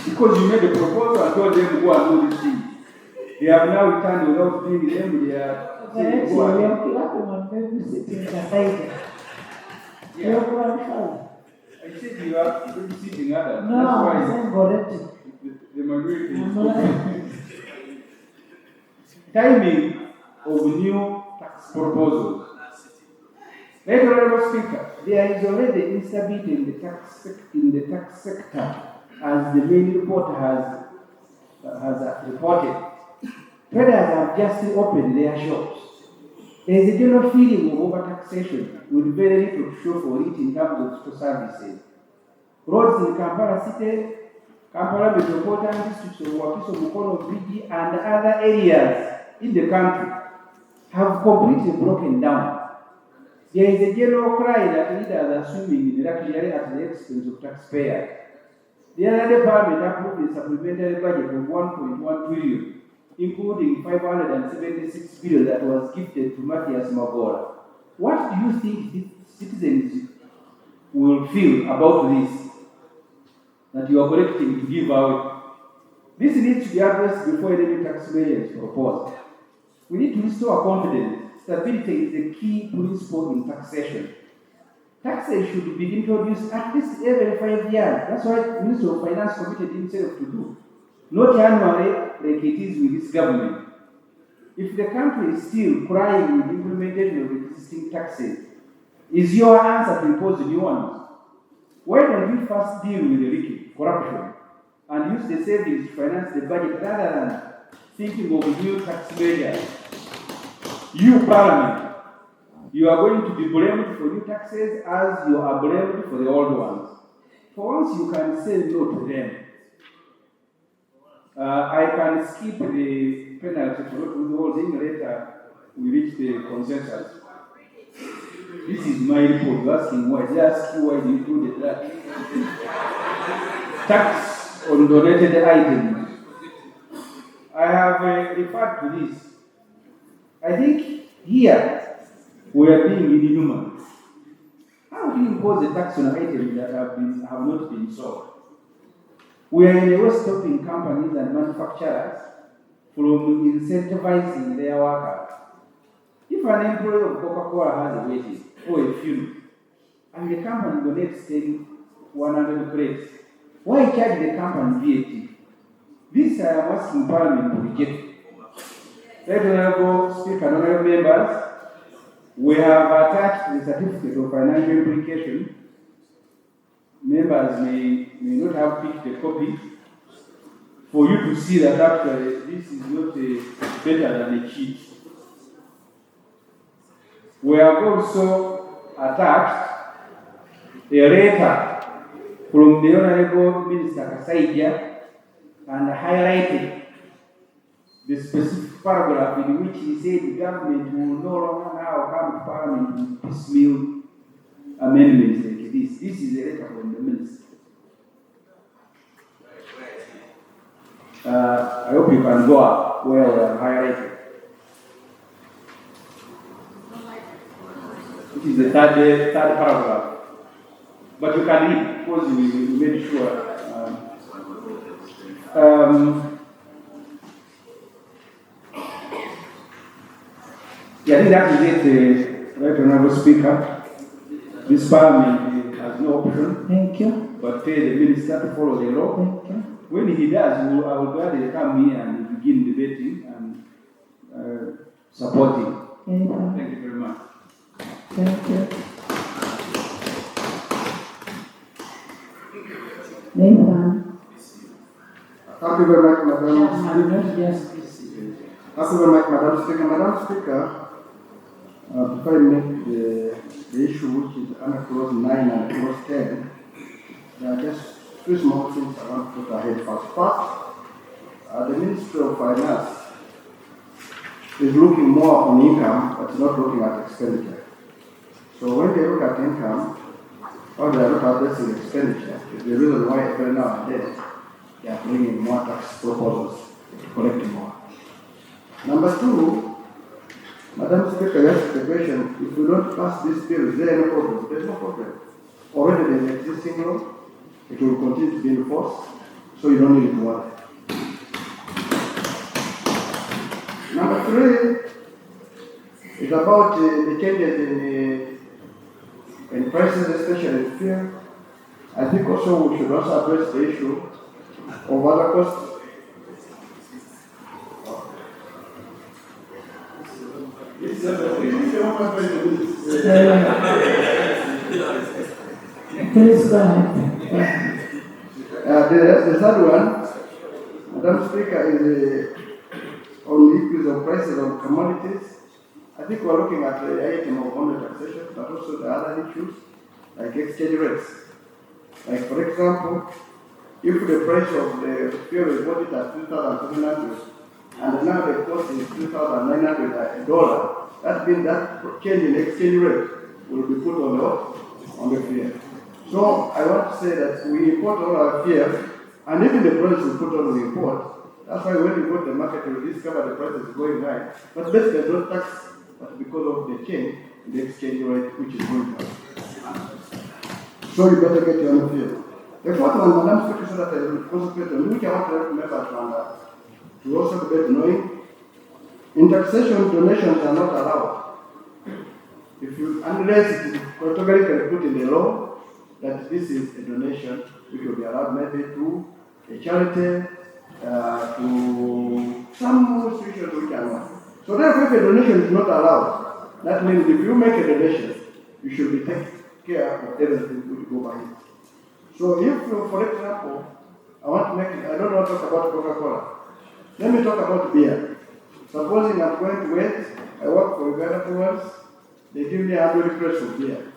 Because you made a proposal and told them to go and do this thing. They have now returned without doing them. They are saying go I said you are babysitting adults. No, I'm saying correct. The majority is timing of new tax proposals. Honorable Speaker, there is already instability in the tax sector, as the main report has reported. Traders have just opened their shops. There is a general feeling of overtaxation with very little to show for it in terms of services. Roads in Kampala City, Kampala Metropolitan District of Wakiso, Mukono, Bridge, and other areas in the country have completely broken down. There is a general cry that leaders are swimming in luxury at the expense of taxpayers. The other department approved a supplementary budget of 1.1 trillion, including 576 billion that was gifted to Matthias Magora. What do you think citizens will feel about this? that you are collecting to give away. This needs to be addressed before any tax measure is proposed. We need to restore confidence. Stability is the key principle in taxation. Taxes should be introduced at least every 5 years. That's what the Minister of Finance committed himself to do. Not annually like it is with this government. If the country is still crying with implementation of existing taxes, is your answer to impose new ones? Why don't we first deal with the leaking, corruption, and use the savings to finance the budget rather than thinking of new tax measures? You, Parliament, you are going to be blamed for new taxes as you are blamed for the old ones. For once, you can say no to them. I can skip the penalty for not withholding later. We reach the consensus. This is my report. You're asking why. They ask you why you included that. Tax on donated items. I have referred to this. I think here we are being inhuman. How do you impose a tax on items that have not been sold? We are in a way stopping companies and manufacturers from incentivizing their workers. If an employee of Coca-Cola has a wedding or a funeral, and the company donates 100 crates, why charge the company VAT? This I am asking Parliament to reject. Right, Honorable Speaker and Honorable Members, we have attached the certificate of financial implication. Members may not have picked a copy for you to see that actually this is not better than a cheat. We have also attached a letter from the Honorable Minister Kasaija and highlighted the specific paragraph in which he said the government will no longer now come to Parliament with piecemeal amendments like this. This is a letter from the Minister. I hope you can go up where we are highlighted. It is the third paragraph. But you can read because we made sure. I think that is it, Right Honorable Speaker. This Parliament has no option. Thank you. But pay the Minister to follow the law. Thank you. When he does, I will gladly come here and begin debating and supporting. Thank you. Thank you very much. Thank you. Nathan. Thank you very much, Madam. Yes. Thank you very much, Madam Speaker. Madam Speaker, before I make the issue which is under clause 9 and clause 10, there are just two small things I want to put ahead first. First, the Ministry of Finance is looking more on income, but not looking at expenditure. So when they look at income, or they are not addressing expenditure, the reason why every now and then they are bringing more tax proposals to collect more. Number two, Madam Speaker asked the question, if we don't pass this bill, is there any problem? There's no problem. Already there's an existing law, it will continue to be enforced, so you don't need to worry. Number three is about the changes in prices, especially in fuel. I think also we should also address the issue of other costs. Please go ahead. The third one, Madam Speaker, is on the increase of prices on commodities. I think we're looking at the item of only taxation, but also the other issues like exchange rates. Like for example, if the price of the fuel is bought at 3,700 and now the cost is $3,900, that means that change in exchange rate will be put on the fuel. So I want to say that we import all our fuel, and even the price we put on the import. That's why when you go to the market, you discover the price is going high. But basically, not tax, but because of the change in the exchange rate, which is going down. So you better get your own fuel. The fourth one, Madam Speaker, so that I will concentrate on, which I want to remember to also get knowing, in taxation, donations are not allowed. Unless it is categorically put in the law that this is a donation, which will be allowed maybe to a charity, to some institution which are not. So therefore, if a donation is not allowed, that means if you make a donation, you should be taking care of everything which go by it. So if, for example, I don't want to talk about Coca-Cola. Let me talk about beer. Supposing I'm going to wait, I work for Uganda Brewers, they give me 100 crates of beer.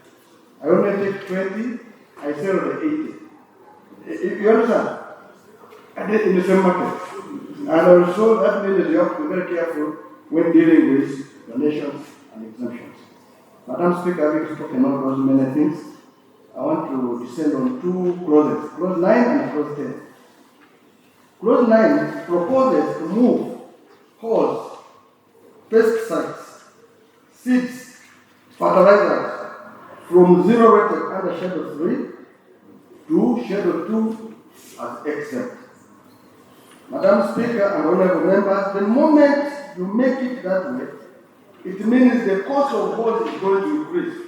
I only take 20, I sell the 80. You understand? And then in the same market. And also that means you have to be very careful when dealing with donations and exemptions. Madam Speaker, having spoken on those many things, I want to descend on two clauses, clause 9 and clause 10. Clause 9 proposes to move holes, pesticides, seeds, fertilizers from 0 rated under Schedule 3 to Schedule 2 as exempt. Madam Speaker and honorable members, the moment you make it that way, it means the cost of holes is going to increase.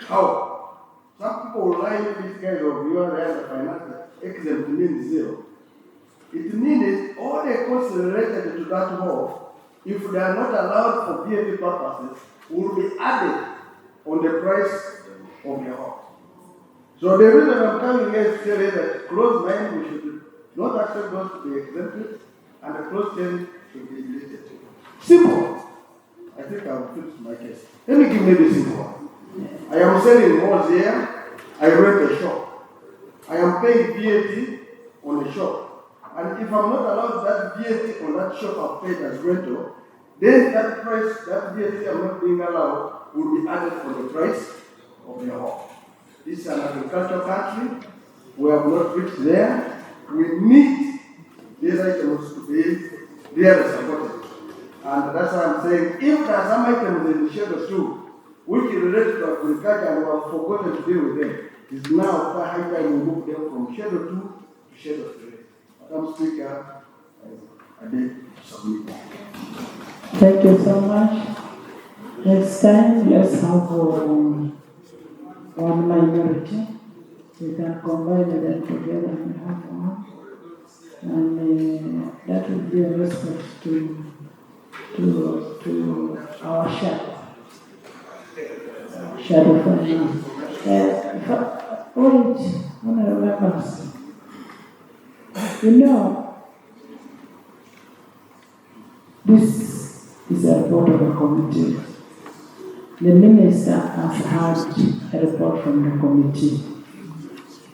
How? Some people will lie with this kind of you and finance exempt means 0. It means all the costs related to that hole, if they are not allowed for VAT purposes, will be added on the price of the hole. So the reason I'm coming here is to tell you that clause 9 we should not accept those to be exempted, and the clause 10 should be deleted. Simple. I think I will fix my case. Let me give you the simple one. I am selling holes here. I rent a shop. I am paying VAT on the shop. And if I'm not allowed that VAT on that shop I've paid as rental, then that price, that VAT I'm not being allowed, will be added on the price of the home. This is an agricultural country. We have not reached there. We need these items to be really supported. And that's why I'm saying, if there are some items in the Schedule 2 which is related to agriculture and we have forgotten to deal with them, it's now high time we move them from Schedule 2 to Schedule 3. Madam Speaker, I did submit. Thank you so much. Next time, let's have one minority. We can combine them together and have one. And that will be a respect to our shadow. Shadow family. Honorable members, you know, this is a report of a committee. The minister has had a report from the committee.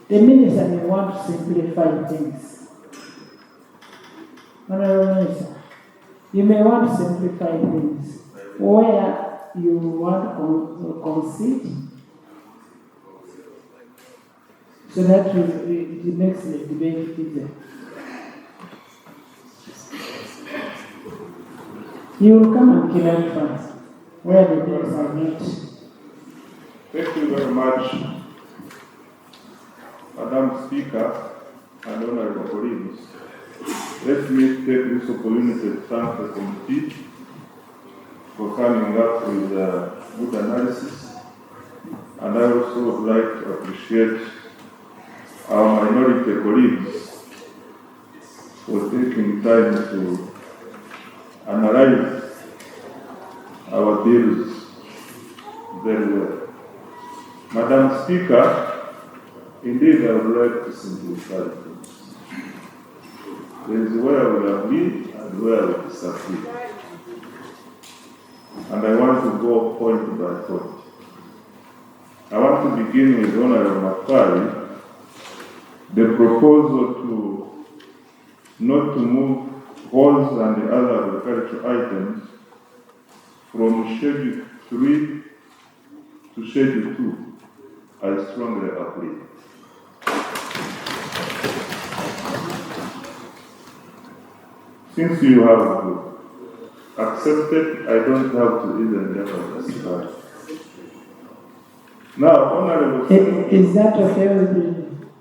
The minister may want to simplify things. Honorable Minister, you may want to simplify things where you want to concede so that it makes the debate easier. You will come and clarify where the bills are met. Thank you very much, Madam Speaker and honorable colleagues. Let me take this opportunity to thank the committee for coming up with good analysis. And I also would like to appreciate our minority colleagues for taking time to analyze our bills very well. Madam Speaker, indeed I would like to simplify things. There is where we have been and where we disagree. And I want to go point by point. I want to begin with Honorable Macquarie, the proposal to not to move holes and the other agricultural items from Schedule 3 to Schedule 2. I strongly agree. Since you have accepted, I don't have to even emphasize. Now, Honorable, is that okay with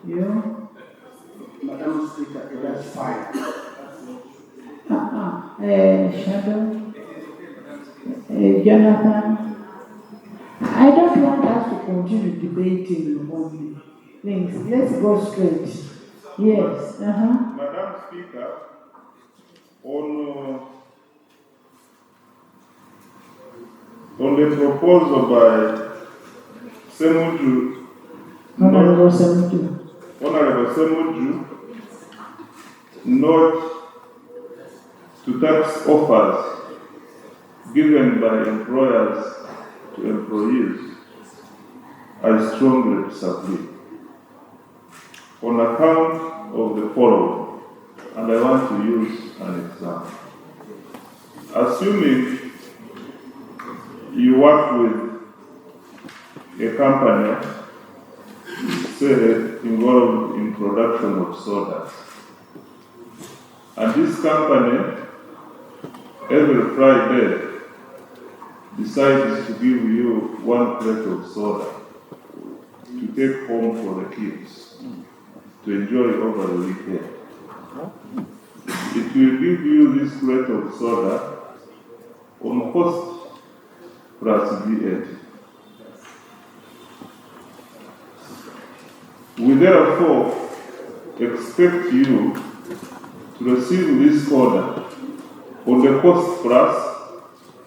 you? fine. Shadow, Jonathan, I don't want us to continue debating on things. Let's go straight. Yes. Madam Speaker, on the proposal by Ssenyonyi, Honorable Ssenyonyi, not to tax offers given by employers to employees, I strongly disagree. On account of the following, and I want to use an example. Assuming you work with a company, say, involved in production of sodas, and this company, every Friday, decides to give you 1 plate of soda to take home for the kids to enjoy over the weekend. It will give you this plate of soda on cost plus VAT. We therefore expect you to receive this soda on the cost plus,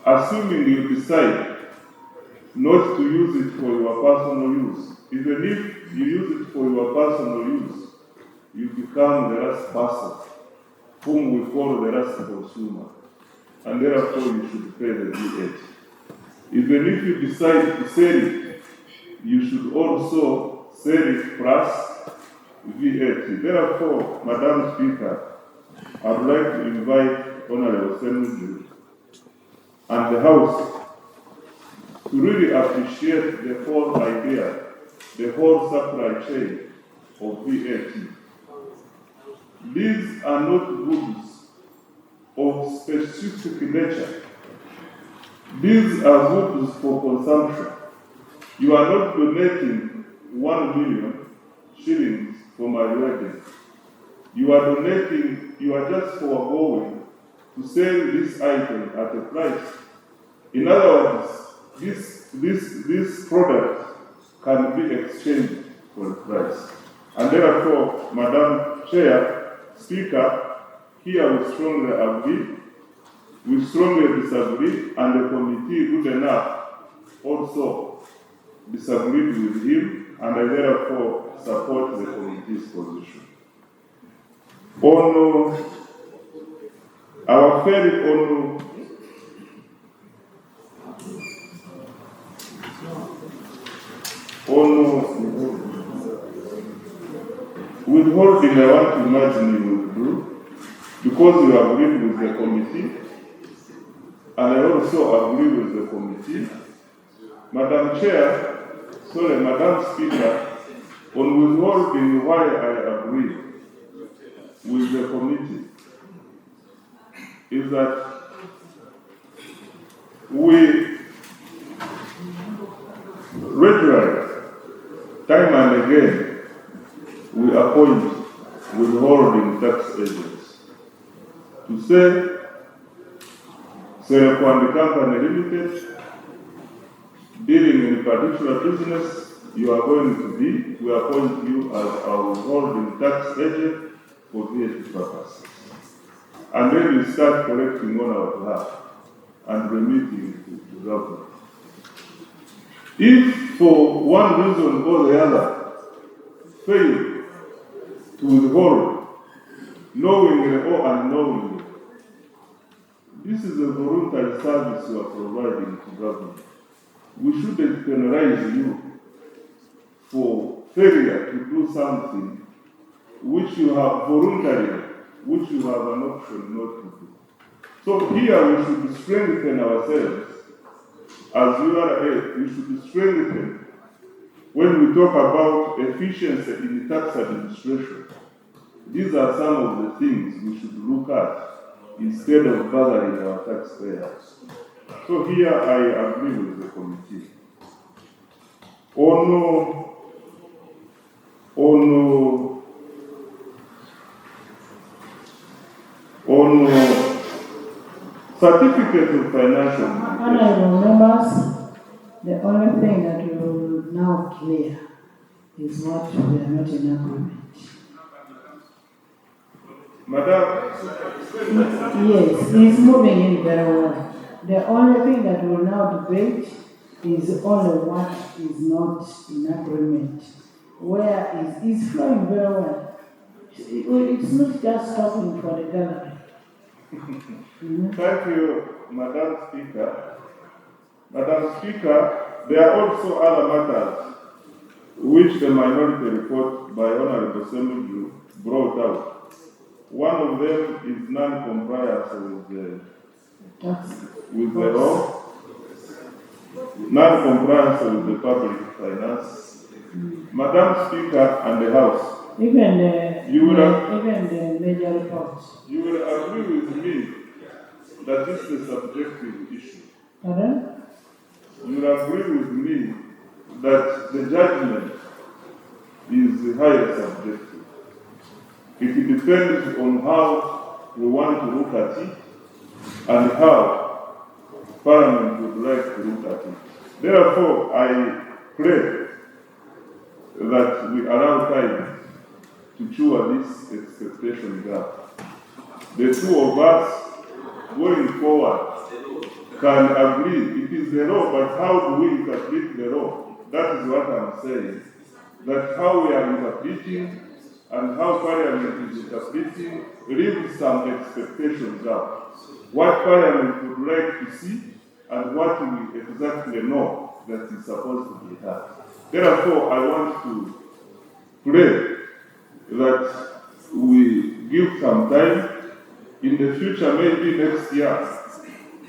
assuming you decide not to use it for your personal use. Even if you use it for your personal use, you become the last person whom we call the last consumer, and therefore you should pay the VAT. Even if you decide to sell it, you should also sell it plus VAT. Therefore, Madam Speaker, I would like to invite Honorable Ssenyonyi and the House to really appreciate the whole idea, the whole supply chain of VAT. These are not goods of specific nature. These are goods for consumption. You are not donating 1 million shillings for my wedding. You are donating, you are just foregoing to sell this item at a price. In other words, this product can be exchanged for a price. And therefore, Madam Chair, Speaker, here we strongly agree, we strongly disagree, and the committee, good enough, also disagreed with him, and I therefore support the committee's position. On our very own withholding, I want to imagine you will do, because you agreed with the committee, and I also agree with the committee. Madam Speaker, on withholding, why I agree with the committee is that we regularly, time and again, we appoint withholding tax agents to say, Ssenyonyi Company Limited, dealing in a particular business, you are going to be, we appoint you as our withholding tax agent for VAT purposes. And then we start collecting on our behalf and remitting it to government. If for one reason or the other, fail to withhold, knowingly or unknowingly, this is a voluntary service you are providing to government. We shouldn't penalize you for failure to do something which you have voluntarily, which you have an option not to do. So here we should strengthen ourselves. As you are we should strengthen when we talk about efficiency in tax administration. These are some of the things we should look at instead of bothering our taxpayers. So here I agree with the committee. Certificate of financial Honorable members, the only thing that we will now clear is what we are not in agreement. Madam? Yes, he's moving in very well. The only thing that we will now debate is only what is not in agreement. Where is flowing very well. It's not just talking for the gallery. Thank you, Madam Speaker. Madam Speaker, there are also other matters which the minority report by Honorable Ssenyonyi brought out. One of them is non-compliance with the law, non-compliance with the public finance. Madam Speaker and the House, even the major reports. You will agree with me that this is a subjective issue. Pardon? You will agree with me that the judgment is highly subjective. It depends on how we want to look at it and how Parliament would like to look at it. Therefore, I pray that we allow time to chew this expectation gap. The two of us going forward can agree. It is the law, but how do we interpret the law? That is what I'm saying. That how we are interpreting and how Parliament is interpreting leaves some expectations up. What Parliament would like to see and what we exactly know that is supposed to be done. Therefore, I want to pray that we give some time in the future, maybe next year,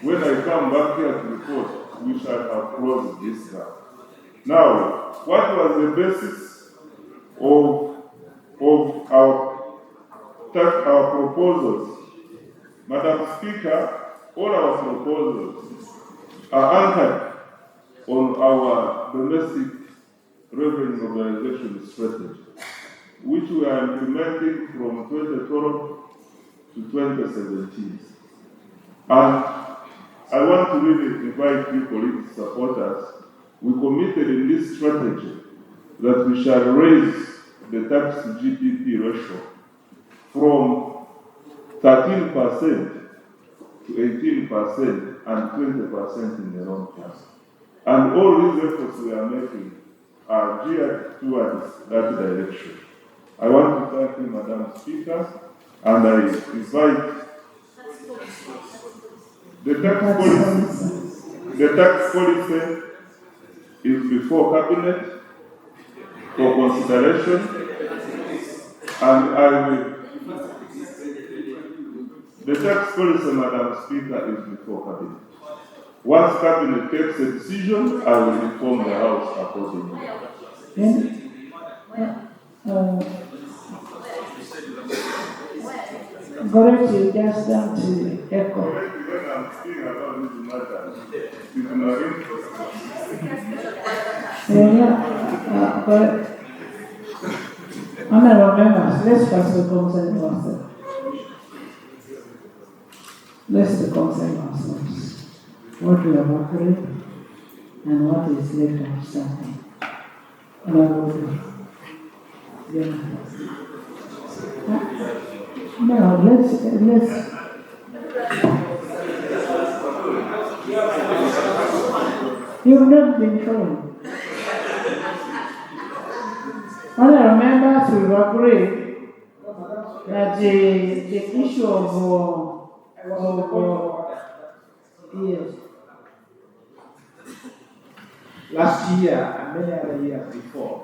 when I come back here to report, we shall have closed this gap. Now, what was the basis of our proposals? Madam Speaker, all our proposals are anchored on our domestic revenue mobilization strategy, which we are implementing from 2012 to 2017. And I want to really invite you, political supporters. We committed in this strategy that we shall raise the tax to GDP ratio from 13% to 18% and 20% in the long term. And all these efforts we are making are geared towards that direction. I want to thank you, Madam Speaker, and I invite the tax policy is before Cabinet for consideration, and the tax policy, Madam Speaker, is before Cabinet. Once Cabinet takes a decision, I will inform the House accordingly. Correct, you just don't echo. When I'm speaking about this matter, it's not Correct. Honorable members, let's first reconcile ourselves. Let's reconcile ourselves. What we have agreed and what is left outstanding. And I will do. Now, let's. You've not been following. Honorable members, we've agreed that the issue of yes. Last year and many other years before,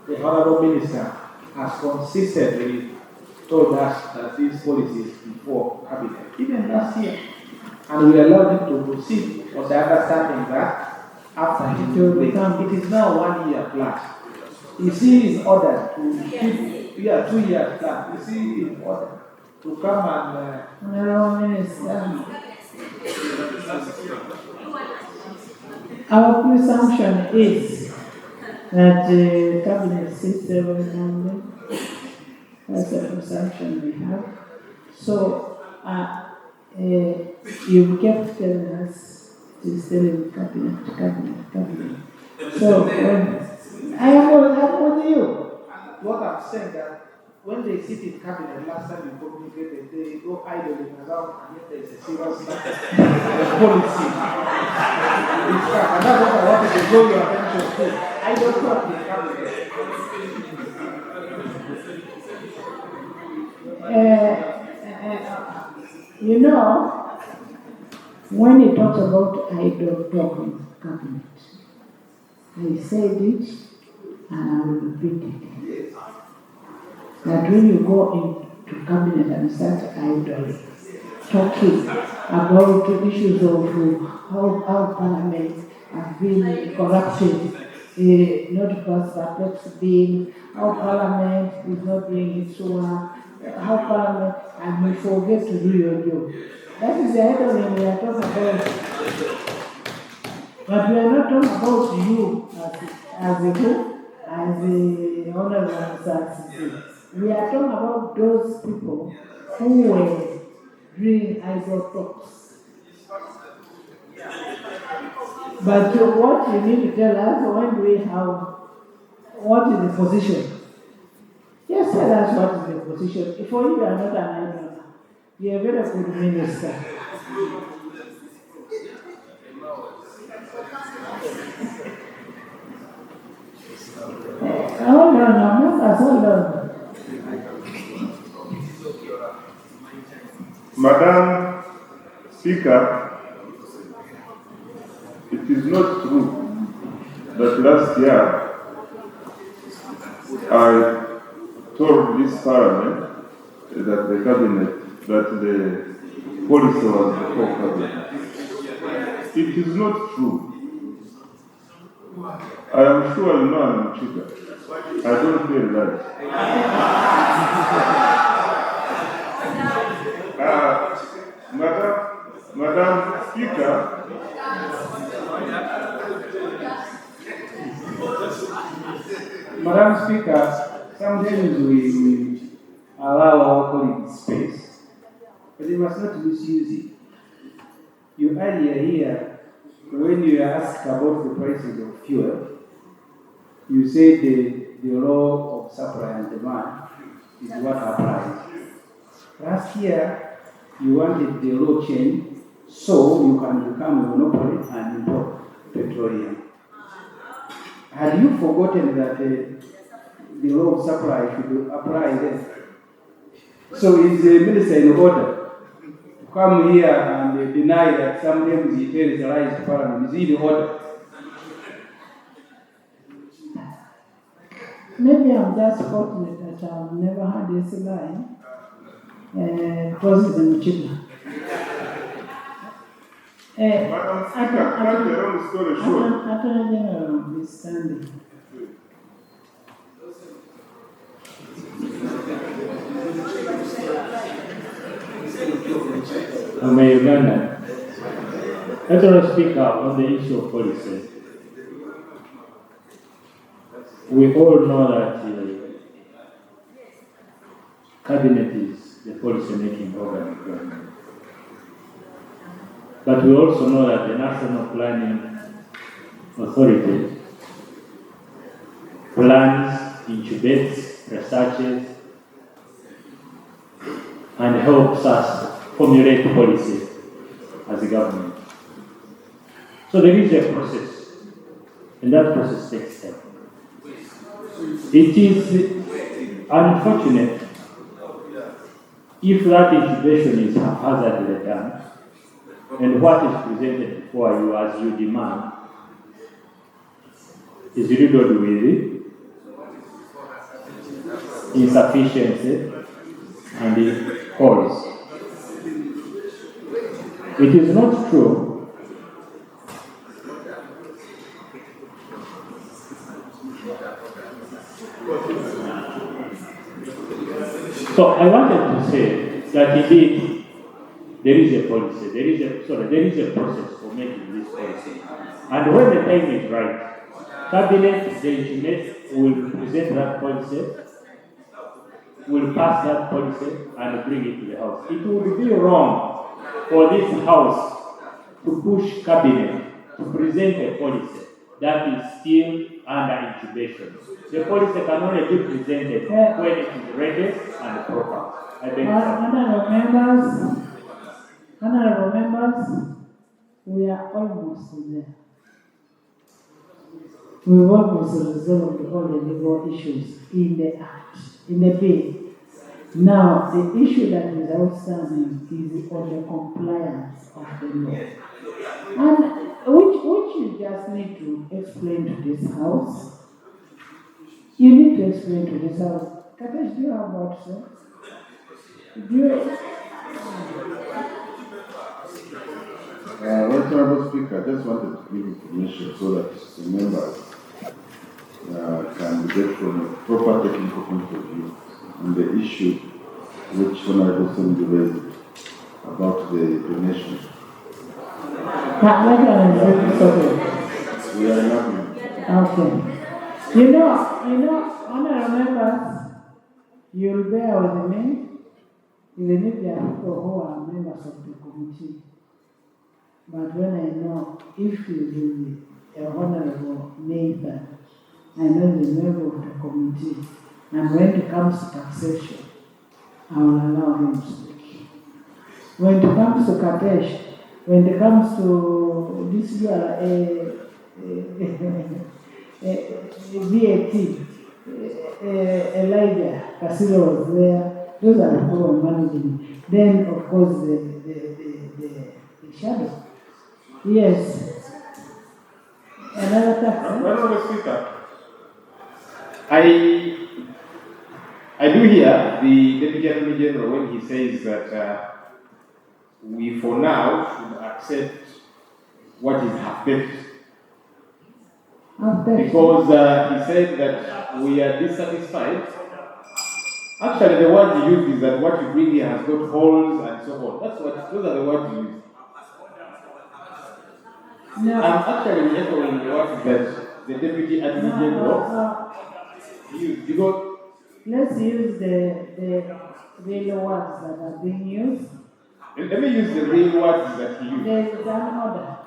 the Honorable Minister has consistently told us that these policies before Cabinet, even last year. And we allowed him to proceed on the understanding that after he told it is now 1 year plan. Is he in order to keep 2 years plan? Is he in order to come and Honorable Minister, our presumption is that the Cabinet sits every Monday. That's the presumption we have. So, you kept telling us to still in cabinet. So I'm with you. What I'm saying that when they sit in cabinet, last time you communicated, they go idling around and yet there's a serious matter. The policy. Discuss. And that's what I wanted to draw your attention to. I don't talk in cabinet. You know, when he talks about I don't talk in cabinet, I said it and I will repeat it. That when you go into cabinet and start idling, talking about issues of how parliament have been corrupted, not passed perplexed bill, how parliament is not doing its work, how parliament, and you forget to do your job. That is the idling we are talking about. But we are not talking about you as a who, as a honorable citizen. We are talking about those people who were doing idle talks. But what you need to tell us, when do we have, what is the position? Just tell us what is the position. If you are not an idler, you are a very good minister. Hold on. Madam Speaker, it is not true that last year I told this parliament that the cabinet, that the policy was before cabinet. It is not true. I am sure you know I'm Chica. I don't tell lies. Madam Speaker, Madam Speaker, sometimes we allow our colleagues space, but they must not misuse it. You earlier here, when you asked about the prices of fuel, you said the law of supply and demand is what applies. Last year, you wanted the law change so you can become a monopoly and import petroleum. Had you forgotten that the law of supply should apply there? So is the minister in order to come here and deny that sometimes he tells lies to Parliament? Is he in order? Maybe I'm just fortunate that I've never had this line. Because it's in China. Madam Speaker, cut the long story short. Attorney General will be standing. I'm a Ugandan. Let us speak up on the issue of policy. We all know that the cabinet is the policy-making organ of government. But we also know that the National Planning Authority plans, incubates, researches, and helps us formulate policy as a government. So there is a process, and that process takes time. It is unfortunate if that incubation is haphazardly done, and what is presented before you as you demand is riddled with insufficiency and holes. It is not true so I wanted to say that indeed there is a policy, there is a process for making this policy. And when the time is right, Cabinet, the Senate will present that policy, will pass that policy and bring it to the House. It would be wrong for this House to push cabinet to present a policy that is still under incubation. The policy can only be presented when it is ready and proper. I beg Honorable members, we are almost there. We've almost resolved all the legal issues in the act, in the bill. Now, the issue that is outstanding is on the compliance of the law. And which you just need to explain to this House. You need to explain to this House. Katesh, do you have what, sir? Do you... Honorable Speaker, I just wanted to give information so that the members can get from a proper technical point of view on the issue which Honorable Ssenyonyi raised about the donation. We are in agreement. Okay. You know, honorable members, you'll bear with me, even if there are people who are members of the committee. But when I know, if you will be a honorable Nathan, I know the member of the committee, and when it comes to taxation, I will allow him to speak. When it comes to Katesh, when it comes to this VAT, Elijah Castillo was there. Those are the people who are managing. Then, of course, the shadow. Yes. Another tax. Honorable Speaker, I do hear the Deputy Attorney General when he says that we for now should accept what is half-baked. Because he said that we are dissatisfied. Actually, the word he used is that what you bring here has got holes and so on. Those are the words he used. No. I'm actually echoing the words that the Deputy Attorney General used. Because let's use the real words that are being used. Let me use the real words that he used. There is an order.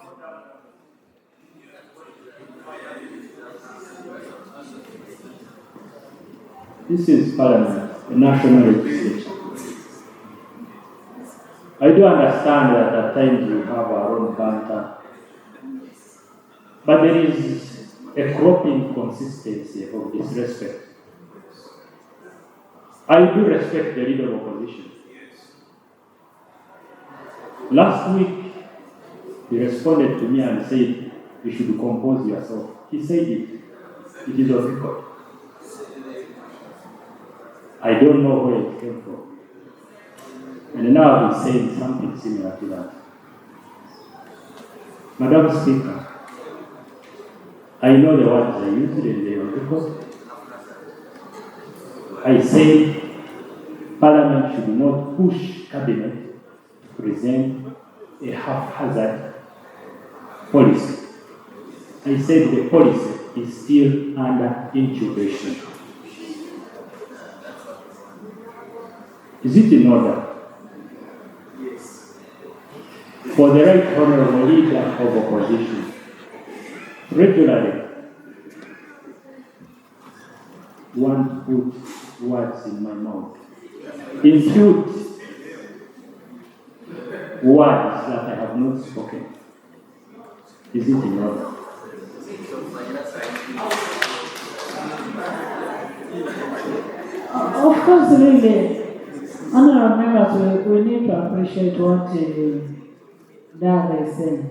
This is Parliament, the national legislature. I do understand that at times we have our own banter, but there is a cropping consistency of disrespect. I do respect the leader of opposition. Last week, he responded to me and said, you should compose yourself. He said it. It is on record. I don't know where it came from. And now he's saying something similar to that. Madam Speaker, I know the words I used in the record. I say Parliament should not push Cabinet to present a haphazard policy. I said the policy is still under incubation. Is it in order? Yes. For the right honorable leader of opposition regularly want to put words in my mouth, impute words that I have not spoken. Is it in order? Of course, really, honorable members, we need to appreciate what Dad is saying.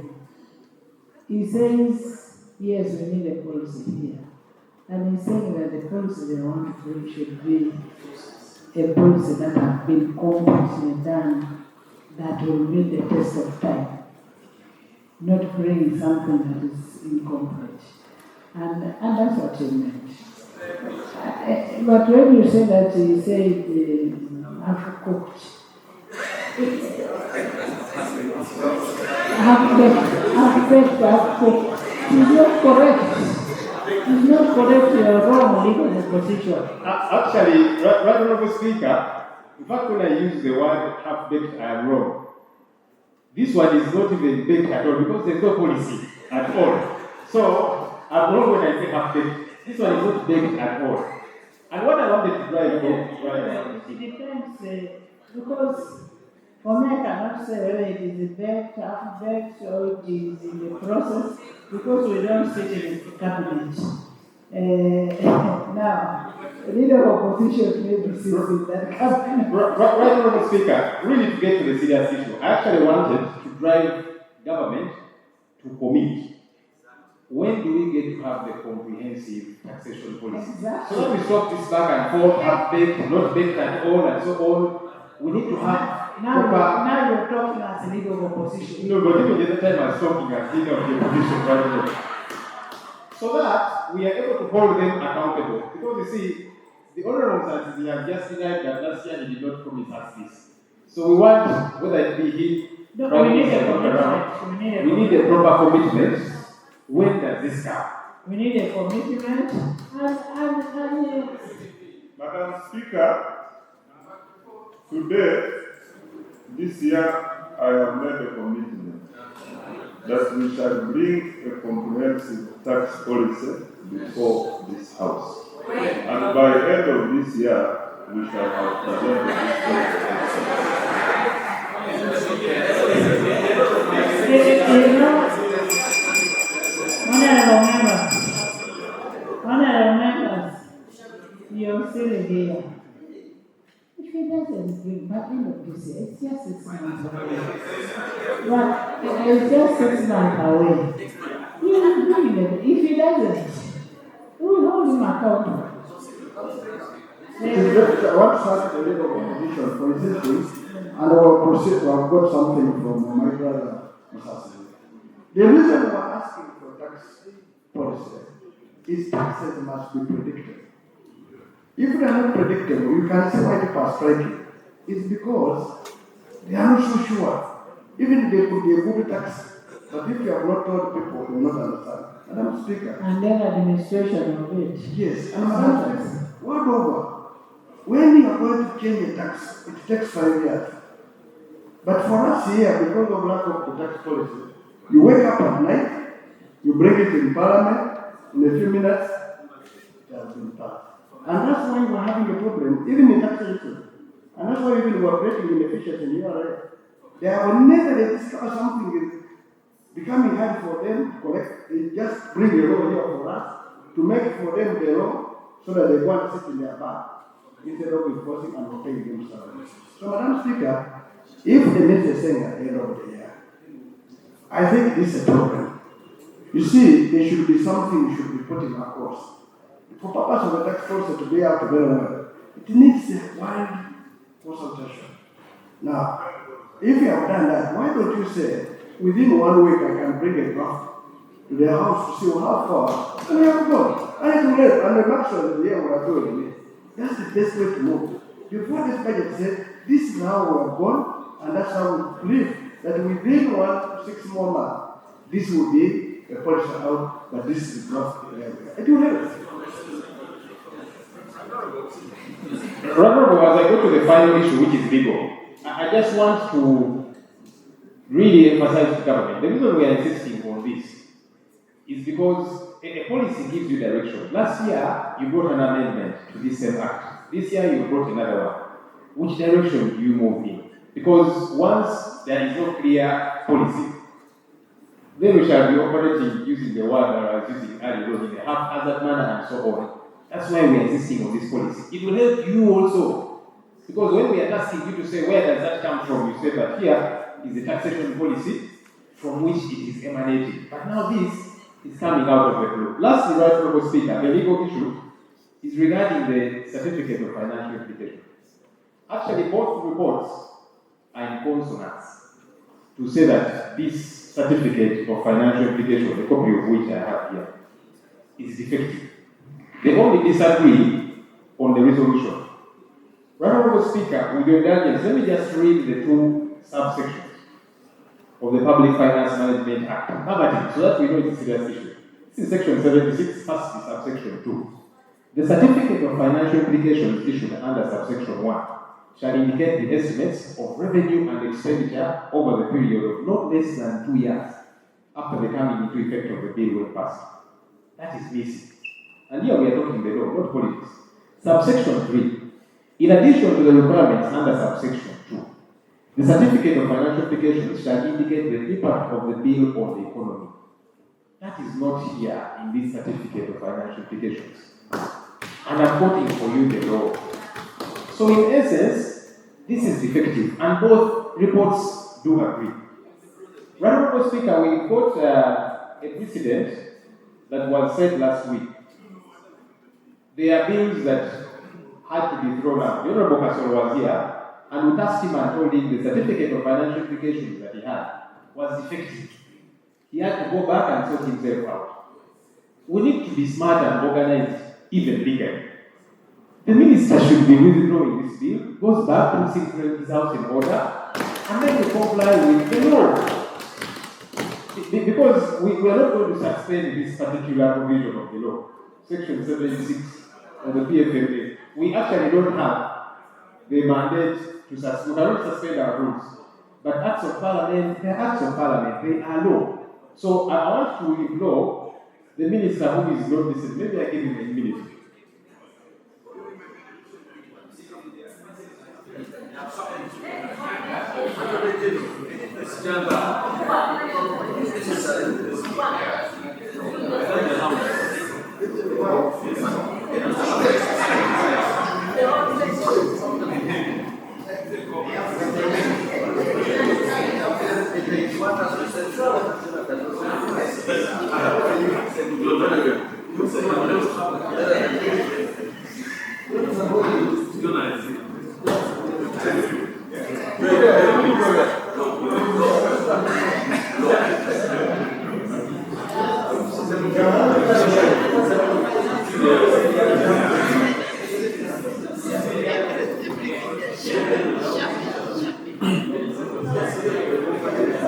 He says, yes, we need a policy here. And he's saying that the policy they want to bring should be a policy that has been completely done, that will meet the test of time. Not bringing something that is incomplete. And that's what he meant. But when you say that he said half-cooked, half-baked, half-cooked, is not correct. It's not correct, you are wrong, legal opposition. Actually, right, Honorable Speaker, in fact, when I use the word half-baked, I am wrong. This one is not even baked at all because there's no policy at all. So, I'm wrong when I say half-baked. This one is not baked at all. And what I wanted to drive home right now. It depends, because for me, I cannot say whether it is baked, half-baked, or it is in the process, because we don't sit in the cabinet. Now, the leader of opposition may be sitting in that cabinet. Right, Honourable Speaker, really to get to the serious issue, I actually wanted to drive government to commit. When do we get to have the comprehensive taxation policy? Exactly. So that we stop this back and forth, half-baked, not baked at all, and so on. We need to have now you're talking as a leader of opposition. No, but even the time I was talking as leader of the opposition right now. So that we are able to hold them accountable. Because you see, the honourable Ssenyonyi have just denied that last year he did not promise us this. So we want, whether it be him, we need a proper commitment. When does this come? We need a commitment and Madam Speaker, today, this year, I have made a commitment that we shall bring a comprehensive tax policy before this House. And by the end of this year, we shall have presented this policy. Honourable members, you're still here. If he doesn't bring back end of this year, it's just 6 months away. But it's just 6 months away. He will bring it. If he doesn't, we will hold him accountable. I want to start the leader of opposition for insisting, and I will proceed. I've got something from my brother, Mr. The reason we're asking for tax policy is taxes must be predictable. If they are not predictable, you can see why people are striking. It's because they are not so sure. Even there could be a good tax, but if you have not told people, they will not understand. Madam Speaker. And then administration of it. Yes, and Madam Speaker, word over. When you are going to change a tax, it takes 5 years. But for us here, because of lack of the tax policy, you wake up at night, you bring it in Parliament, in a few minutes, it has been passed. And that's why we're having a problem, even in taxation. And that's why even we're creating inefficiency in URA. They have never discovered something is becoming hard for them to collect. They just bring a law here for us to make for them the law so that they go and sit in their bar instead of enforcing and paying them salaries. So, Madam Speaker, if the minister is saying at the end of the year, I think this is a problem. You see, there should be something we should be putting across. For purpose of the tax policy to be out very well, it needs a wide consultation. Now, if you have done that, why don't you say, within 1 week I can bring a draft to the House to see how far we have gone. And it will help, and the maximum of the year we are doing it. That's the best way to move. Before this budget said, this is how we have gone, and that's how we believe that within 1 to 6 more months, this will be a policy out, but this is the draft area. It will help. Honourable, as I go to the final issue, which is legal, I just want to really emphasize to government. The reason we are insisting on this is because a policy gives you direction. Last year, you brought an amendment to this same act. This year, you brought another one. Which direction do you move in? Because once there is no clear policy, then we shall be operating using the word that I was using earlier in a haphazard manner and so on. That's why we are insisting on this policy. It will help you also. Because when we are asking you to say, where does that come from? You say that here is the taxation policy from which it is emanating. But now this is coming out of the blue. Lastly, Right Honourable Speaker, the legal issue is regarding the certificate of financial implication. Actually, both reports are in consonance to say that this certificate of financial implication, the copy of which I have here, is defective. They only disagree on the resolution. Honourable Speaker, with your indulgence, let me just read the 2 subsections of the Public Finance Management Act, so that we know it's a serious issue. This is section 76, first subsection 2. The certificate of financial implication is issued under subsection 1 shall indicate the estimates of revenue and expenditure over the period of not less than 2 years after the coming into effect of the bill when passed. That is missing. And here we are talking the law, not politics. Subsection 3. In addition to the requirements under subsection 2, the certificate of financial implications shall indicate the impact of the bill on the economy. That is not here in this certificate of financial implications. And I'm quoting for you the law. So in essence, this is defective, and both reports do agree. Right, Honorable Speaker, we got a precedent that was said last week. There are bills that had to be thrown out. The Honorable Kasol was here, and we asked him and told him the certificate of financial implications that he had was defective. He had to go back and sort himself out. We need to be smart and organized even bigger. The minister should be withdrawing this bill, goes back, puts his house in order, and then we comply with the law. Because we are not going to suspend this particular provision of the law, Section 76 of the PFMA. We actually don't have the mandate to suspend. We cannot suspend our rules. But acts of parliament, they are law. So I want to implore the minister who is not listening, maybe I give him a minute.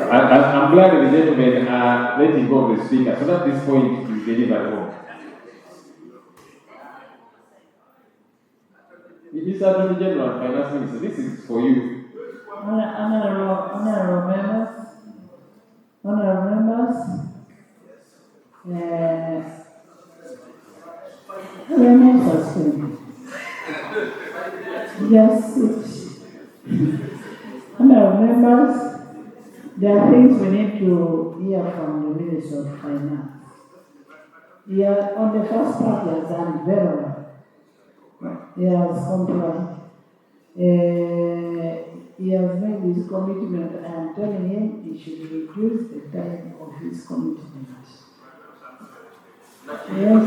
I'm glad the gentlemen are letting go of the speaker, so that this point is delivered home. Mr. Attorney General and Finance Minister, this is for you. Honorable members, honorable members, there are things we need to hear from the Minister of Finance. On the first part, he has done very well. He has complied. He has made his commitment. I am telling him he should reduce the time of his commitment. Yes.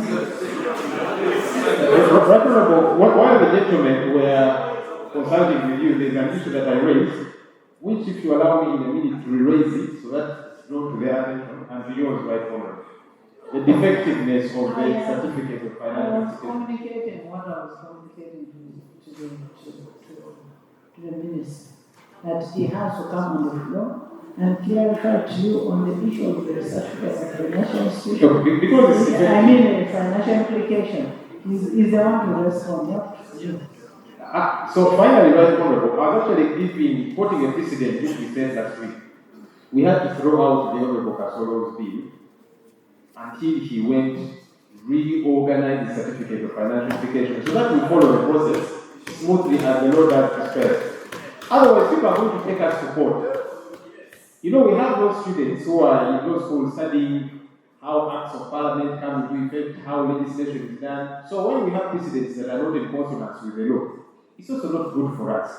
While the gentlemen were consulting with you, there's an issue that I raised, which, if you allow me in a minute to re-raise it, so that it's drawn to their attention and to yours, right honour. The defectiveness of the certificate of financial. I was communicating what I was communicating to the minister, that he has to come on the floor and clarify to you on the issue of the certificate of financial institution. Because I mean, the financial implication is the one to respond, not you. So finally, right honourable, I was actually quoting a precedent which we said last week. We had to throw out the Honourable Kasolo's bill until he went reorganize the certificate of financial implication, so that we follow the process smoothly as the law does prescribe. Otherwise, people are going to take us to court. You know, we have those students who are in those schools studying how acts of parliament come into effect, how legislation is done. So when we have precedents that are not in consonance with the law, it's also not good for us.